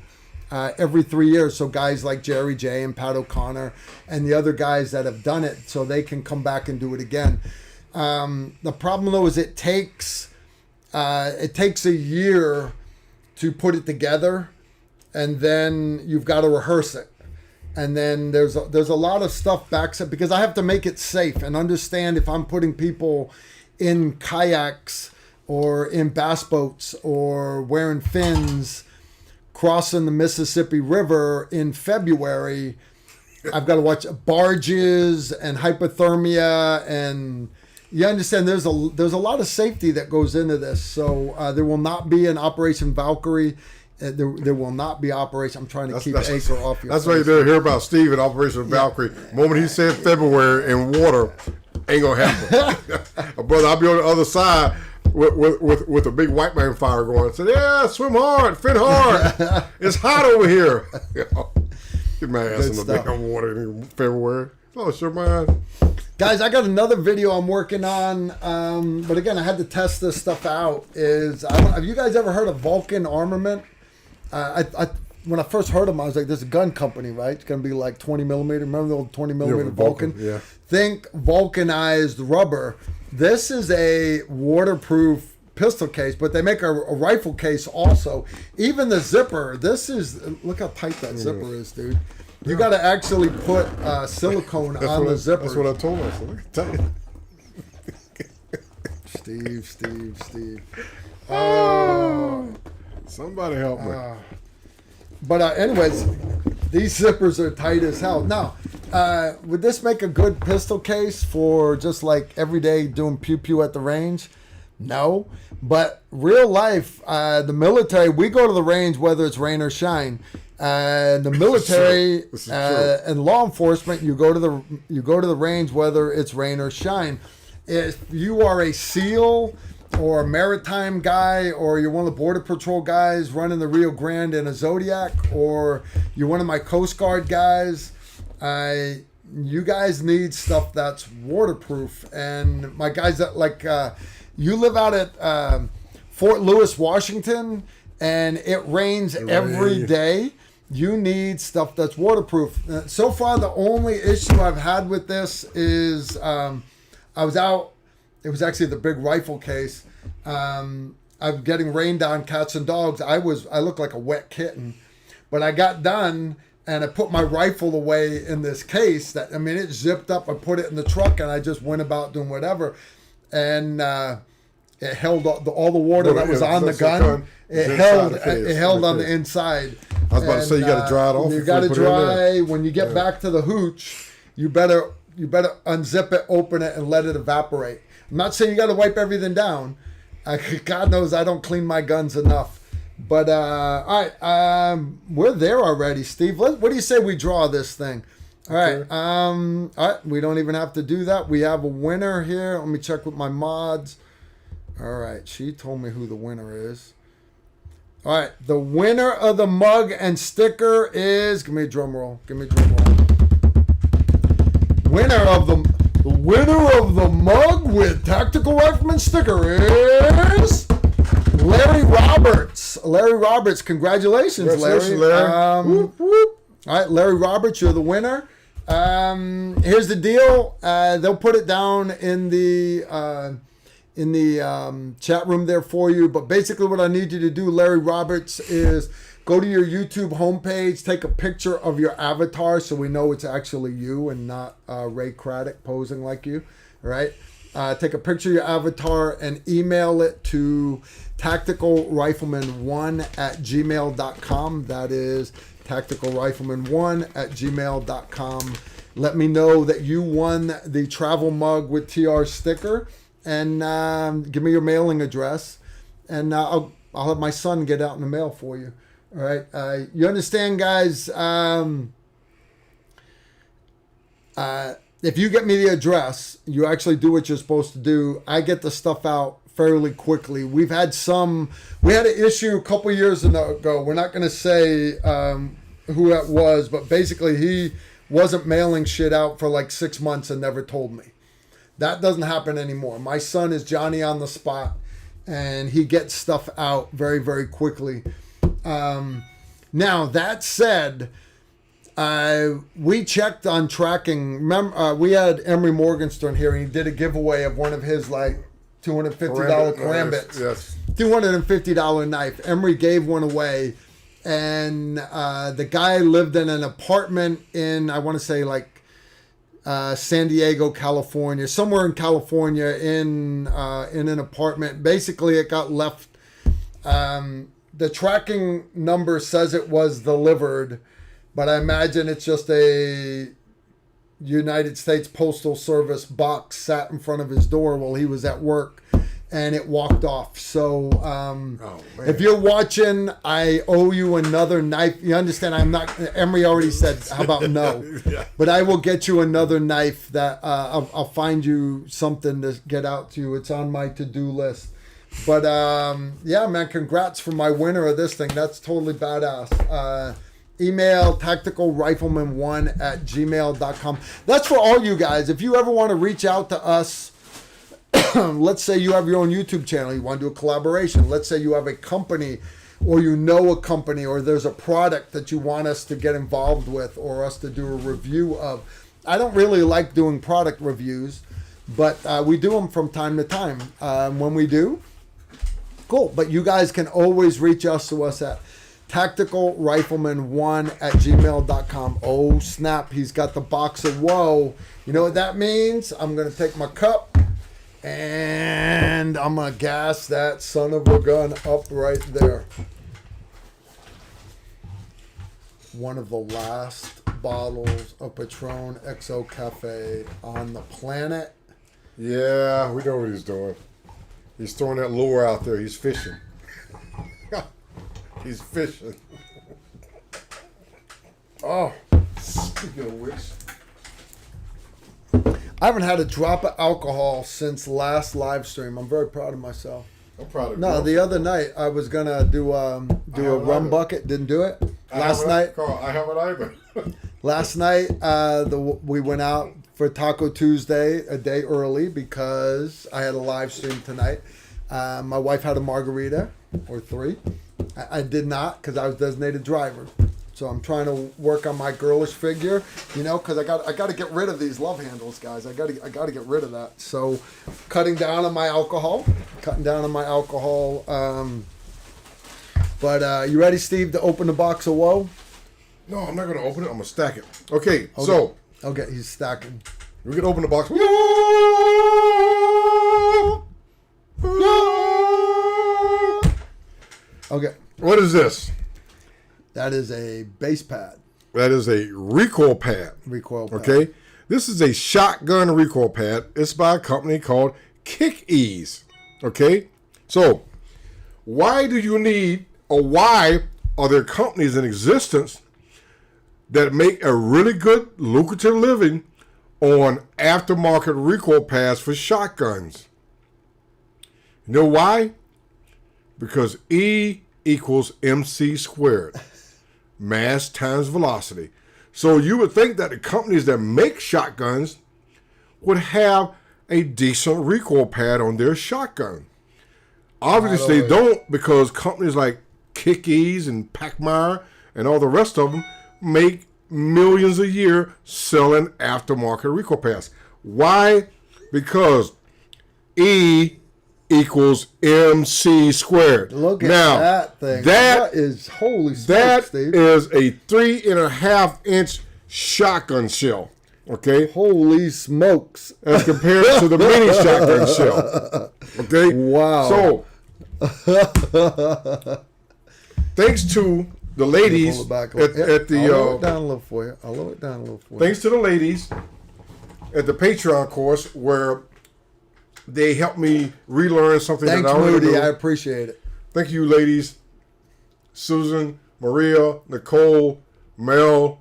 every 3 years, so guys like Jerry J and Pat O'Connor and the other guys that have done it, so they can come back and do it again. The problem though is it takes a year to put it together, and then you've got to rehearse it, and then there's a lot of stuff backs up, because I have to make it safe and understand if I'm putting people in kayaks or in bass boats or wearing fins crossing the Mississippi River in February. I've got to watch barges and hypothermia, and you understand there's a lot of safety that goes into this. So there will not be an Operation Valkyrie. There will not be Operation. I'm trying to keep Acre off your That's why you didn't hear about Steve in Operation Valkyrie. The moment he said February in water, ain't gonna happen. Brother, I'll be on the other side. with a big white man fire going. Said, "Yeah, swim hard, fit hard. It's hot over here." Get my ass in the damn water in February. Oh, sure, man. Guys, I got another video I'm working on, but again, I had to test this stuff out. Have you guys ever heard of Vulcan Armament? When I first heard them, I was like, "There's a gun company, right? It's gonna be like 20 millimeter. Remember the old 20 millimeter Vulcan? Yeah. Think vulcanized rubber. This is a waterproof pistol case, but they make a rifle case also. Even the zipper. Look how tight that zipper is, dude. You got to actually put silicone on the zipper. That's what I told her. Look at tight. Steve. Somebody help me. But anyways, these zippers are tight as hell. Now, would this make a good pistol case for just like every day doing pew-pew at the range? No. But real life, the military, we go to the range whether it's rain or shine. The military and law enforcement, you go to the range whether it's rain or shine. If you are a SEAL or a maritime guy, or you're one of the Border Patrol guys running the Rio Grande in a Zodiac, or you're one of my Coast Guard guys, you guys need stuff that's waterproof. And my guys that you live out at Fort Lewis, Washington, and it rains every day. You need stuff that's waterproof. So far, the only issue I've had with this is I was out. It was actually the big rifle case. I'm getting rained on, cats and dogs. I looked like a wet kitten, but I got done and I put my rifle away in this case. It zipped up. I put it in the truck and I just went about doing whatever, and it held all the water that was on the gun. It held on the inside. I was about to say you got to dry it off. You got to dry. When you get back to the hooch, you better unzip it, open it, and let it evaporate. I'm not saying you got to wipe everything down. God knows I don't clean my guns enough. But all right, we're there already, Steve. What do you say we draw this thing? All right. All right. We don't even have to do that. We have a winner here. Let me check with my mods. All right. She told me who the winner is. All right. The winner of the mug and sticker is. Give me a drum roll. The winner of the mug with Tactical Rifleman sticker is Larry Roberts. Larry Roberts, congratulations, Larry. Whoop, whoop. All right, Larry Roberts, you're the winner. Here's the deal. They'll put it down in the chat room there for you. But basically what I need you to do, Larry Roberts, is go to your YouTube homepage, take a picture of your avatar so we know it's actually you and not Ray Craddock posing like you. All right? Take a picture of your avatar and email it to tacticalrifleman1@gmail.com. That is tacticalrifleman1@gmail.com. Let me know that you won the travel mug with TR sticker, and give me your mailing address, and I'll have my son get out in the mail for you. All right. You understand, guys? If you get me the address, you actually do what you're supposed to do. I get the stuff out fairly quickly. We had an issue a couple years ago. We're not going to say who that was, but basically he wasn't mailing shit out for like 6 months and never told me. That doesn't happen anymore. My son is Johnny on the spot, and he gets stuff out very, very quickly. Now, that said, we checked on tracking. We had Emery Morgenstern here, and he did a giveaway of one of his like $250 karambits. Yes. $250 knife. Emery gave one away, and the guy lived in an apartment in, I want to say, like San Diego, California, somewhere in California, in an apartment. Basically, it got left. The tracking number says it was delivered, but I imagine it's just a United States Postal Service box sat in front of his door while he was at work, and it walked off. So if you're watching, I owe you another knife. You understand? I'm not. Emery already said, how about no? Yeah. But I will get you another knife that I'll find you something to get out to you. It's on my to-do list. But yeah, man, congrats for my winner of this thing. That's totally badass. Email tacticalrifleman1@gmail.com. That's for all you guys. If you ever want to reach out to us, let's say you have your own YouTube channel, you want to do a collaboration. Let's say you have a company, or you know a company, or there's a product that you want us to get involved with, or us to do a review of. I don't really like doing product reviews, but we do them from time to time. When we do, cool. But you guys can always reach us to us at tacticalrifleman1@gmail.com. Oh, snap. He's got the box of woe. You know what that means? I'm going to take my cup and I'm going to gas that son of a gun up right there. One of the last bottles of Patron XO Cafe on the planet. Yeah, we know what he's doing. He's throwing that lure out there. He's fishing. He's fishing. Oh, speaking of which, I haven't had a drop of alcohol since last live stream. I'm very proud of myself. I'm proud of you. No, the other night I was gonna do a rum bucket. Didn't do it. Last night, Carl, I haven't either. last night we went out for Taco Tuesday a day early because I had a live stream tonight. My wife had a margarita or 3. I did not because I was designated driver. So I'm trying to work on my girlish figure, you know, because I got to get rid of these love handles, guys. I got to get rid of that. So cutting down on my alcohol. But you ready, Steve, to open the box of woe? No, I'm not going to open it. I'm going to stack it. Okay, so. Okay, he's stacking. We can open the box. Okay. What is this? That is a base pad. That is a recoil pad. Recoil pad. Okay. This is a shotgun recoil pad. It's by a company called Kick Ease. Okay. So, why do you need, or why are there companies in existence that make a really good, lucrative living on aftermarket recoil pads for shotguns? You know why? Because E equals MC squared. Mass times velocity. So you would think that the companies that make shotguns would have a decent recoil pad on their shotgun. Obviously they don't, because companies like Kick Ease and Pacmeyer and all the rest of them make millions a year selling aftermarket recoil pads. Why? Because E equals MC squared. Look at now, that thing. That is holy smokes, that Steve. is a 3.5-inch shotgun shell. Okay? Holy smokes. As compared to the mini shotgun shell. Okay? Wow. So, thanks to the ladies Pull it back at the... I'll lower it down a little for you. Thanks to the ladies at the Patreon course, where they helped me relearn something Thanks, that I already Moody. knew. I appreciate it. Thank you, ladies. Susan, Maria, Nicole, Mel,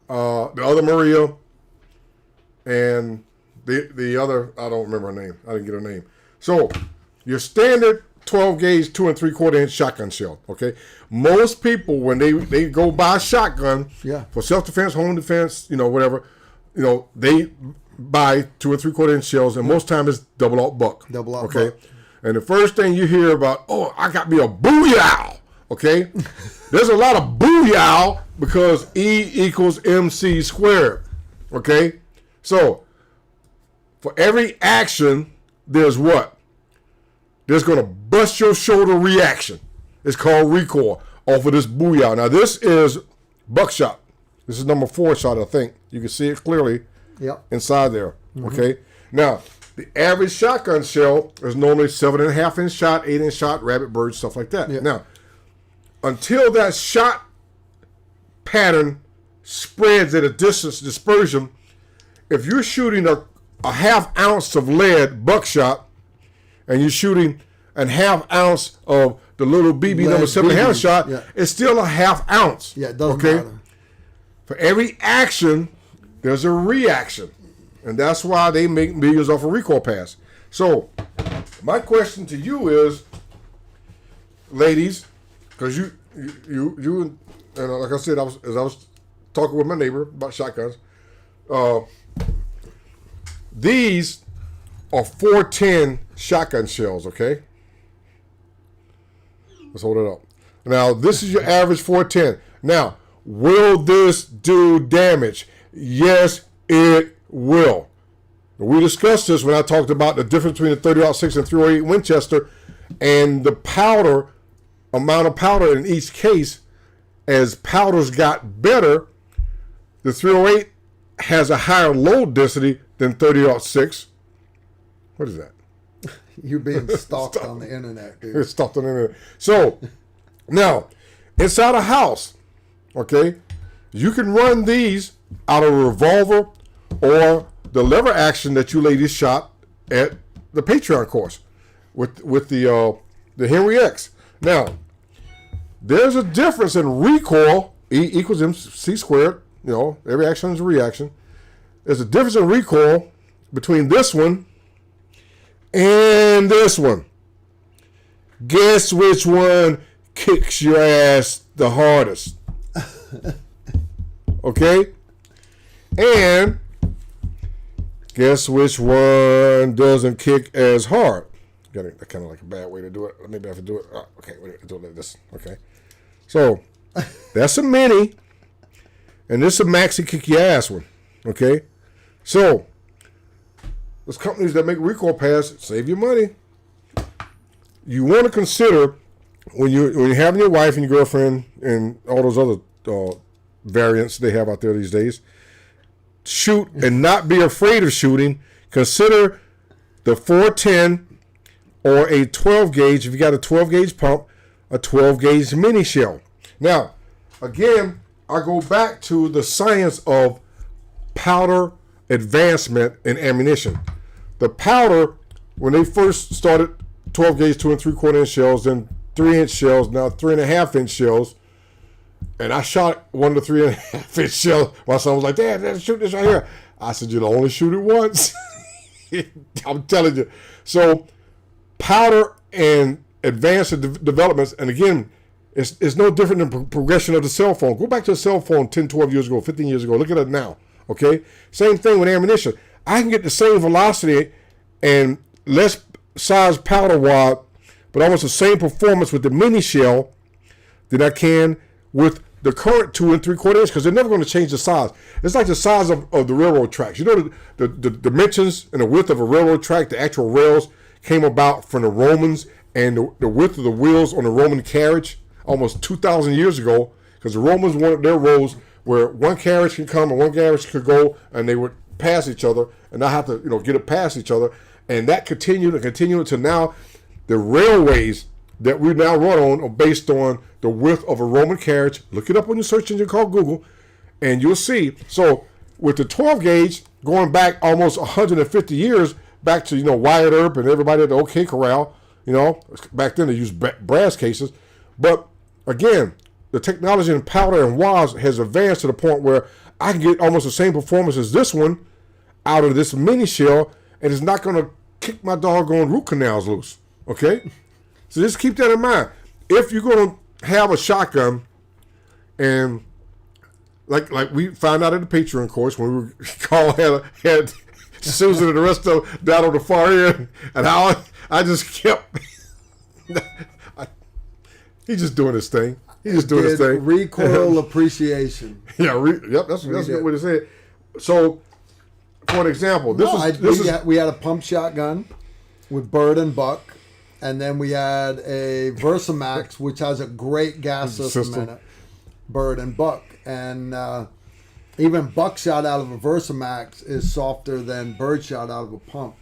the other Maria, and the other, I don't remember her name. I didn't get her name. So, your standard 12 gauge 2 3/4-inch shotgun shell. Okay, most people, when they go buy a shotgun, for self-defense, home defense, whatever, they buy 2 3/4-inch shells, and most time it's double aught buck. Double aught okay? buck. And the first thing you hear about, I got me a booyah. Okay, there's a lot of booyah because E equals MC squared. Okay, so for every action, there's what? There's gonna bust your shoulder reaction. It's called recoil off of this booyah. Now this is buckshot. This is number 4 shot, I think. You can see it clearly. Yep. Inside there. Okay. Now, the average shotgun shell is normally 7.5-inch shot, 8-inch shot, rabbit, bird, stuff like that. Yeah. Now, until that shot pattern spreads at a distance dispersion, if you're shooting a half ounce of lead buckshot and you're shooting a half ounce of the little BB Lead number 7.5 shot, yeah. it's still a half ounce. Yeah, it doesn't matter. For every action, there's a reaction. And that's why they make millions off of recoil pads. So, My question to you is, ladies, because you and like I said, as I was talking with my neighbor about shotguns. These are 410 shotgun shells. Okay, let's hold it up. Now this is your average 410. Now, will this do damage? Yes, it will. We discussed this when I talked about the difference between the 30-06 and 308 Winchester and the powder, amount of powder in each case. As powders got better, the 308 has a higher load density than 30-06. What is that? You're being stalked on the internet, dude. It's stalked on the internet. So, now, inside a house, okay, you can run these out of a revolver or the lever action that you ladies shot at the Patreon course with the Henry X. Now, there's a difference in recoil. E equals MC squared. You know, every action is a reaction. There's a difference in recoil between this one and this one. Guess which one kicks your ass the hardest? Okay? And guess which one doesn't kick as hard? Got it. Kind of like a bad way to do it. Maybe I have to do it. Oh, okay, wait, do it like this. Okay. So that's a mini, and this is a maxi kick your ass one. Okay. So those companies that make recoil pads save you money. You want to consider when you're having your wife and your girlfriend and all those other variants they have out there these days. Shoot and not be afraid of shooting. Consider the 410 or a 12 gauge. If you got a 12 gauge pump, a 12 gauge mini shell. Now, again, I go back to the science of powder advancement in ammunition. The powder, when they first started 12 gauge 2 3/4 inch shells, then 3-inch shells, now 3.5-inch shells. And I shot one of the 3.5-inch shells. My son was like, Dad, shoot this right here. I said, you'll only shoot it once. I'm telling you. So powder and advanced developments, and again, it's no different than progression of the cell phone. Go back to the cell phone 10, 12 years ago, 15 years ago. Look at it now. Okay? Same thing with ammunition. I can get the same velocity and less size powder wad, but almost the same performance with the mini shell that I can with the current 2 3/4 inch, because they're never going to change the size. It's like the size of the railroad tracks. You know, the dimensions and the width of a railroad track, the actual rails came about from the Romans, and the width of the wheels on the Roman carriage almost 2,000 years ago, because the Romans wanted their roads where one carriage can come and one carriage could go, and they would pass each other and not have to, get it past each other. And that continued until now. The railways that we now run on are based on the width of a Roman carriage. Look it up on your search engine called Google, and you'll see. So with the 12 gauge, going back almost 150 years, back to, Wyatt Earp and everybody at the OK Corral, back then they used brass cases. But again, the technology in powder and wads has advanced to the point where I can get almost the same performance as this one out of this mini shell, and it's not going to kick my doggone root canals loose. Okay? So just keep that in mind. If you're going to have a shotgun, and like we found out at the Patreon course when we had Susan and the rest of them down on the far end, and how I just kept. He's just doing his thing. He's just doing his thing. Recoil appreciation. Yeah, yep, that's a good way to say it. So, for an example, we had a pump shotgun with Bird and Buck, and then we had a Versamax, which has a great gas system in it. Bird and Buck, and even Buck shot out of a Versamax is softer than Bird shot out of a pump.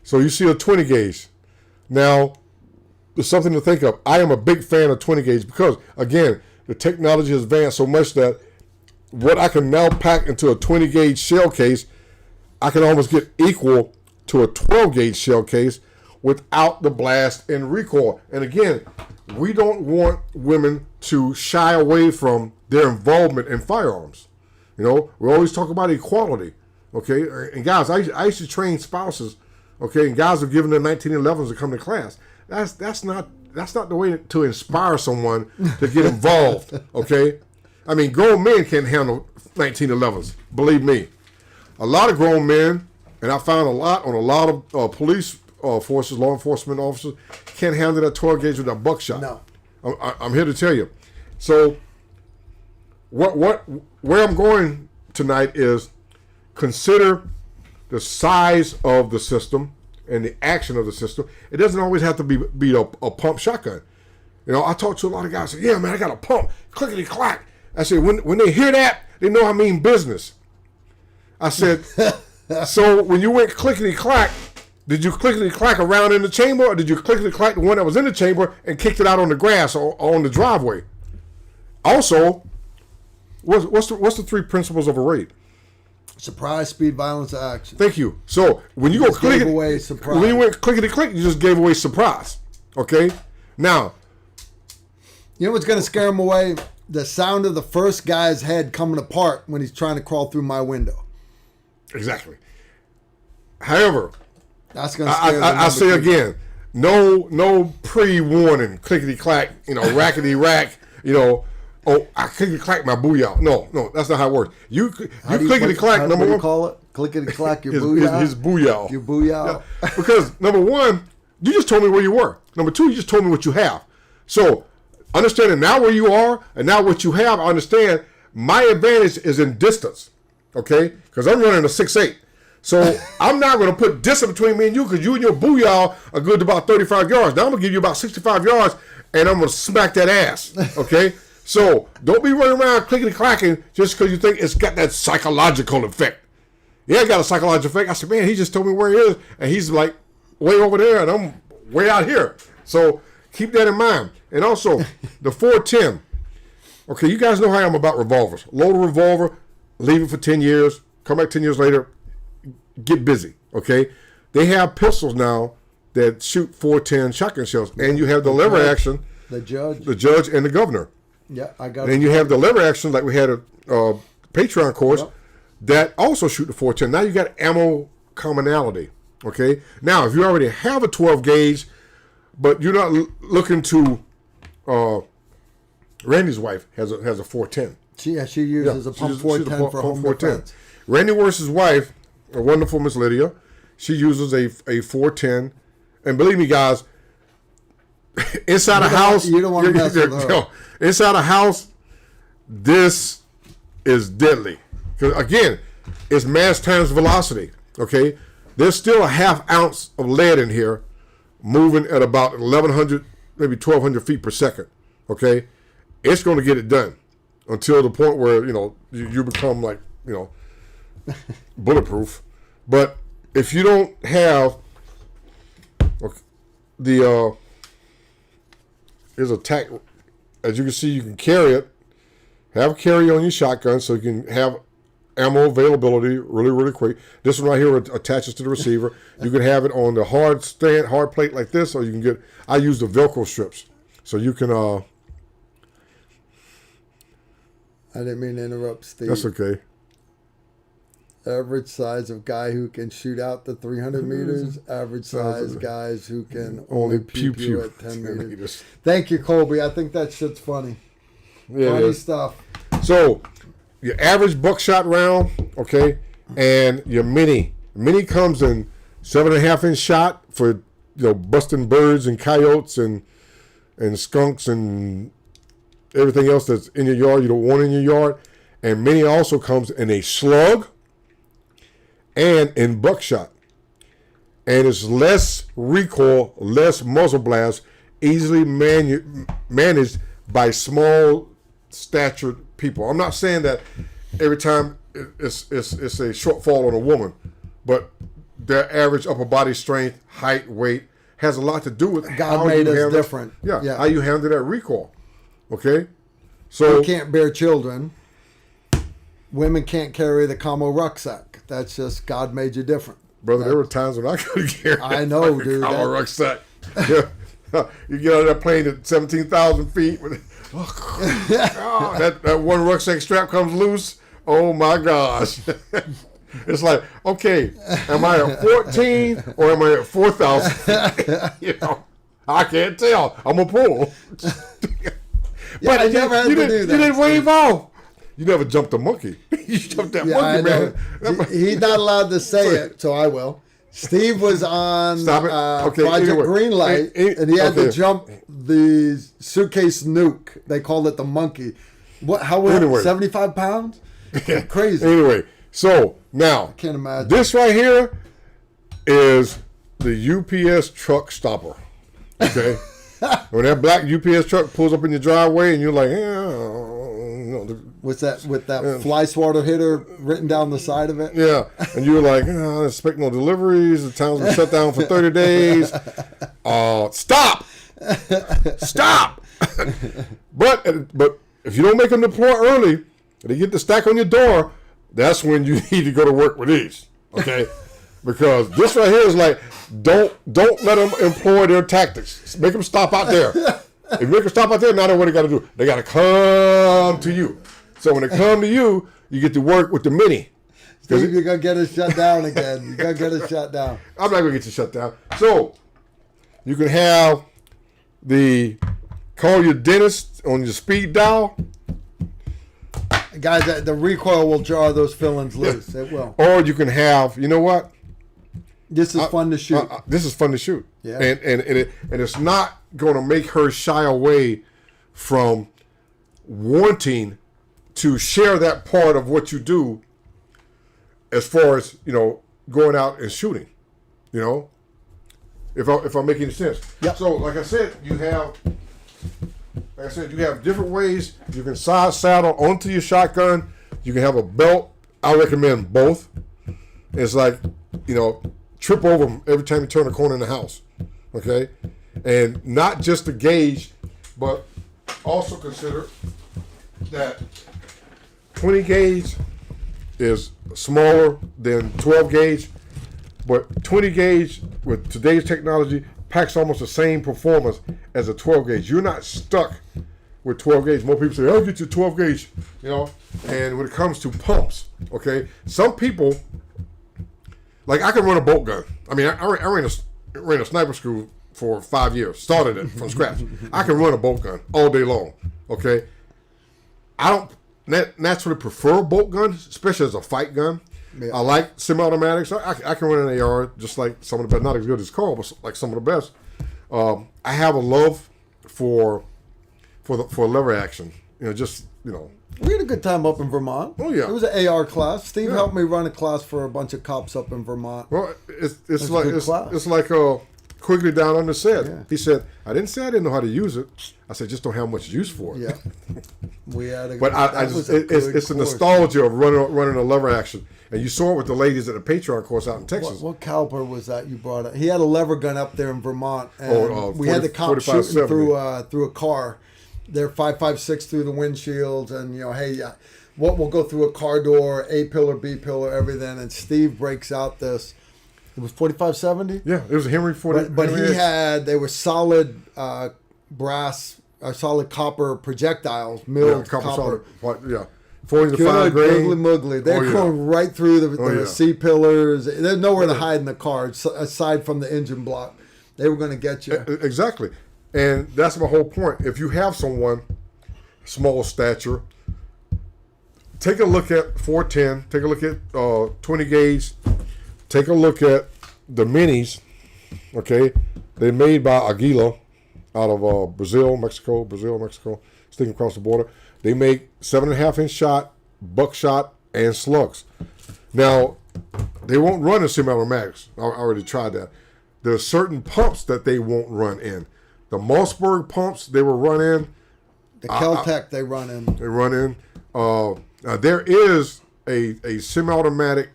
So you see a 20 gauge. Now, there's something to think of. I am a big fan of 20 gauge because, again, the technology has advanced so much that what I can now pack into a 20 gauge shell case, I can almost get equal to a 12 gauge shell case without the blast and recoil. And again, we don't want women to shy away from their involvement in firearms. We always talk about equality. Okay, and guys, I used to train spouses Okay, and guys are giving their 1911s to come to class. That's not the way to inspire someone to get involved. Okay, I mean, grown men can't handle 1911s. Believe me, a lot of grown men, and I found a lot of police forces, law enforcement officers, can't handle that 12 gauge with that buckshot. No, I'm here to tell you. So, where I'm going tonight is consider the size of the system and the action of the system. It doesn't always have to be a pump shotgun. You know, I talk to a lot of guys. Say, yeah, man, I got a pump, clickety clack. I said, when they hear that, they know I mean business. I said, so when you went clickety clack, did you clickety clack around in the chamber, or did you clickety clack the one that was in the chamber and kicked it out on the grass or on the driveway? Also, what's the three principles of a raid? surprise, speed, violence, action. Thank you. So when you go clickety, away surprise. when you went clickety click, you just gave away surprise. Okay. Now, you know what's going to scare him away? The sound of the first guy's head coming apart when he's trying to crawl through my window. exactly. However, That's going to scare them. I say again, no pre-warning, clickety clack, rackety rack, oh, I clickety clack my booyah. No, that's not how it works. You clickety clack, number what do you one. call it? Clickety clack your His booyah. his booyah. Your booyah. Yeah. Because number one, you just told me where you were. Number two, you just told me what you have. So understanding now where you are and now what you have, I understand my advantage is in distance. Okay? Because I'm running a 6'8". So I'm not going to put distance between me and you because you and your booyah are good to about 35 yards. Now I'm going to give you about 65 yards and I'm going to smack that ass. Okay? So don't be running around clickety clacking just because you think it's got that psychological effect. Yeah, it got a psychological effect. I said, man, he just told me where he is, and he's like way over there, and I'm way out here. So keep that in mind. And also, the 410. Okay, you guys know how I'm about revolvers. Load a revolver, leave it for 10 years, come back 10 years later, get busy. Okay? They have pistols now that shoot 410 shotgun shells, and you have the lever action. The judge. The judge and the governor. Yeah, I got And it. then you have the lever action, like we had a Patreon course, that also shoot the 410. Now you got ammo commonality. Okay? Now, if you already have a 12 gauge, but you're not looking to, Randy's wife has a 410. She uses a pump 410 for home defense. Randy Worth's wife, a wonderful Miss Lydia, she uses a 410. And believe me, guys, inside a house, you don't want to mess with her. Inside a house, this is deadly. Because again, it's mass times velocity. Okay, there's still a half ounce of lead in here, moving at about 1,100, maybe 1,200 feet per second. Okay, it's going to get it done until the point where you become like bulletproof. But if you don't have the here's a tack. As you can see, you can carry it. Have carry on your shotgun so you can have ammo availability really, really quick. This one right here attaches to the receiver. You can have it on the hard plate like this, or you can I use the Velcro strips. So you can I didn't mean to interrupt, Steve. That's okay. Average size of guy who can shoot out the 300 meters. Average size guys who can only pew at 10 meters. Thank you, Colby. I think that shit's funny. Yeah, funny stuff. So your average buckshot round, okay, and your mini. Mini comes in 7.5-inch shot for busting birds and coyotes and skunks and everything else that's in your yard you don't want in your yard. And mini also comes in a slug and in buckshot. And it's less recoil, less muzzle blast, easily managed by small statured people. I'm not saying that every time it's a shortfall on a woman, but their average upper body strength, height, weight has a lot to do with God made us different. Yeah, how you handle that recoil. Okay? So we can't bear children. Women can't carry the camo rucksack. That's just God made you different. Brother, there were times when I couldn't carry I know, dude. Camo rucksack. You get on that plane at 17,000 feet. That one rucksack strap comes loose. Oh my gosh. It's like, okay, am I at 14 or am I at 4,000? You know, I can't tell. I'm a pull. But I never had to do that. You didn't wave off. You never jumped a monkey. You jumped that monkey, man. He's not allowed to say it, so I will. Steve was on Project Greenlight, and he had to jump the suitcase nuke. They called it the monkey. How was it? 75 pounds? Crazy. Anyway, so now, I can't imagine. This right here is the UPS truck stopper. Okay? When that black UPS truck pulls up in your driveway and you're like, what's that with that fly swatter hitter written down the side of it? Yeah. And you're like, I expect no deliveries. The town's been shut down for 30 days. Stop. Stop. But if you don't make them deploy early, and they get the stack on your door, that's when you need to go to work with these. Okay? Because this right here is like, don't let them employ their tactics. Make them stop out there. If you make them stop out there, now they what they got to do. They got to come to you. So when they come to you, you get to work with the mini. Steve, you're going to get us shut down again. You're going to get us shut down. I'm not going to get you shut down. So you can have call your dentist on your speed dial. Guys, the recoil will jar those fillings loose. It will. Or you can have, you know what? This is fun to shoot. This is fun to shoot. Yeah. And it's not going to make her shy away from wanting to share that part of what you do as far as, going out and shooting, if I'm making sense. Yep. So like I said, you have different ways you can side saddle onto your shotgun. You can have a belt. I recommend both. It's like, trip over them every time you turn a corner in the house. Okay? And not just the gauge, but also consider that 20 gauge is smaller than 12 gauge, but 20 gauge with today's technology packs almost the same performance as a 12 gauge. You're not stuck with 12 gauge. More people say, I'll get you 12 gauge, and when it comes to pumps, okay, some people, like I can run a bolt gun. I mean, I ran a sniper school for 5 years, started it from scratch. I can run a bolt gun all day long, okay? I don't naturally prefer a bolt gun, especially as a fight gun. Yeah. I like semi-automatics. I can run an AR just like some of the best, not as good as Carl, but like some of the best. I have a love for lever action. We had a good time up in Vermont. Oh yeah, it was an AR class. Steve helped me run a class for a bunch of cops up in Vermont. Well, it's like Quigley down under said. Yeah. He said, I didn't say I didn't know how to use it. I said, just don't have much use for it. Yeah, we had a. But it's the nostalgia of running a lever action, and you saw it with the ladies at the Patreon course out in Texas. What caliber was that you brought up? He had a lever gun up there in Vermont, and we had the cops shooting through a car. They're 5.56 through the windshields, and we'll go through a car door, A pillar, B pillar, everything, and Steve breaks out this. It was 4570. Yeah, it was a Henry 40. But they were solid brass, solid copper projectiles, milled copper. Yeah, 40 to 5 grain. Muggly. They're going right through the C pillars. There's nowhere to hide in the car aside from the engine block. They were going to get you. Exactly, and that's my whole point. If you have someone small stature, take a look at 410. Take a look at 20 gauge. Take a look at the minis, okay? They're made by Aguila out of Brazil, Mexico, sticking across the border. They make 7.5-inch shot, buckshot, and slugs. Now, they won't run in semi-automatics. I already tried that. There are certain pumps that they won't run in. The Mossberg pumps they will run in. The Kel-Tec they run in. They run in. There is a semi-automatic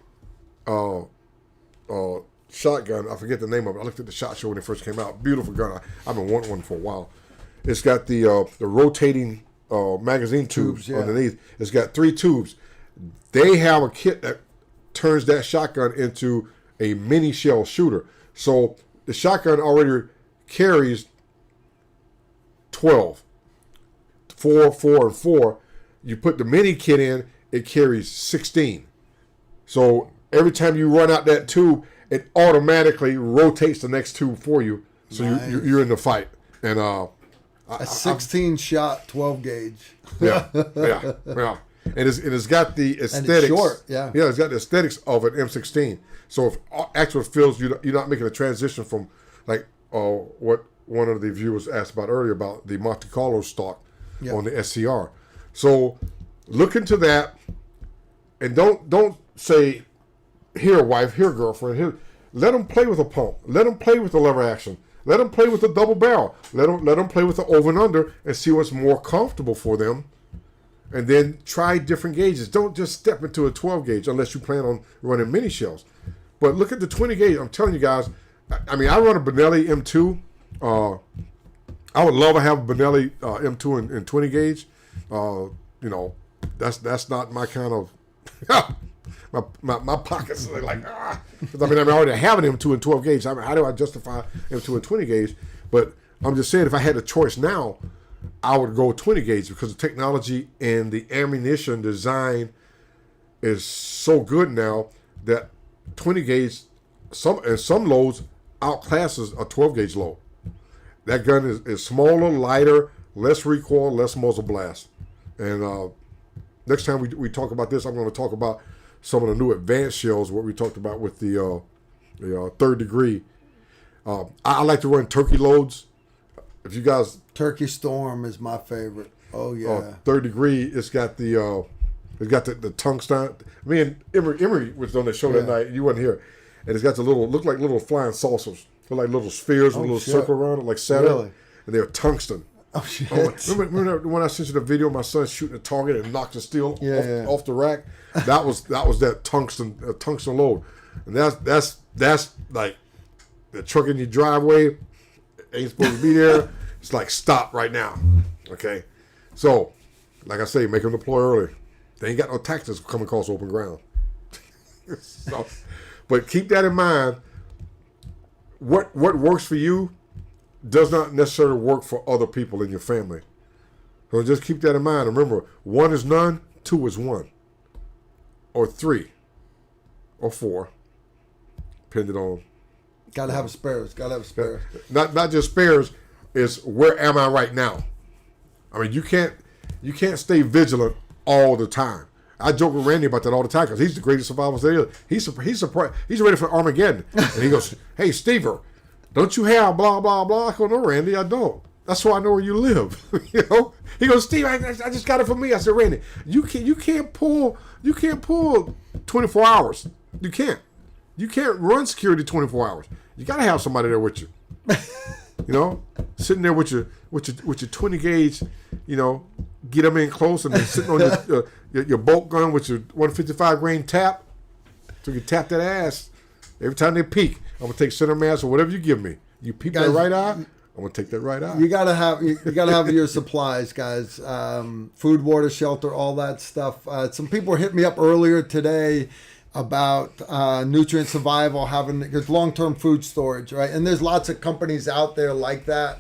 shotgun. I forget the name of it. I looked at the SHOT Show when it first came out. Beautiful gun. I've been wanting one for a while. It's got the rotating magazine tubes underneath. It's got 3 tubes. They have a kit that turns that shotgun into a mini shell shooter. So the shotgun already carries 12. 4, 4, and 4. You put the mini kit in, it carries 16. So every time you run out that tube, it automatically rotates the next tube for you, so Nice. you're in the fight. And A 16 shot 12 gauge. yeah. And it's got the aesthetics. short, yeah. Yeah, it's got the aesthetics of an M16. So if actual feels you're not making a transition from like what one of the viewers asked about earlier about the Monte Carlo stock on the SCR. So look into that, and don't say, here wife, here girlfriend, here. Let them play with a pump. Let them play with the lever action. Let them play with the double barrel. Let them play with the over and under and see what's more comfortable for them. And then try different gauges. Don't just step into a 12 gauge unless you plan on running mini shells. But look at the 20 gauge. I'm telling you guys. I mean, I run a Benelli M2. I would love to have a Benelli M2 in 20 gauge. That's not my kind of. my pockets are like, because I mean, I already have an M2 in 12 gauge. I mean, how do I justify M2 in 20 gauge? But I'm just saying, if I had a choice now, I would go 20 gauge because the technology and the ammunition design is so good now that 20 gauge, some loads outclasses a 12 gauge load. That gun is smaller, lighter, less recoil, less muzzle blast. And next time we talk about this, I'm going to talk about some of the new advanced shells, what we talked about with the third degree. I like to run turkey loads. If you guys, Turkey Storm is my favorite. Oh yeah. Third degree, it's got the tungsten. Me and Emery was on the show that night. You weren't here, and it's got the look like little flying saucers, look like little spheres with a little circle around it, like Saturn, Really? And they're tungsten. Oh shit. Remember when I sent you the video of my son shooting a target and knocked the steel off the rack? That was that tungsten load, and that's like the truck in your driveway ain't supposed to be there. It's like, stop right now. Okay, so like I say, make them deploy early. They ain't got no tactics coming across open ground. So, but keep that in mind. What works for you does not necessarily work for other people in your family. So just keep that in mind. Remember, 1 is none, 2 is 1, or 3, or 4, depending on. Gotta have spares. Not just spares. Is where am I right now? I mean, you can't stay vigilant all the time. I joke with Randy about that all the time because he's the greatest survivalist there is. He's surprised. He's ready for Armageddon, and he goes, "Hey, Stever, don't you have blah blah blah?" I go, "No, Randy, I don't. That's why I know where you live." You know. He goes, "Steve, I just got it for me." I said, "Randy, you can't pull 24 hours. You can't run security 24 hours. You got to have somebody there with you." You know, sitting there with your 20 gauge, you know, get them in close, and then sitting on your bolt gun with your 155 grain tap, so you can tap that ass every time they peek. I'm gonna take center mass or whatever you give me. You peep that right eye, I'm gonna take that right eye. You gotta have your supplies, guys. Food, water, shelter, all that stuff. Some people hit me up earlier today about nutrient survival, there's long-term food storage, right? And there's lots of companies out there like that.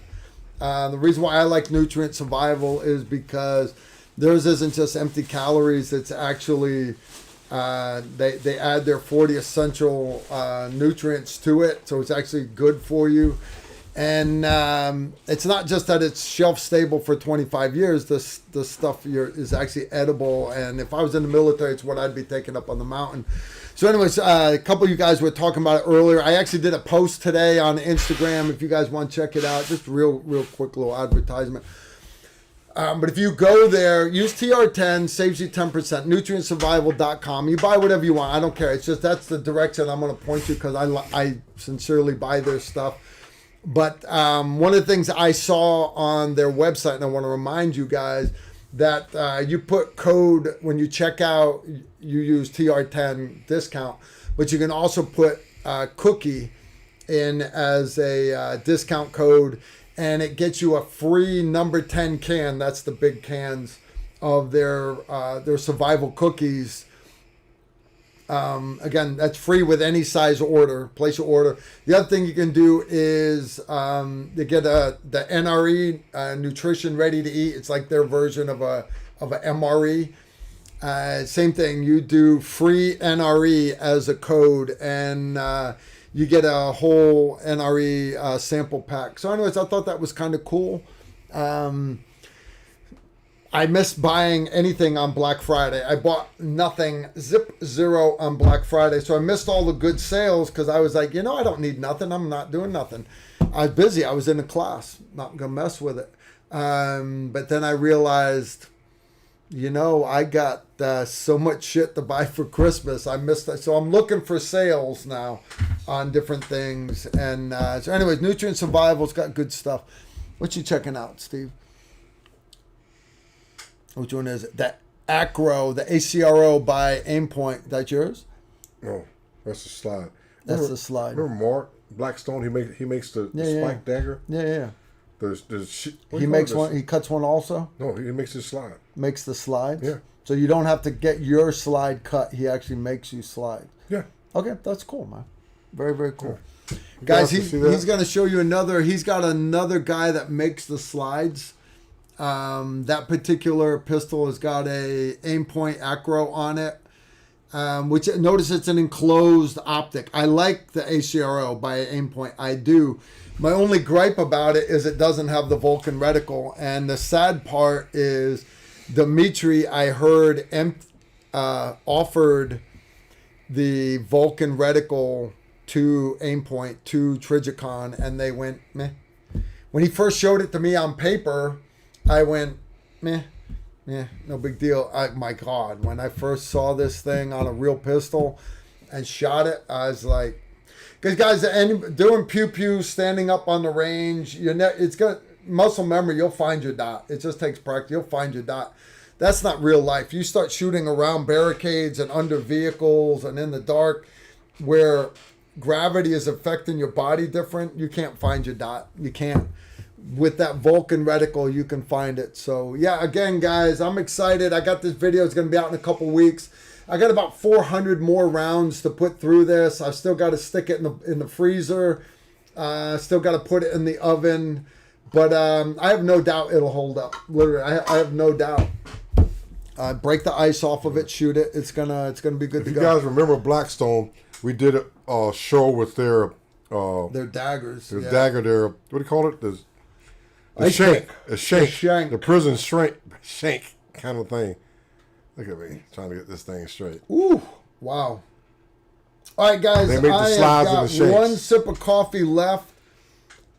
The reason why I like nutrient survival is because theirs isn't just empty calories. It's actually they add their 40 essential nutrients to it, so it's actually good for you. And it's not just that it's shelf stable for 25 years. The stuff is actually edible. And if I was in the military, it's what I'd be taking up on the mountain. So anyways, a couple of you guys were talking about it earlier. I actually did a post today on Instagram. If you guys want to check it out, just real quick little advertisement. But if you go there, use TR10, saves you 10%, nutrientsurvival.com. You buy whatever you want. I don't care. It's just that's the direction I'm going to point you because I sincerely buy their stuff. But one of the things I saw on their website, and I want to remind you guys that you put code when you check out, you use TR10 discount, but you can also put cookie in as a discount code, and it gets you a free number 10 can. That's the big cans of their survival cookies. Again, that's free with any size order. Place your order. The other thing you can do is you get the NRE nutrition ready to eat. It's like their version of a MRE, Same thing. You do free NRE as a code, and you get a whole NRE sample pack. So, anyways, I thought that was kind of cool. I missed buying anything on Black Friday. I bought nothing, zero on Black Friday. So I missed all the good sales because I was like, I don't need nothing. I'm not doing nothing. I was busy. I was in a class. Not going to mess with it. But then I realized, I got so much shit to buy for Christmas. I missed that. So I'm looking for sales now on different things. And so anyways, Nutrient Survival's got good stuff. What you checking out, Steve? Which one is it? The Acro, the ACRO by Aimpoint. That yours? No, that's the slide. That's the slide. Remember Mark Blackstone? He makes the spike dagger. Yeah. He makes one. He cuts one also. No, he makes his slide. Makes the slides. Yeah. So you don't have to get your slide cut. He actually makes you slide. Yeah. Okay, that's cool, man. Very, very cool. Yeah. Guys, he's going to show you another. He's got another guy that makes the slides. That particular pistol has got a Aimpoint Acro on it, which notice it's an enclosed optic. I like the ACRO by Aimpoint. I do. My only gripe about it is it doesn't have the Vulcan reticle, and the sad part is Dimitri, I heard, offered the Vulcan reticle to Aimpoint, to Trijicon, and they went meh. When he first showed it to me on paper, I went, meh, no big deal. My God, when I first saw this thing on a real pistol and shot it, I was like, because guys, doing pew-pew, standing up on the range, it's got muscle memory. You'll find your dot. It just takes practice. You'll find your dot. That's not real life. You start shooting around barricades and under vehicles and in the dark where gravity is affecting your body different, you can't find your dot. You can't. With that Vulcan reticle, you can find it. So, yeah, again, guys, I'm excited. I got this video. It's going to be out in a couple weeks. I got about 400 more rounds to put through this. I've still got to stick it in the freezer. Still got to put it in the oven. But I have no doubt it'll hold up. Literally, I have no doubt. Break the ice off of it, shoot it. It's gonna be good to go. If you guys remember Blackstone, we did a show with their daggers. Their dagger, what do you call it? The shank. Shank. The prison shank kind of thing. Look at me trying to get this thing straight. Ooh, wow. All right, guys. They make the slides and the shanks. One sip of coffee left.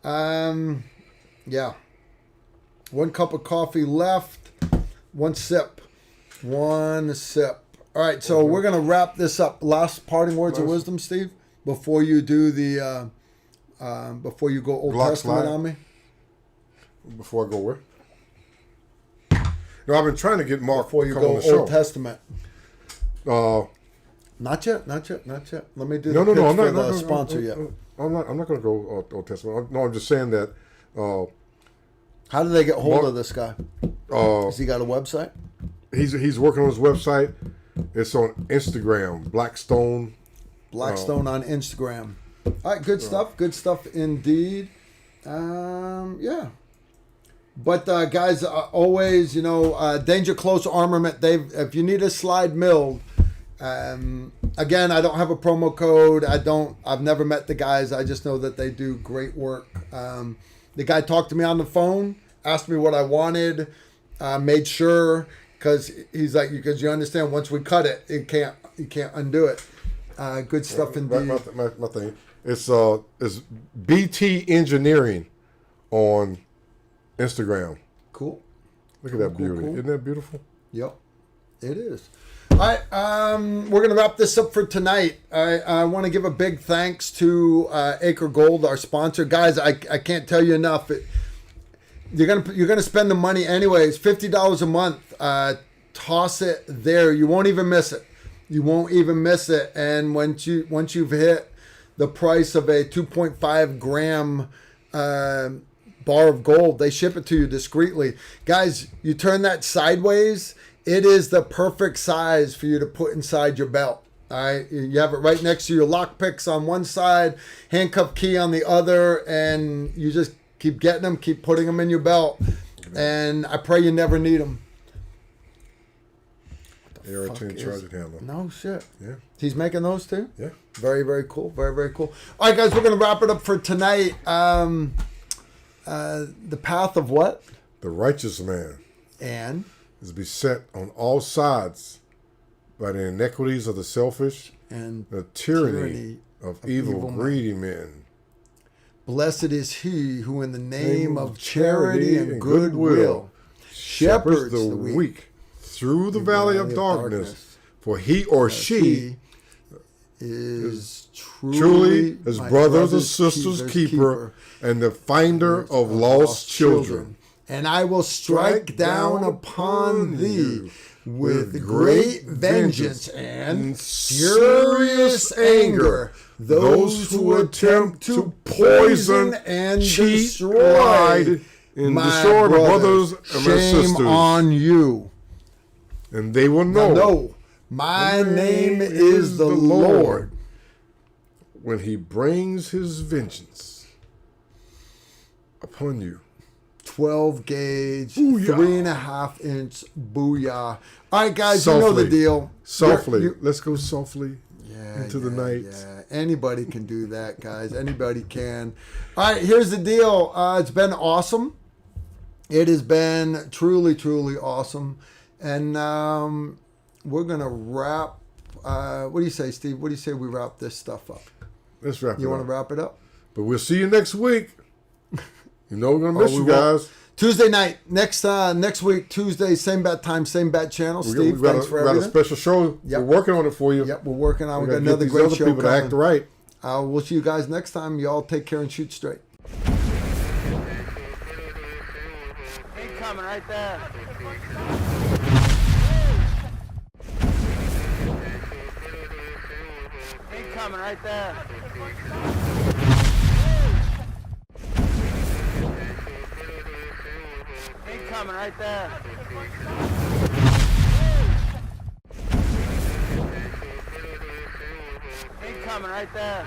Yeah. 1 cup of coffee left. 1 sip. 1 sip. All right, so we're gonna wrap this up. Last parting words of wisdom, Steve, before you do the before you go Old Glock Testament slide. on me. Before I go where? No, I've been trying to get Mark before you come go on the show. Old Testament. Not yet. Let me do the pitch for the sponsor yet. I'm not going to go Old Testament. No, I'm just saying that. How do they get hold of this guy? Has he got a website? He's working on his website. It's on Instagram, Blackstone. Blackstone on Instagram. All right, good stuff. Good stuff indeed. Yeah. But guys, always, Danger Close Armament. If you need a slide milled, again, I don't have a promo code. I've never met the guys. I just know that they do great work. The guy talked to me on the phone, asked me what I wanted, made sure, because he's like, because you understand, once we cut it, you can't undo it. Good stuff indeed. My thing. It's BT Engineering on Instagram. Cool. Look at that beauty. Cool. Isn't that beautiful? Yep, it is. All right, we're going to wrap this up for tonight. I want to give a big thanks to Acre Gold, our sponsor. Guys, I can't tell you enough. You're gonna spend the money anyways. $50 a month. Toss it there. You won't even miss it. You won't even miss it. And once you've hit the price of a 2.5 gram bar of gold, they ship it to you discreetly. Guys, you turn that sideways, it is the perfect size for you to put inside your belt. All right, you have it right next to your lockpicks on one side, handcuff key on the other, and you just keep getting them, keep putting them in your belt, and I pray you never need them. the AR-10 fuck is- charging handler. No shit. Yeah. He's making those too? Yeah. Very, very cool. Very, very cool. All right, guys, we're going to wrap it up for tonight. The path of what? The righteous man And is beset on all sides by the inequities of the selfish, and the tyranny of evil, greedy men. blessed is he who in the name of charity and goodwill shepherds the weak through the valley of darkness. For he or she is truly his my brothers and sisters' keeper and the finder of lost children. And I will strike down upon thee with great vengeance and furious anger those who attempt to poison and destroy my brothers and my sisters. Shame on you. And they will know. No, my name is the Lord. When he brings his vengeance upon you. 12 gauge, Booyah. 3.5 inch booyah. All right, guys, Softly. you know the deal. Softly. Let's go softly Yeah, into the night. Yeah, anybody can do that, guys. Anybody can. All right, here's the deal. It's been awesome. It has been truly, truly awesome. And we're going to wrap. What do you say, Steve? What do you say we wrap this stuff up? Let's wrap it up. You want to wrap it up? But we'll see you next week. You know we're going to miss you we won't. guys. Tuesday night. Next week, Tuesday, same bat time, same bat channel. Steve, thanks for we got a everything. special show. Yep. We're working on it for you. Yep, we're working on. We got gotta get another these great other show people to act coming. right. We'll see you guys next time. Y'all take care and shoot straight. Incoming right there. Incoming right there. Incoming right there. Incoming right there.